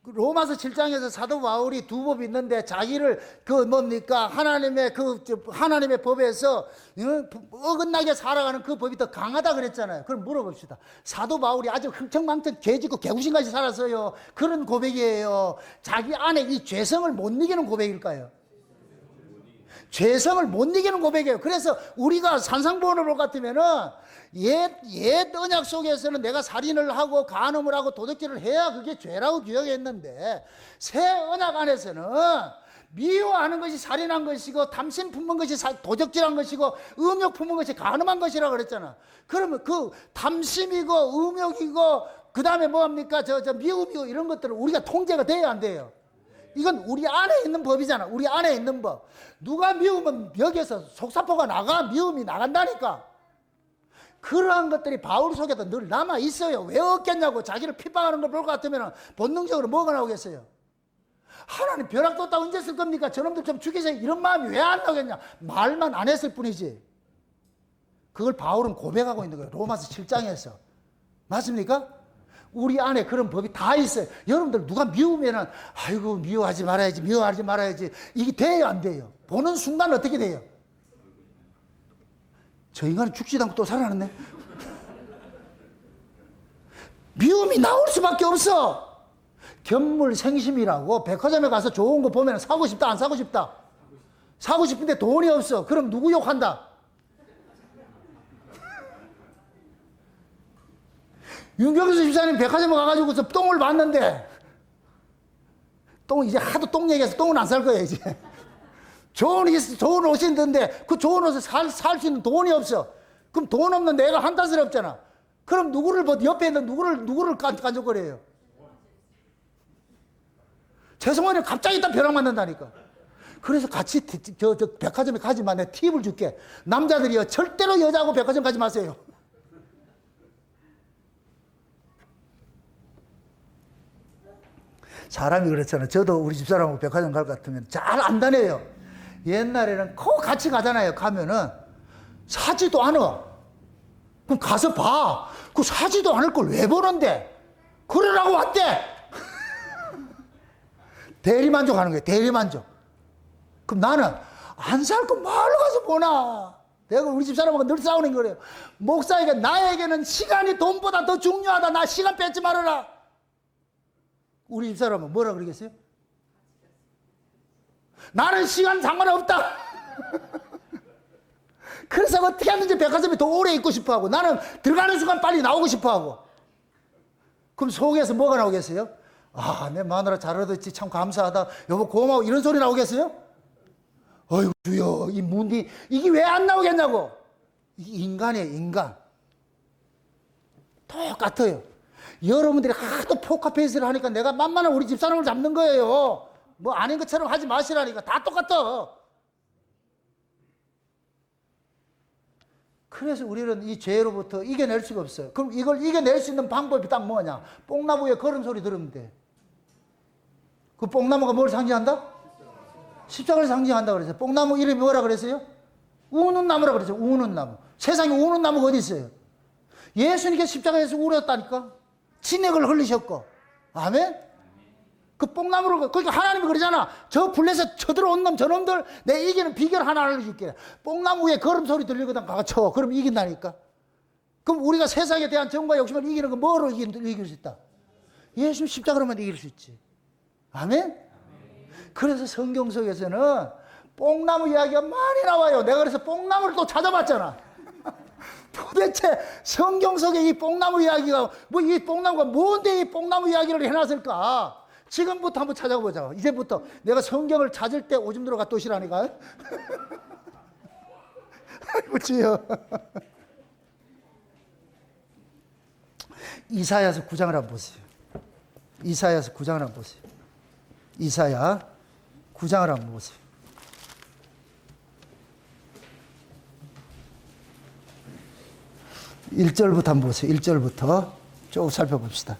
Speaker 1: 로마서 7장에서 사도 바울이 두 법이 있는데 자기를 하나님의 법에서 어긋나게 살아가는 그 법이 더 강하다 그랬잖아요. 그럼 물어봅시다. 사도 바울이 아주 흥청망청 죄짓고 개구신같이 살았어요. 그런 고백이에요. 자기 안에 이 죄성을 못 이기는 고백일까요? 죄성을 못 이기는 고백이에요. 그래서 우리가 산상보원을 볼 것 같으면은 옛 언약 속에서는 내가 살인을 하고 간음을 하고 도둑질을 해야 그게 죄라고 규정했는데 새 언약 안에서는 미워하는 것이 살인한 것이고 탐심 품은 것이 도적질한 것이고 음욕 품은 것이 간음한 것이라고 그랬잖아. 그러면 그 탐심이고 음욕이고 그 다음에 뭐합니까? 미움이고 이런 것들은 우리가 통제가 돼야 안 돼요. 이건 우리 안에 있는 법이잖아. 우리 안에 있는 법. 누가 미우면 여기에서 속사포가 나가 미움이 나간다니까. 그러한 것들이 바울 속에도 늘 남아 있어요. 왜 없겠냐고. 자기를 핍박하는 걸 볼 것 같으면 본능적으로 뭐가 나오겠어요? 하나님 벼락 뒀다 언제 쓸 겁니까? 저놈들 좀 죽이세요. 이런 마음이 왜 안 나오겠냐? 말만 안 했을 뿐이지. 그걸 바울은 고백하고 있는 거예요. 로마서 7장에서. 맞습니까? 우리 안에 그런 법이 다 있어요. 여러분들 누가 미우면은 아이고 미워하지 말아야지, 미워하지 말아야지. 이게 돼요, 안 돼요? 보는 순간 어떻게 돼요? 저 인간은 죽지도 않고 또 살아났네. 미움이 나올 수밖에 없어. 견물생심이라고 백화점에 가서 좋은 거 보면 사고 싶다, 안 사고 싶다? 사고 싶은데 돈이 없어. 그럼 누구 욕한다? 윤경수 집사님 백화점에 가가지고서 똥을 봤는데, 똥 이제 하도 똥 얘기해서 똥은 안 살 거예요, 이제. 좋은 옷이 있는데 그 좋은 옷을 살 수 있는 돈이 없어. 그럼 돈 없는 내가 한탄스레 없잖아. 그럼 누구를 옆에 있는 누구를 깐족거려요? 죄송하네 갑자기 딱 벼락 맞는다니까. 그래서 같이 저 백화점에 가지 마. 내가 팁을 줄게. 남자들이요 절대로 여자하고 백화점 가지 마세요. 사람이 그렇잖아요. 저도 우리 집사람하고 백화점 갈 것 같으면 잘 안 다녀요. 옛날에는 꼭 같이 가잖아요. 가면은 사지도 않아. 그럼 가서 봐. 그 사지도 않을 걸 왜 보는데? 그러라고 왔대. 대리만족하는 거예요. 대리만족. 그럼 나는 안 살 거 말로 가서 보나. 내가 우리 집사람하고 늘 싸우는 거래요. 목사에게 나에게는 시간이 돈보다 더 중요하다. 나 시간 뺏지 말아라. 우리 집사람은 뭐라 그러겠어요? 나는 시간 상관없다. 그래서 어떻게 하는지 백화점에 더 오래 있고 싶어 하고 나는 들어가는 순간 빨리 나오고 싶어 하고. 그럼 속에서 뭐가 나오겠어요? 아, 내 마누라 잘 얻었지 참 감사하다. 여보 고마워 이런 소리 나오겠어요? 어이구 주여 이 문디 이게 왜 안 나오겠냐고. 이게 인간이에요 인간. 똑같아요. 여러분들이 하도 포커페이스를 하니까 내가 만만한 우리 집사람을 잡는 거예요. 뭐 아닌 것처럼 하지 마시라니까. 다 똑같아. 그래서 우리는 이 죄로부터 이겨낼 수가 없어요. 그럼 이걸 이겨낼 수 있는 방법이 딱 뭐냐? 뽕나무 위에 걸음소리 들으면 돼. 그 뽕나무가 뭘 상징한다? 십자가를 상징한다 그랬어요. 뽕나무 이름이 뭐라 그랬어요? 우는 나무라 그랬어요. 우는 나무. 세상에 우는 나무가 어디 있어요? 예수님께서 십자가에서 울었다니까. 진액을 흘리셨고. 아멘? 그 뽕나무를, 그러니까 하나님이 그러잖아. 저 블레셋 쳐들어온 놈, 저놈들, 내 이기는 비결 하나 알려줄게. 뽕나무 위에 걸음소리 들리거든, 가서 쳐. 그럼 이긴다니까. 그럼 우리가 세상에 대한 정과 욕심을 이기는 건 뭐로 이길 수 있다? 예수 십자가로만 이길 수 있지. 아멘? 그래서 성경 속에서는 뽕나무 이야기가 많이 나와요. 내가 그래서 뽕나무를 또 찾아봤잖아. 도대체 성경 속에 이 뽕나무 이야기가, 뭐 이 뽕나무가 뭔데 이 뽕나무 이야기를 해놨을까? 지금부터 한번 찾아보자. 이제부터 내가 성경을 찾을 때 오줌 들어가 또 오시라니까. 아이고 주여. 이사야서 9장을 한번 보세요. 이사야서 9장을 한번 보세요. 이사야 9장을 한번 보세요. 1절부터 한번 보세요. 1절부터 쭉 살펴봅시다.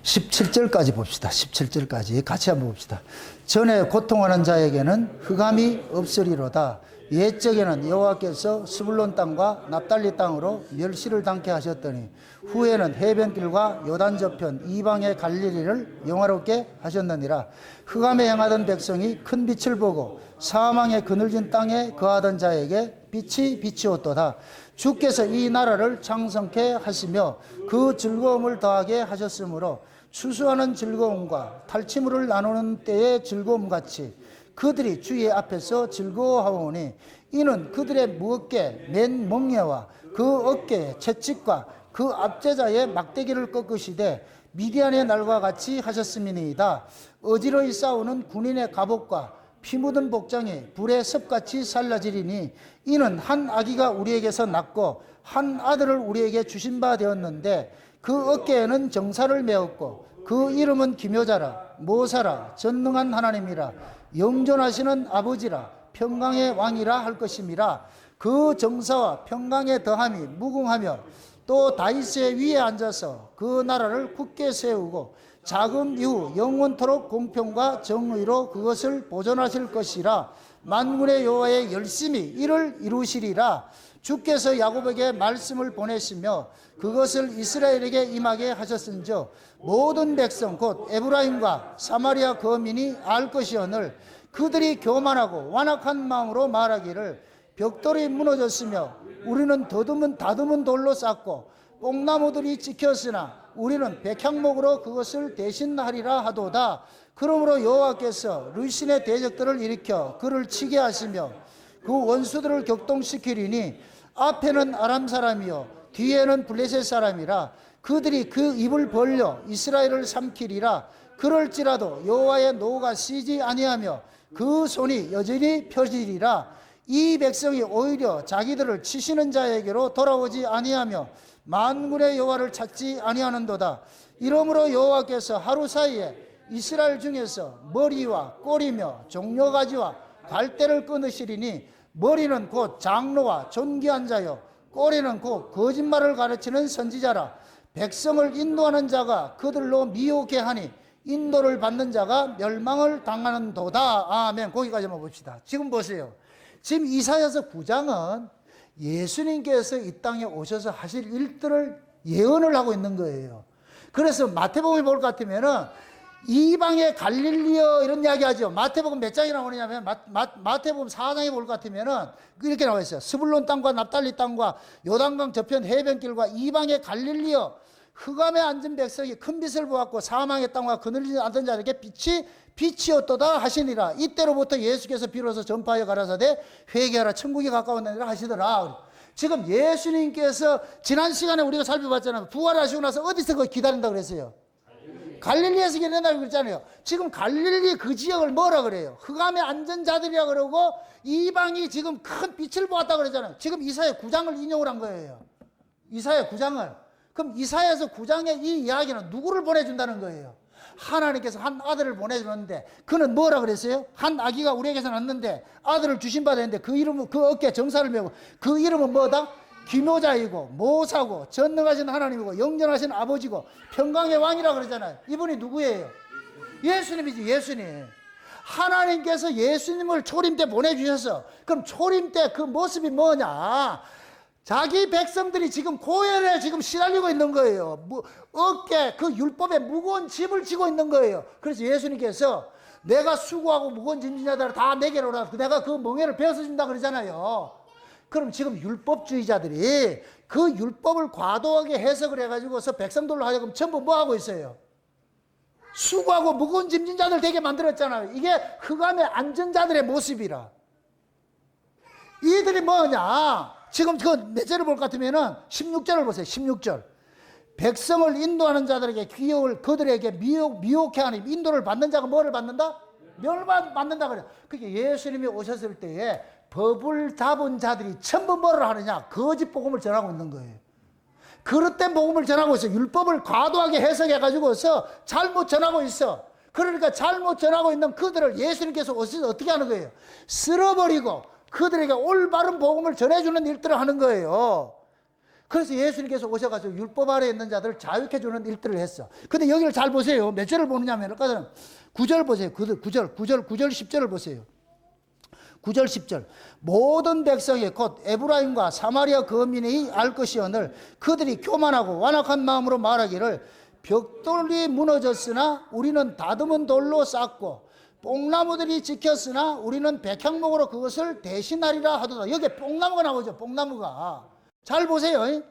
Speaker 1: 17절까지 봅시다. 17절까지 같이 한번 봅시다. 전에 고통하는 자에게는 흑암이 없으리로다. 옛적에는 여호와께서 스불론 땅과 납달리 땅으로 멸시를 당케 하셨더니 후에는 해변길과 요단 저편 이방의 갈릴리를 영화롭게 하셨느니라. 흑암에 행하던 백성이 큰 빛을 보고 사망의 그늘진 땅에 거하던 자에게 빛이 비치었도다. 주께서 이 나라를 창성케 하시며 그 즐거움을 더하게 하셨으므로 추수하는 즐거움과 탈취물을 나누는 때의 즐거움같이 그들이 주의 앞에서 즐거워하오니 이는 그들의 무겁게 맨 멍에와 그 어깨에 채찍과 그 압제자의 막대기를 꺾으시되 미디안의 날과 같이 하셨음이니이다. 어지러이 싸우는 군인의 갑옷과 피 묻은 복장이 불의 섭같이 살라지리니 이는 한 아기가 우리에게서 낳고 한 아들을 우리에게 주신 바 되었는데 그 어깨에는 정사를 메었고 그 이름은 기묘자라 모사라 전능한 하나님이라 영존하시는 아버지라 평강의 왕이라 할 것임이라. 그 정사와 평강의 더함이 무궁하며 또 다윗의 위에 앉아서 그 나라를 굳게 세우고 자금 이후 영원토록 공평과 정의로 그것을 보존하실 것이라. 만군의 여호와의 열심히 이를 이루시리라. 주께서 야곱에게 말씀을 보내시며 그것을 이스라엘에게 임하게 하셨은즉 모든 백성 곧 에브라임과 사마리아 거민이 알 것이오늘 그들이 교만하고 완악한 마음으로 말하기를 벽돌이 무너졌으며 우리는 다듬은 돌로 쌓고 뽕나무들이 찍혔으나 우리는 백향목으로 그것을 대신하리라 하도다. 그러므로 여호와께서 르신의 대적들을 일으켜 그를 치게 하시며 그 원수들을 격동시키리니 앞에는 아람 사람이요 뒤에는 블레셋 사람이라. 그들이 그 입을 벌려 이스라엘을 삼키리라. 그럴지라도 여호와의 노가 쉬지 아니하며 그 손이 여전히 펴지리라. 이 백성이 오히려 자기들을 치시는 자에게로 돌아오지 아니하며 만군의 여호와를 찾지 아니하는도다. 이러므로 여호와께서 하루 사이에 이스라엘 중에서 머리와 꼬리며 종려가지와 갈대를 끊으시리니 머리는 곧 장로와 존귀한 자요 꼬리는 곧 거짓말을 가르치는 선지자라. 백성을 인도하는 자가 그들로 미혹해 하니 인도를 받는 자가 멸망을 당하는도다. 아멘. 거기까지만 봅시다. 지금 보세요. 지금 이사야서 9장은 예수님께서 이 땅에 오셔서 하실 일들을 예언을 하고 있는 거예요. 그래서 마태복음에 볼 것 같으면은 이방의 갈릴리여 이런 이야기 하죠. 마태복음 몇 장이 나오느냐면 마태복음 4장에 볼 것 같으면은 이렇게 나와 있어요. 스불론 땅과 납달리 땅과 요단강 저편 해변길과 이방의 갈릴리여 흑암에 앉은 백성이 큰 빛을 보았고 사망의 땅과 그늘지 않던 자에게 빛이었도다 하시니라. 이때로부터 예수께서 비로소 전파하여 가라사대 회개하라 천국이 가까웠느니라 하시더라. 지금 예수님께서 지난 시간에 우리가 살펴봤잖아요. 부활하시고 나서 어디서 그걸 기다린다고 그랬어요? 갈릴리에서 기다린다고 그랬잖아요. 지금 갈릴리 그 지역을 뭐라 그래요? 흑암에 앉은 자들이라 그러고 이방이 지금 큰 빛을 보았다고 그러잖아요. 지금 이사야 9장을 인용을 한 거예요. 이사야 9장을. 그럼 이사야서 9장의 이 이야기는 누구를 보내준다는 거예요? 하나님께서 한 아들을 보내주는데 그는 뭐라 그랬어요? 한 아기가 우리에게서 났는데 아들을 주신 바 되는데 그 이름은 그 어깨에 정사를 메고 그 이름은 뭐다? 기묘자이고 모사고 전능하신 하나님이고 영전하신 아버지고 평강의 왕이라고 그러잖아요. 이분이 누구예요? 예수님이지. 예수님. 하나님께서 예수님을 초림 때 보내주셔서 그럼 초림 때 그 모습이 뭐냐? 자기 백성들이 지금 고열에 지금 시달리고 있는 거예요. 어깨 그 율법에 무거운 짐을 지고 있는 거예요. 그래서 예수님께서 내가 수고하고 무거운 짐진 자들을 다 내게로 오라. 내가 그 멍에를 베어준다 그러잖아요. 그럼 지금 율법주의자들이 그 율법을 과도하게 해석을 해가지고서 백성들로 하여금 전부 뭐 하고 있어요? 수고하고 무거운 짐진 자들 되게 만들었잖아요. 이게 흑암의 앉은 자들의 모습이라. 이들이 뭐냐? 지금 그 몇 절을 볼 것 같으면은 16절을 보세요. 16절. 백성을 인도하는 자들에게 귀여울 그들에게 미혹해 하니 인도를 받는 자가 뭐를 받는다? 멸망 받는다 그래요. 그게 예수님이 오셨을 때에 법을 잡은 자들이 전부 뭐를 하느냐? 거짓 복음을 전하고 있는 거예요. 그릇된 복음을 전하고 있어. 율법을 과도하게 해석해가지고서 잘못 전하고 있어. 그러니까 잘못 전하고 있는 그들을 예수님께서 오셔서 어떻게 하는 거예요? 쓸어버리고 그들에게 올바른 복음을 전해주는 일들을 하는 거예요. 그래서 예수님께서 오셔가지고 율법 아래에 있는 자들을 자유케해주는 일들을 했어. 근데 여기를 잘 보세요. 몇 절을 보느냐면 9절 보세요. 9절 10절을 보세요. 9절 10절. 모든 백성이 곧 에브라임과 사마리아 거민이 알 것이오늘 그들이 교만하고 완악한 마음으로 말하기를 벽돌이 무너졌으나 우리는 다듬은 돌로 쌓고 뽕나무들이 지켰으나 우리는 백향목으로 그것을 대신하리라 하도다. 여기에 뽕나무가 나오죠. 뽕나무가. 잘 보세요.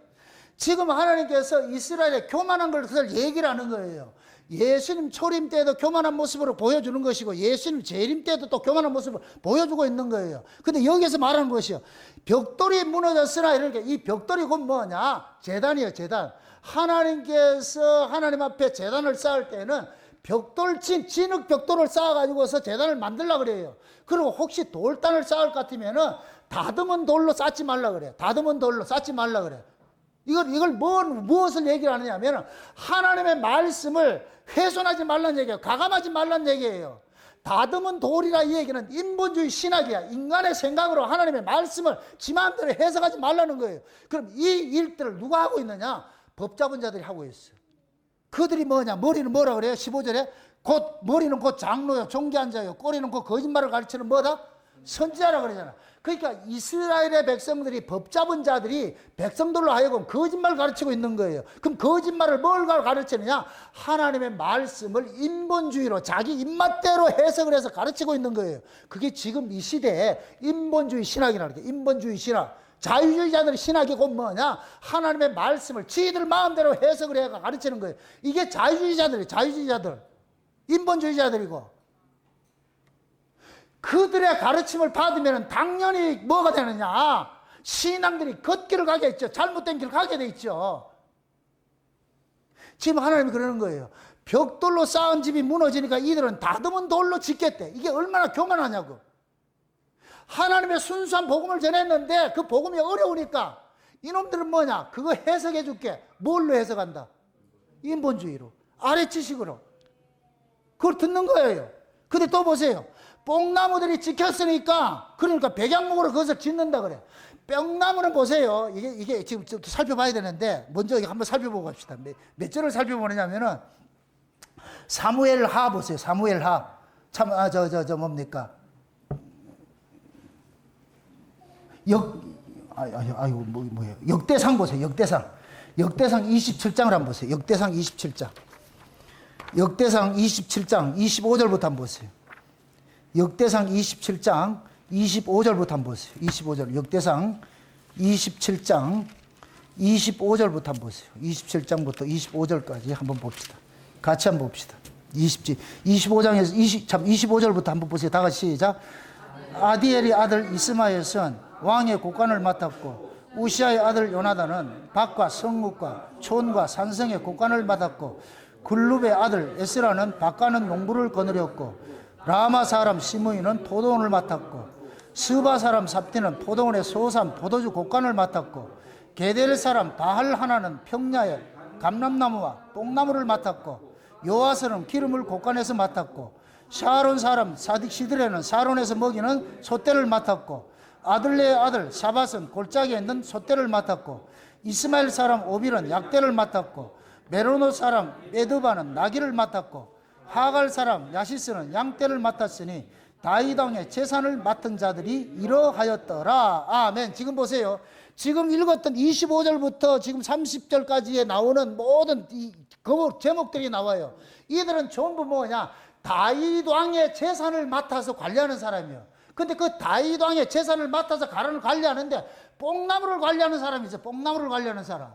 Speaker 1: 지금 하나님께서 이스라엘의 교만한 것을 얘기를 하는 거예요. 예수님 초림 때도 교만한 모습으로 보여주는 것이고 예수님 재림 때도 또 교만한 모습을 보여주고 있는 거예요. 근데 여기서 말하는 것이요. 벽돌이 무너졌으나 이렇게 이 벽돌이 곧 뭐냐? 제단이에요. 제단. 하나님께서 하나님 앞에 제단을 쌓을 때는 진흙 벽돌을 쌓아가지고서 제단을 만들려고 그래요. 그리고 혹시 돌단을 쌓을 것 같으면은 다듬은 돌로 쌓지 말라 그래요. 다듬은 돌로 쌓지 말라 그래요. 이걸 무엇을 얘기를 하느냐면 하나님의 말씀을 훼손하지 말라는 얘기예요. 가감하지 말라는 얘기예요.
Speaker 2: 다듬은 돌이라 이 얘기는 인본주의 신학이야. 인간의 생각으로 하나님의 말씀을 지 마음대로 해석하지 말라는 거예요. 그럼 이 일들을 누가 하고 있느냐? 법 잡은 자들이 하고 있어요. 그들이 뭐냐? 머리는 뭐라 그래요? 15절에 머리는 곧 장로요, 종교한 자요, 꼬리는 곧 거짓말을 가르치는 뭐다? 선지자라 그러잖아. 그러니까 이스라엘의 백성들이 법 잡은 자들이 백성들로 하여금 거짓말 가르치고 있는 거예요. 그럼 거짓말을 뭘 가르치느냐? 하나님의 말씀을 인본주의로 자기 입맛대로 해석을 해서 가르치고 있는 거예요. 그게 지금 이 시대에 인본주의 신학이라는 게, 인본주의 신학. 자유주의자들의 신학이 곧 뭐냐? 하나님의 말씀을 지들 마음대로 해석을 해서 가르치는 거예요. 이게 자유주의자들이에요. 자유주의자들. 인본주의자들이고. 그들의 가르침을 받으면 당연히 뭐가 되느냐? 신앙들이 걷길을 가게 있죠. 잘못된 길을 가게 돼 있죠. 지금 하나님이 그러는 거예요. 벽돌로 쌓은 집이 무너지니까 이들은 다듬은 돌로 짓겠대. 이게 얼마나 교만하냐고. 하나님의 순수한 복음을 전했는데 그 복음이 어려우니까 이놈들은 뭐냐? 그거 해석해 줄게. 뭘로 해석한다? 인본주의로. 아래 지식으로. 그걸 듣는 거예요. 근데 또 보세요. 뽕나무들이 찍혔으니까, 그러니까 백양목으로 그것을 짓는다 그래. 뽕나무는 보세요. 이게 지금 좀 살펴봐야 되는데, 먼저 한번 살펴보고 갑시다. 몇 절을 살펴보느냐면은, 사무엘하 보세요. 사무엘하. 참, 뭡니까? 뭐예요? 역대상 보세요. 역대상. 역대상 27장을 한번 보세요. 역대상 27장. 역대상 27장 25절부터 한번 보세요. 역대상 27장 25절부터 한번 보세요. 25절. 역대상 27장 25절부터 한번 보세요. 27장부터 25절까지 한번 봅시다. 같이 한번 봅시다. 25장에서 25절부터 한번 보세요. 다 같이 시작. 아디엘의 아들 이스마엘은 왕의 곡관을 맡았고, 우시아의 아들 요나단은 밭과 성읍과 촌과 산성의 곡관을 맡았고, 글룹의 아들 에스라는 밭가는 농부를 거느렸고, 라마 사람 시므이는 포도원을 맡았고, 스바 사람 삽티는 포도원의 소산 포도주 곡관을 맡았고, 게델 사람 바할 하나는 평야에 감람나무와 뽕나무를 맡았고, 요아스는 기름을 곡관에서 맡았고, 샤론 사람 시드레는 사론에서 먹이는 솥대를 맡았고, 아들레의 아들 샤밧은 골짜기에 있는 솥대를 맡았고, 이스마엘 사람 오빌은 약대를 맡았고, 메로노 사람 메드바는 나귀를 맡았고, 하갈 사람 야시스는 양떼를 맡았으니 다윗 왕의 재산을 맡은 자들이 이러하였더라. 아멘. 지금 보세요. 지금 읽었던 25절부터 지금 30절까지에 나오는 모든 이 제목들이 나와요. 이들은 전부 뭐냐? 다윗 왕의 재산을 맡아서 관리하는 사람이에요. 근데 그 다윗 왕의 재산을 맡아서 가론을 관리하는데 뽕나무를 관리하는 사람이 있어요. 뽕나무를 관리하는 사람.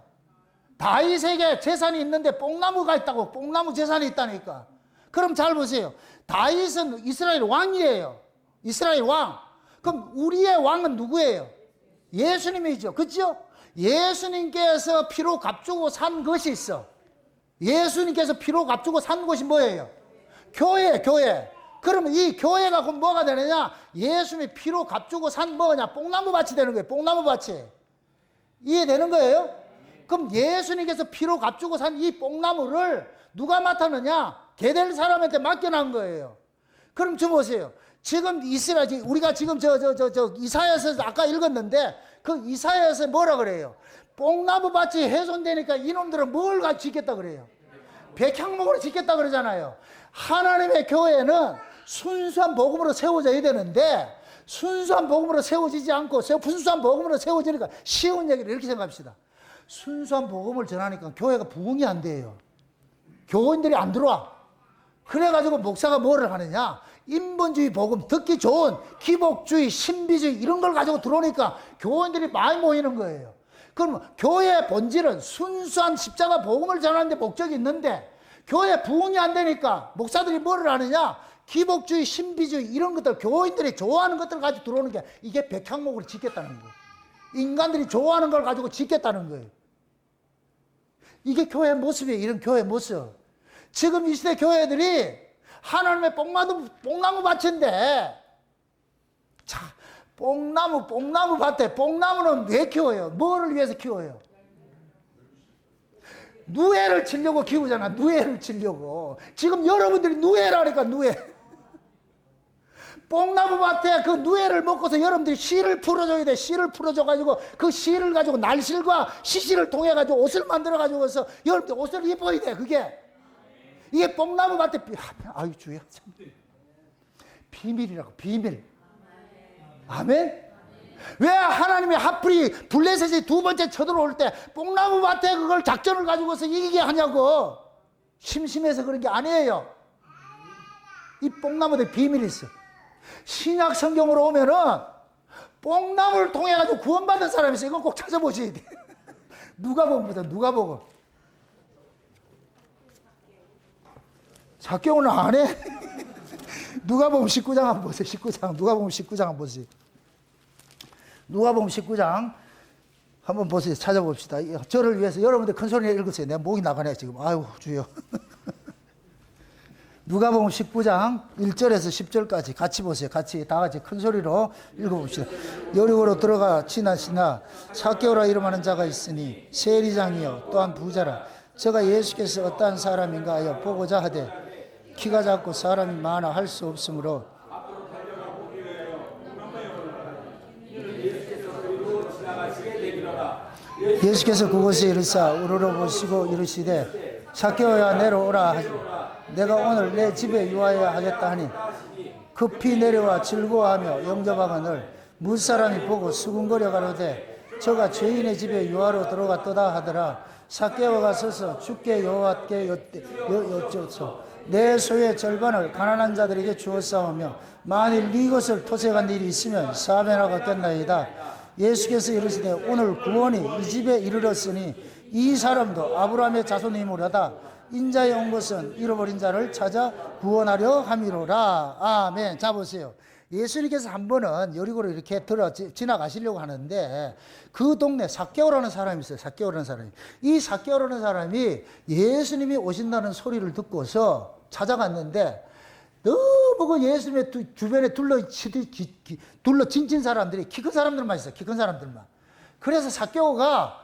Speaker 2: 다윗에게 재산이 있는데 뽕나무가 있다고. 뽕나무 재산이 있다니까. 그럼 잘 보세요. 다윗은 이스라엘 왕이에요. 이스라엘 왕. 그럼 우리의 왕은 누구예요? 예수님이죠. 그렇죠? 예수님께서 피로 값주고 산 것이 있어. 예수님께서 피로 값주고 산 것이 뭐예요? 교회, 교회. 그러면 이 교회가 그럼 뭐가 되느냐? 예수님이 피로 값주고 산 뭐냐? 뽕나무 밭이 되는 거예요. 뽕나무 밭이. 이해되는 거예요? 그럼 예수님께서 피로 값주고 산 이 뽕나무를 누가 맡았느냐? 게델 사람한테 맡겨놓은 거예요. 그럼 좀 보세요. 지금 이스라엘, 우리가 지금 이사야서 아까 읽었는데 그 이사야서 뭐라 그래요? 뽕나무 밭이 훼손되니까 이놈들은 뭘 같이 짓겠다 그래요? 백향목으로 짓겠다 그러잖아요. 하나님의 교회는 순수한 복음으로 세워져야 되는데 순수한 복음으로 세워지지 않고 분수한 복음으로 세워지니까 쉬운 얘기를 이렇게 생각합시다. 순수한 복음을 전하니까 교회가 부흥이 안 돼요. 교인들이 안 들어와. 그래가지고 목사가 뭐를 하느냐? 인본주의 복음, 듣기 좋은 기복주의, 신비주의 이런 걸 가지고 들어오니까 교인들이 많이 모이는 거예요. 그럼 교회의 본질은 순수한 십자가 복음을 전하는 데 목적이 있는데 교회 부흥이 안 되니까 목사들이 뭐를 하느냐? 기복주의, 신비주의 이런 것들 교인들이 좋아하는 것들을 가지고 들어오는 게 이게 백향목으로 짓겠다는 거예요. 인간들이 좋아하는 걸 가지고 짓겠다는 거예요. 이게 교회의 모습이에요. 이런 교회의 모습. 지금 이 시대 교회들이 하나님의 뽕나무 밭인데, 자, 뽕나무 밭에, 뽕나무는 왜 키워요? 뭐를 위해서 키워요? 누에를 치려고 키우잖아. 누에를 치려고. 지금 여러분들이 누에라니까, 누에. 뽕나무 밭에 그 누에를 먹고서 여러분들이 씨를 풀어줘야 돼. 씨를 풀어줘가지고 그 씨를 가지고 날실과 시실을 통해가지고 옷을 만들어가지고서 여러분들 옷을 입어야 돼. 그게. 이게 뽕나무 밭에, 아유, 주야. 참. 비밀이라고, 비밀. 아멘? 왜 하나님의 핫불이 블레셋이 두 번째 쳐들어올 때 뽕나무 밭에 그걸 작전을 가지고서 이기게 하냐고. 심심해서 그런 게 아니에요. 이 뽕나무에 비밀이 있어. 신약 성경으로 오면은 뽕나무를 통해 가지고 구원받은 사람이 있어. 이건 꼭 찾아보셔야 돼. 누가복음부터 누가복음. zak개오는 안 해? 누가복음 19장 한번 보세요. 19장. 누가복음 19장 한번 보세요. 누가복음 19장 한번 보세요. 찾아봅시다. 저를 위해서 여러분들 큰 소리로 읽으세요. 내가 목이 나가네 지금. 아유 주여. 누가복음 19장 1절에서 10절까지 같이 보세요. 같이 다 같이 큰 소리로 읽어봅시다. 여리고로 들어가 지나시나 zak개오라 이름하는 자가 있으니 세리장이요 또한 부자라. 저가 예수께서 어떠한 사람인가 하여 보고자 하되 키가 작고 사람이 많아 할 수 없으므로 예수께서 그곳에 이르사 우러러 보시고 이르시되 zak개오야 내려오라 하시 내가 오늘 내 집에 유하여야 하겠다 하니 급히 내려와 즐거워하며 영접하거늘 무사람이 보고 수군거려 가로되 저가 죄인의 집에 유하로 들어갔도다 하더라. zak개오가 서서 주께 여호와께 여쭈소 내 소유의 절반을 가난한 자들에게 주었사오며 만일 네 것을 토색한 일이 있으면 사면하겠나이다. 예수께서 이르시되 오늘 구원이 이 집에 이르렀으니 이 사람도 아브라함의 자손이므로다. 인자에 온 것은 잃어버린 자를 찾아 구원하려 함이로라. 아멘. 자 보세요. 예수님께서 한 번은 여리고로 이렇게 지나가시려고 하는데 그 동네 zak개오라는 사람이 있어요. zak개오라는 사람이. 이 zak개오라는 사람이 예수님이 오신다는 소리를 듣고서 찾아갔는데 너무 그 예수님의 주변에 둘러 진친 사람들이 키 큰 사람들만 있어요. 키 큰 사람들만. 그래서 zak개오가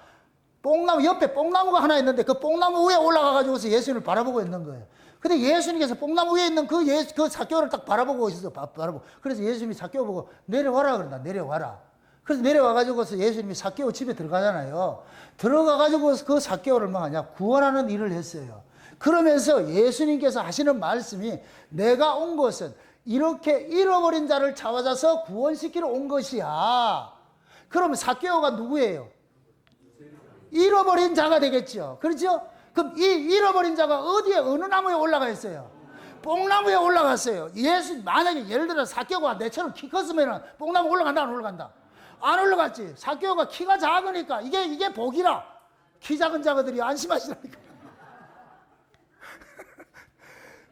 Speaker 2: 뽕나무 옆에 뽕나무가 하나 있는데 그 뽕나무 위에 올라가가지고서 예수님을 바라보고 있는 거예요. 근데 예수님께서 뽕나무 위에 있는 그 zak개오를 딱 바라보고 있어요. 바라보고. 그래서 예수님이 zak개오 보고 내려와라 그런다. 내려와라. 그래서 내려와가지고서 예수님이 zak개오 집에 들어가잖아요. 들어가가지고 그 zak개오를 뭐 하냐 구원하는 일을 했어요. 그러면서 예수님께서 하시는 말씀이 내가 온 것은 이렇게 잃어버린 자를 찾아서 구원시키러 온 것이야. 그러면 zak개오가 누구예요? 잃어버린 자가 되겠죠. 그렇죠? 그럼 이 잃어버린 자가 어디에 어느 나무에 올라가 있어요? 뽕나무에 올라갔어요. 만약에 예를 들어 zak개오가 내처럼 키 컸으면 뽕나무 올라간다 안 올라간다? 안 올라갔지. zak개오가 키가 작으니까 이게 복이라. 키 작은 자들이 안심하시라니까.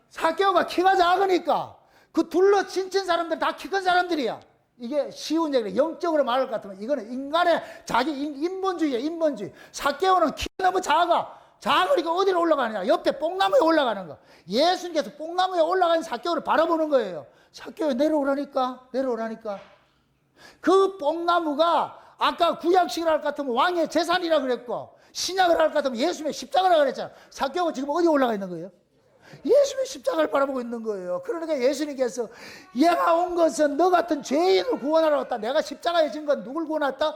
Speaker 2: zak개오가 키가 작으니까 그 둘러 친친 사람들 다 키 큰 사람들이야. 이게 쉬운 얘기를 영적으로 말할 것 같으면 이거는 인간의 자기 인본주의야. 인본주의. zak개오는 키가 너무 작으니까 어디로 올라가느냐? 옆에 뽕나무에 올라가는 거. 예수님께서 뽕나무에 올라간 zak개오를 바라보는 거예요. zak개오 내려오라니까. 그 뽕나무가 아까 구약식을 할 것 같으면 왕의 재산이라 그랬고 신약을 할 것 같으면 예수님의 십자가라 그랬잖아. zak개오가 지금 어디 올라가 있는 거예요? 예수님의 십자가를 바라보고 있는 거예요. 그러니까 예수님께서 얘가 온 것은 너 같은 죄인을 구원하러 왔다. 내가 십자가에 진 건 누굴 구원했다?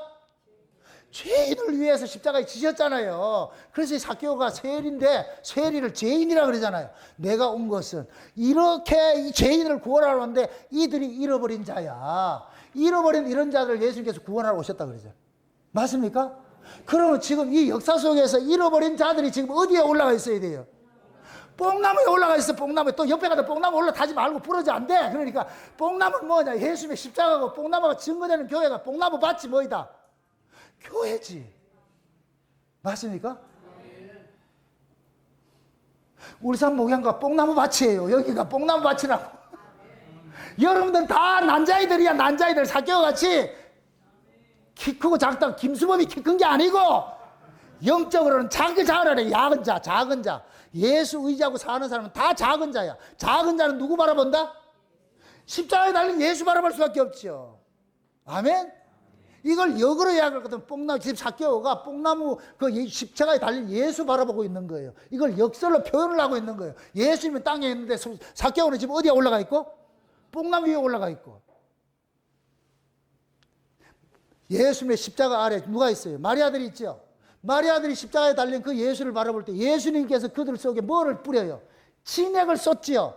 Speaker 2: 죄인을 위해서 십자가에 지셨잖아요. 그래서 zak개오가 세리인데 세리를 죄인이라 그러잖아요. 내가 온 것은 이렇게 이 죄인을 구원하러 왔는데 이들이 잃어버린 자야. 잃어버린 이런 자들을 예수님께서 구원하러 오셨다 그러죠. 맞습니까? 그러면 지금 이 역사 속에서 잃어버린 자들이 지금 어디에 올라가 있어야 돼요? 뽕나무에 올라가 있어. 뽕나무에. 또 옆에 가서 뽕나무 올라타지 말고 부러져 안 돼. 그러니까 뽕나무는 뭐냐? 예수님의 십자가고 뽕나무가 증거되는 교회가 뽕나무 밭이 뭐이다? 교회지. 맞습니까? 울산 목양가 뽕나무 밭이에요. 여기가 뽕나무 밭이라고. 여러분들 다 난자이들이야. 난자이들. zak개오같이 키 크고 작다. 김수범이 키 큰 게 아니고 영적으로는 작은 자. 예수 의지하고 사는 사람은 다 작은 자야. 작은 자는 누구 바라본다? 십자가에 달린 예수 바라볼 수밖에 없죠. 아멘? 이걸 역으로 이야기할 것 같으면 뽕나무, 지금 zak개오가 뽕나무 그 십자가에 달린 예수 바라보고 있는 거예요. 이걸 역설로 표현을 하고 있는 거예요. 예수님은 땅에 있는데 zak개오는 지금 어디에 올라가 있고? 뽕나무 위에 올라가 있고. 예수님의 십자가 아래 누가 있어요? 마리아들이 있죠. 마리아들이 십자가에 달린 그 예수를 바라볼 때 예수님께서 그들 속에 뭐를 뿌려요? 진액을 쏟지요.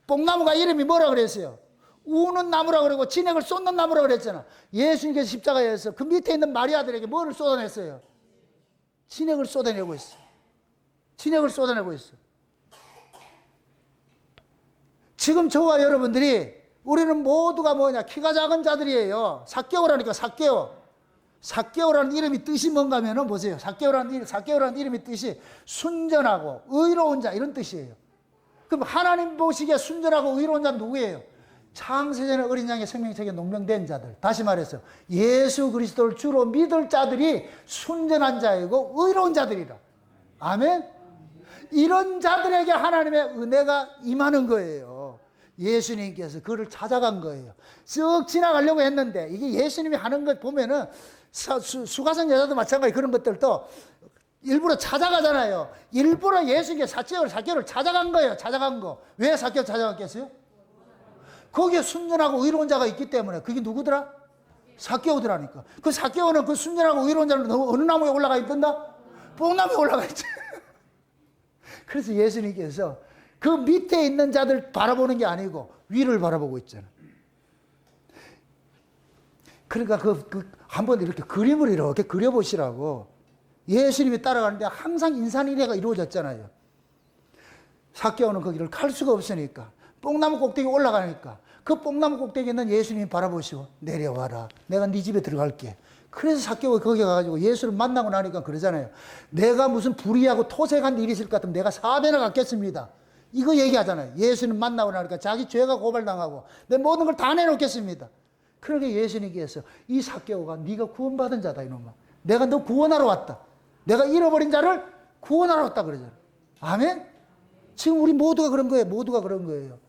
Speaker 2: 뽕나무가 이름이 뭐라 그랬어요? 우는 나무라 그러고 진액을 쏟는 나무라 그랬잖아. 예수님께서 십자가에서 그 밑에 있는 마리아들에게 뭐를 쏟아냈어요? 진액을 쏟아내고 있어. 진액을 쏟아내고 있어. 지금 저와 여러분들이 우리는 모두가 뭐냐? 키가 작은 자들이에요. 삭개오라니까 삭개오. 삭개오라는 이름이 뜻이 뭔가 하면은 보세요. 삭개오라는 이름이 뜻이 순전하고 의로운 자 이런 뜻이에요. 그럼 하나님 보시기에 순전하고 의로운 자는 누구예요? 창세전에 어린 양의 생명책에 농명된 자들. 다시 말해서 예수 그리스도를 주로 믿을 자들이 순전한 자이고 의로운 자들이라. 아멘? 이런 자들에게 하나님의 은혜가 임하는 거예요. 예수님께서 그를 찾아간 거예요. 쓱 지나가려고 했는데 이게 예수님이 하는 것 보면은 수가성 여자도 마찬가지 그런 것들도 일부러 찾아가잖아요. 일부러 예수님께 삭개오를 찾아간 거예요. 찾아간 거. 왜 삭개오 찾아갔겠어요? 거기에 순전하고 의로운 자가 있기 때문에. 그게 누구더라? 삭개오더라니까. 그 삭개오는 그 순전하고 의로운 자는 어느 나무에 올라가 있던가? 뽕나무에 올라가 있지. 그래서 예수님께서 그 밑에 있는 자들 바라보는 게 아니고 위를 바라보고 있잖아. 그러니까 한번 이렇게 그림을 이렇게 그려보시라고. 예수님이 따라가는데 항상 인산인해가 이루어졌잖아요. 삭개오는 거기를 갈 수가 없으니까 뽕나무 꼭대기 올라가니까 그 뽕나무 꼭대기에 있는 예수님이 바라보시고 내려와라. 내가 네 집에 들어갈게. 그래서 삭개오가 거기 가가지고 예수를 만나고 나니까 그러잖아요. 내가 무슨 불의하고 토색한 일이 있을 것 같으면 내가 4배나 갚겠습니다. 이거 얘기하잖아요. 예수님 만나고 나니까 자기 죄가 고발당하고 내 모든 걸 다 내놓겠습니다. 그러게 예수님께서 이 삭개오가 네가 구원받은 자다 이놈아. 내가 너 구원하러 왔다. 내가 잃어버린 자를 구원하러 왔다 그러잖아요. 아멘? 지금 우리 모두가 그런 거예요. 모두가 그런 거예요.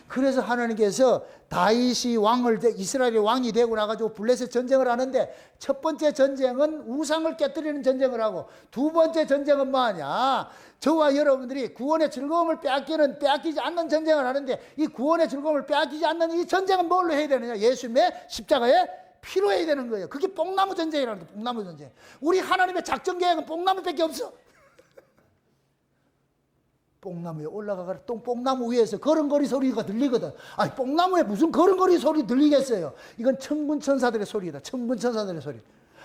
Speaker 2: 그래서 하나님께서 다윗이 이스라엘의 왕이 되고 나가지고 블레셋 전쟁을 하는데 첫 번째 전쟁은 우상을 깨뜨리는 전쟁을 하고 두 번째 전쟁은 뭐하냐? 저와 여러분들이 구원의 즐거움을 빼앗기지 않는 전쟁을 하는데 이 구원의 즐거움을 빼앗기지 않는 이 전쟁은 뭘로 해야 되느냐? 예수님의 십자가에 피로 해야 되는 거예요. 그게 뽕나무 전쟁이라는 거예요. 뽕나무 전쟁. 우리 하나님의 작전 계획은 뽕나무밖에 없어. 뽕나무에 올라가서 뽕나무 위에서 걸음걸이 소리가 들리거든. 아니 뽕나무에 무슨 걸음걸이 소리 들리겠어요. 이건 천군천사들의 소리다. 천군천사들의 소리.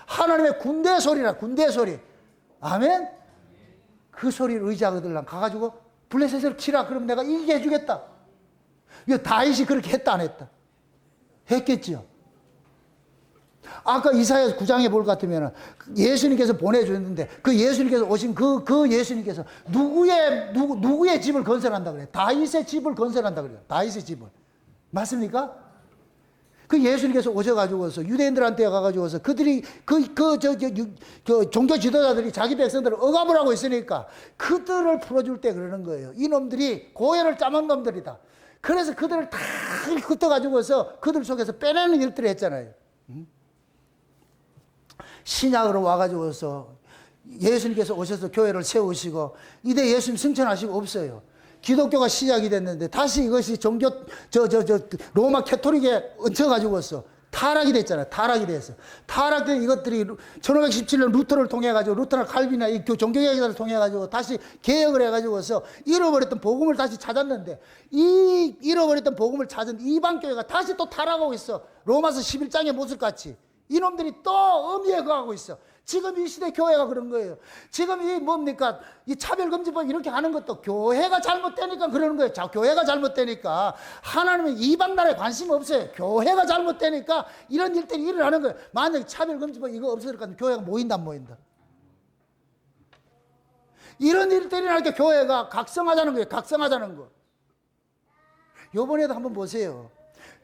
Speaker 2: 하나님의 군대 소리라. 군대 소리. 아멘. 그 소리를 의지하거들랑 가가지고 블레셋을 치라. 그럼 내가 이기게 해주겠다. 이거 다윗이 그렇게 했다 안 했다? 했겠지요. 아까 이사야 9장에 볼 것 같으면 예수님께서 보내주셨는데 그 예수님께서 오신 그 예수님께서 누구의 집을 건설한다 그래요? 다윗의 집을 건설한다 그래요. 다윗의 집을. 맞습니까? 그 예수님께서 오셔가지고서 유대인들한테 가가지고서 그들이 종교 지도자들이 자기 백성들을 억압을 하고 있으니까 그들을 풀어줄 때 그러는 거예요. 이놈들이 고해를 짜먹은 놈들이다. 그래서 그들을 다 흩어가지고서 그들 속에서 빼내는 일들을 했잖아요. 신약으로 와가지고서 예수님께서 오셔서 교회를 세우시고 이제 예수님 승천하시고 없어요. 기독교가 시작이 됐는데 다시 이것이 로마 캐토릭에 얹혀가지고서 타락이 됐잖아요. 타락이 됐어. 타락된 이것들이 1517년 루터를 통해가지고 루터나 칼빈이나 이 종교개혁자를 통해가지고 다시 개혁을 해가지고서 잃어버렸던 복음을 다시 찾았는데 이 잃어버렸던 복음을 찾은 이방교회가 다시 또 타락하고 있어. 로마서 11장의 모습같이. 이놈들이 또 어미에 거하고 있어. 지금 이 시대 교회가 그런 거예요. 지금 이 뭡니까? 이 차별금지법 이렇게 하는 것도 교회가 잘못되니까 그러는 거예요. 자, 교회가 잘못되니까 하나님은 이방 나라에 관심 없어요. 교회가 잘못되니까 이런 일들이 일어나는 거예요. 만약에 차별금지법 이거 없을 것 같으면 교회가 모인다 안 모인다? 이런 일들이 일어나니까 교회가 각성하자는 거예요. 각성하자는 거. 요번에도 한번 보세요.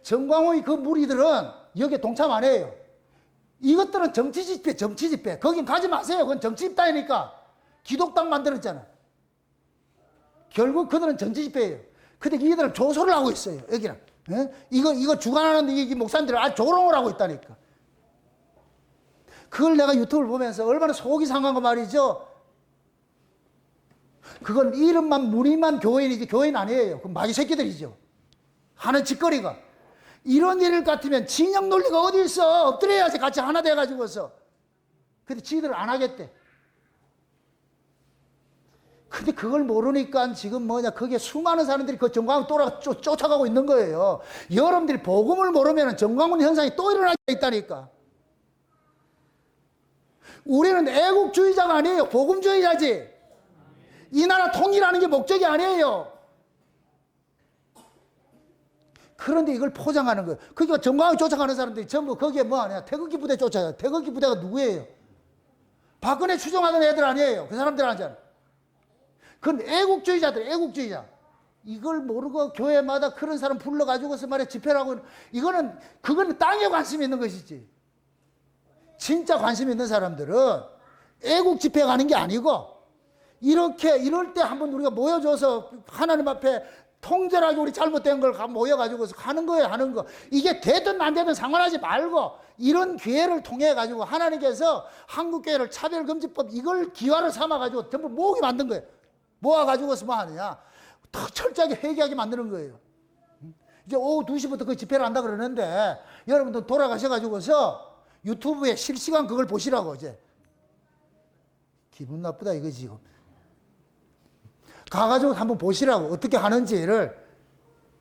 Speaker 2: 정광호의 그 무리들은 여기에 동참 안 해요. 이것들은 정치 집회. 거긴 가지 마세요. 그건 정치 집단이니까. 기독당 만들었잖아. 결국 그들은 정치 집회예요. 근데 이들은 조소를 하고 있어요. 여기는. 예? 이거 주관하는데 이 목사님들은 아주 조롱을 하고 있다니까. 그걸 내가 유튜브를 보면서 얼마나 속이 상한 거 말이죠. 그건 이름만 무늬만 교인이지 교인 아니에요. 그건 마귀 새끼들이죠. 하는 짓거리가. 이런 일 같으면 진영 논리가 어디 있어? 엎드려야지 같이 하나 돼가지고서. 근데 지들은 안 하겠대. 근데 그걸 모르니까 지금 거기에 수많은 사람들이 그 정광훈 쫓아가고 있는 거예요. 여러분들이 복음을 모르면 정광훈 현상이 또 일어나게 있다니까. 우리는 애국주의자가 아니에요. 복음주의자지. 이 나라 통일하는 게 목적이 아니에요. 그런데 이걸 포장하는 거예요. 그러니까 정광훈 쫓아가는 사람들이 전부 거기에 뭐 하냐. 태극기 부대 쫓아가요. 태극기 부대가 누구예요? 박근혜 추종하던 애들 아니에요. 그 사람들 아니잖아요. 그건 애국주의자들, 애국주의자. 이걸 모르고 교회마다 그런 사람 불러가지고서 말해 집회를 하고, 그거는 땅에 관심이 있는 것이지. 진짜 관심 있는 사람들은 애국 집회 가는 게 아니고, 이럴 때 한번 우리가 모여줘서 하나님 앞에 통절하게 우리 잘못된 걸 모여가지고서 가는 거예요, 하는 거. 이게 되든 안 되든 상관하지 말고, 이런 기회를 통해가지고 하나님께서 한국교회를 차별금지법 이걸 기화를 삼아가지고 전부 모으게 만든 거예요. 모아가지고서 뭐 하느냐. 더 철저하게 회개하게 만드는 거예요. 이제 오후 2시부터 그 집회를 한다 그러는데, 여러분들 돌아가셔가지고서 유튜브에 실시간 그걸 보시라고, 이제. 기분 나쁘다, 이거 지금. 가가지고 한번 보시라고, 어떻게 하는지를.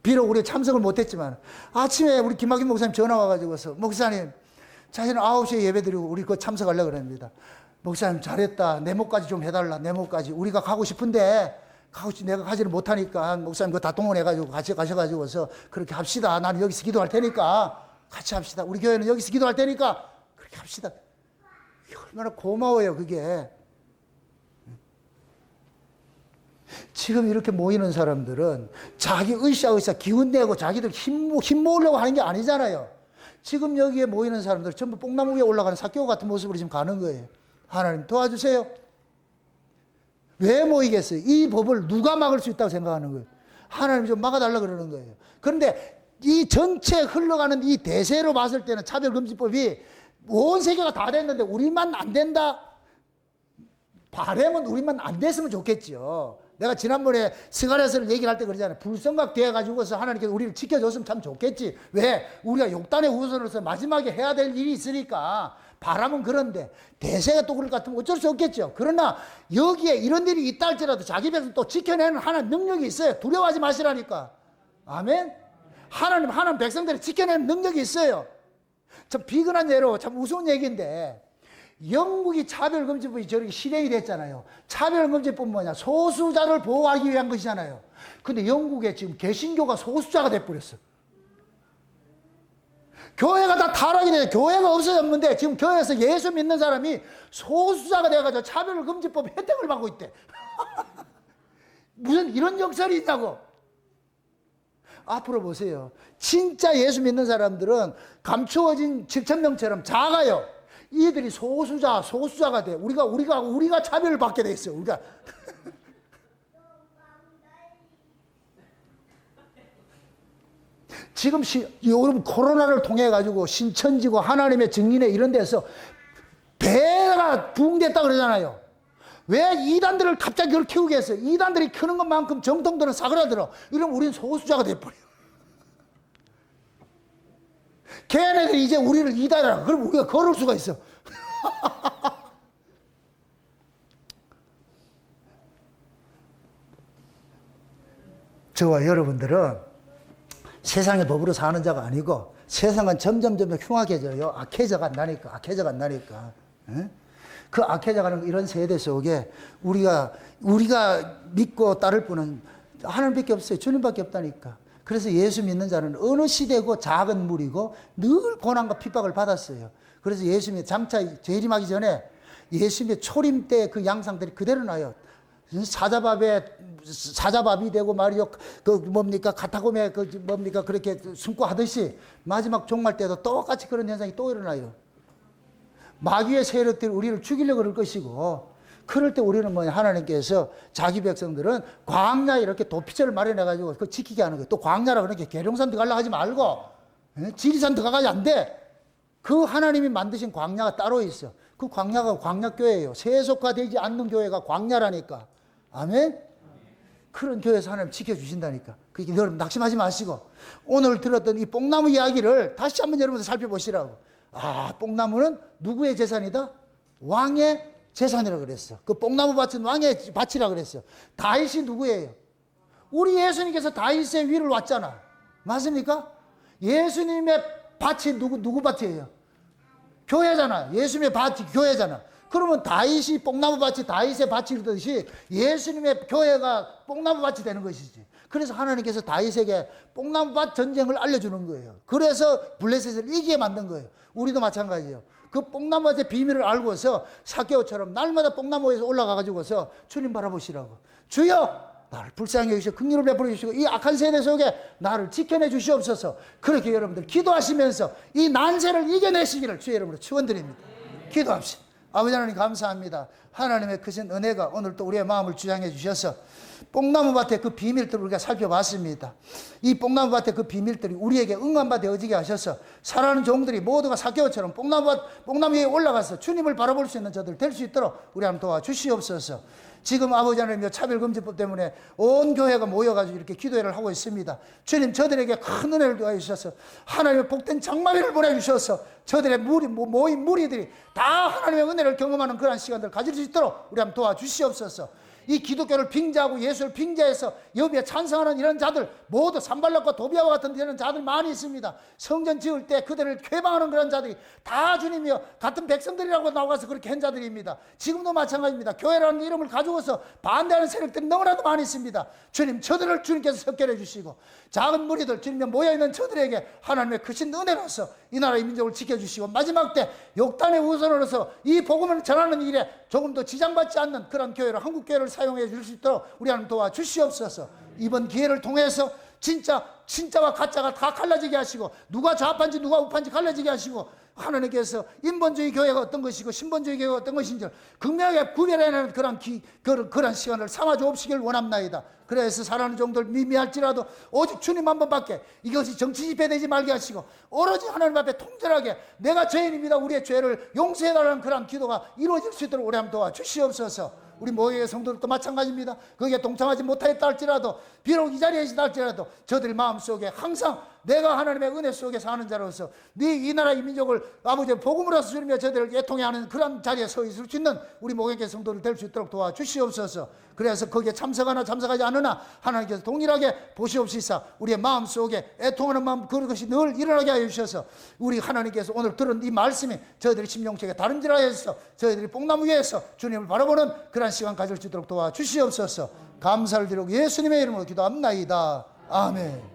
Speaker 2: 비록 우리 참석을 못했지만, 아침에 우리 김학인 목사님 전화 와가지고서, 목사님, 자기는 9시에 예배 드리고 우리 그거 참석하려고 그럽니다. 목사님 잘했다. 내 목까지 좀 해달라. 내 목까지. 우리가 가고 싶은데 내가 가지를 못하니까 목사님 그거 다 동원해가지고 같이 가셔가지고서 그렇게 합시다. 나는 여기서 기도할 테니까 같이 합시다. 우리 교회는 여기서 기도할 테니까 그렇게 합시다. 얼마나 고마워요, 그게. 지금 이렇게 모이는 사람들은 자기 으쌰으쌰 기운내고 자기들 힘 모으려고 하는 게 아니잖아요. 지금 여기에 모이는 사람들 전부 뽕나무 위에 올라가는 삭교 같은 모습으로 지금 가는 거예요. 하나님 도와주세요. 왜 모이겠어요? 이 법을 누가 막을 수 있다고 생각하는 거예요? 하나님 좀 막아달라 그러는 거예요. 그런데 이 전체 흘러가는 이 대세로 봤을 때는 차별금지법이 온 세계가 다 됐는데 우리만 안 된다? 바람은 우리만 안 됐으면 좋겠죠. 내가 지난번에 스가랴서를 얘기를 할 때 그러잖아요. 불성각 되어가지고서 하나님께서 우리를 지켜줬으면 참 좋겠지. 왜? 우리가 욕단의 후손으로서 마지막에 해야 될 일이 있으니까. 바람은 그런데 대세가 또 그럴 것 같으면 어쩔 수 없겠죠. 그러나 여기에 이런 일이 있다 할지라도 자기 백성 또 지켜내는 하나님 능력이 있어요. 두려워하지 마시라니까. 아멘. 하나님 백성들이 지켜내는 능력이 있어요. 참 비근한 예로 참 우스운 얘기인데, 영국이 차별금지법이 저렇게 실행이 됐잖아요. 차별금지법 뭐냐? 소수자를 보호하기 위한 것이잖아요. 근데 영국에 지금 개신교가 소수자가 돼버렸어. 교회가 다 타락이 돼. 교회가 없어졌는데 지금 교회에서 예수 믿는 사람이 소수자가 돼가지고 차별금지법 혜택을 받고 있대. 무슨 이런 역설이 있냐고. 앞으로 보세요. 진짜 예수 믿는 사람들은 감추어진 7,000명처럼 작아요. 이들이 소수자가 돼. 우리가 차별을 받게 돼 있어요. 우리가. 지금 여러분 코로나를 통해 가지고 신천지고 하나님의 증인회 이런 데서 배가 부흥됐다 그러잖아요. 왜 이단들을 갑자기 그걸 키우게 했어요? 이단들이 크는 것만큼 정통들은 사그라들어. 이러면 우리는 소수자가 돼버려요. 걔네들이 이제 우리를 이단이라. 그럼 우리가 걸을 수가 있어. 저와 여러분들은 세상의 법으로 사는 자가 아니고 세상은 점점 흉악해져요. 악해져 간다니까. 에? 그 악해져가는 이런 세대 속에 우리가 믿고 따를 분은 하나님밖에 없어요. 주님밖에 없다니까. 그래서 예수 믿는 자는 어느 시대고 작은 무리고 늘 고난과 핍박을 받았어요. 그래서 예수님이 장차 재림하기 전에 예수님의 초림 때 그 양상들이 그대로 나요. 사자밥이 되고 말이요. 카타콤에 그렇게 숨고 하듯이 마지막 종말 때도 똑같이 그런 현상이 또 일어나요. 마귀의 세력들이 우리를 죽이려고 그럴 것이고, 그럴 때 우리는 하나님께서 자기 백성들은 광야에 이렇게 도피처를 마련해가지고 그걸 지키게 하는 거예요. 또 광야라 그렇게 계룡산 들어가려고 하지 말고, 지리산 들어가지 안 돼. 그 하나님이 만드신 광야가 따로 있어. 그 광야가 광야교회예요. 세속화되지 않는 교회가 광야라니까. 아멘? 그런 교회에서 하나님 지켜주신다니까. 그러니까 여러분 낙심하지 마시고 오늘 들었던 이 뽕나무 이야기를 다시 한번 여러분들 살펴보시라고. 아, 뽕나무는 누구의 재산이다? 왕의 재산이라고 그랬어. 그 뽕나무 밭은 왕의 밭이라고 그랬어요. 다윗이 누구예요? 우리 예수님께서 다윗의 위를 왔잖아. 맞습니까? 예수님의 밭이 누구 밭이에요? 교회잖아. 예수님의 밭이 교회잖아. 그러면 다윗이 뽕나무 밭이 다윗의 밭이 되듯이 예수님의 교회가 뽕나무 밭이 되는 것이지. 그래서 하나님께서 다윗에게 뽕나무 밭 전쟁을 알려주는 거예요. 그래서 블레셋을 이기게 만든 거예요. 우리도 마찬가지예요. 그 뽕나무 밭의 비밀을 알고서 사개오처럼 날마다 뽕나무에서 올라가가지고서 주님 바라보시라고. 주여! 나를 불쌍히 여기시고 긍휼을 베풀어 주시고 이 악한 세대 속에 나를 지켜내 주시옵소서. 그렇게 여러분들 기도하시면서 이 난세를 이겨내시기를 주의 이름으로 축원드립니다. 기도합시다. 아버지 하나님 감사합니다. 하나님의 크신 은혜가 오늘 또 우리의 마음을 주장해 주셔서 뽕나무 밭의 그 비밀들을 우리가 살펴봤습니다. 이 뽕나무 밭의 그 비밀들이 우리에게 응한 바 되어지게 하셔서 사랑하는 종들이 모두가 사개오처럼 뽕나무 위에 올라가서 주님을 바라볼 수 있는 저들 될 수 있도록 우리 하나님 도와주시옵소서. 지금 아버지 하나님 차별금지법 때문에 온 교회가 모여가지고 이렇게 기도회를 하고 있습니다. 주님 저들에게 큰 은혜를 더해 주셔서 하나님의 복된 장마비를 보내주셔서 저들의 모인 무리들이 다 하나님의 은혜를 경험하는 그런 시간들을 가질 수 있도록 우리 한번 도와주시옵소서. 이 기독교를 빙자하고 예수를 빙자해서 여비에 찬성하는 이런 자들 모두 산발락과 도비아와 같은 이런 자들 많이 있습니다. 성전 지을 때 그들을 쾌방하는 그런 자들이 다 주님이여 같은 백성들이라고 나와서 그렇게 한 자들입니다. 지금도 마찬가지입니다. 교회라는 이름을 가지고서 반대하는 세력들이 너무나도 많이 있습니다. 주님 저들을 주님께서 석결해 주시고 작은 무리들 주님의 모여있는 저들에게 하나님의 크신 은혜로서 이 나라의 민족을 지켜주시고 마지막 때 욕단의 우선으로서 이 복음을 전하는 일에 조금 더 지장받지 않는 그런 교회를 한국 교회를 사용해 줄 수 있도록 우리 하나님 도와주시옵소서. 이번 기회를 통해서 진짜와 가짜가 다 갈라지게 하시고 누가 좌파인지 누가 우파인지 갈라지게 하시고 하나님께서 인본주의 교회가 어떤 것이고 신본주의 교회가 어떤 것인지 극명하게 구별해내는 그런 시간을 삼아 주옵시길 원합나이다. 그래서 사랑하는 종들 미미할지라도 오직 주님 한 번밖에 이것이 정치 집회되지 말게 하시고 오로지 하나님 앞에 통절하게 내가 죄인입니다. 우리의 죄를 용서해달라는 그런 기도가 이루어질 수 있도록 우리 한번 도와주시옵소서. 우리 모교의 성도들도 마찬가지입니다. 거기에 동참하지 못하였다 할지라도 비록 이 자리에 있다 할지라도 저들 마음속에 항상 내가 하나님의 은혜 속에 사는 자로서 이 나라 이 민족을 아버지의 복음으로서 주님의 저들을 애통해 하는 그런 자리에 서 있을 수 있는 우리 모교의 성도들 될 수 있도록 도와주시옵소서. 그래서 거기에 참석하나 참석하지 않으나 하나님께서 동일하게 보시옵시사 우리의 마음속에 애통하는 마음 그것이 늘 일어나게 하여 주셔서 우리 하나님께서 오늘 들은 이 말씀이 저희들이 심령속에 다름질하여서 저희들이 뽕나무 위에서 주님을 바라보는 그런 시간 가질 수 있도록 도와주시옵소서. 감사를 드리고 예수님의 이름으로 기도합나이다. 아멘.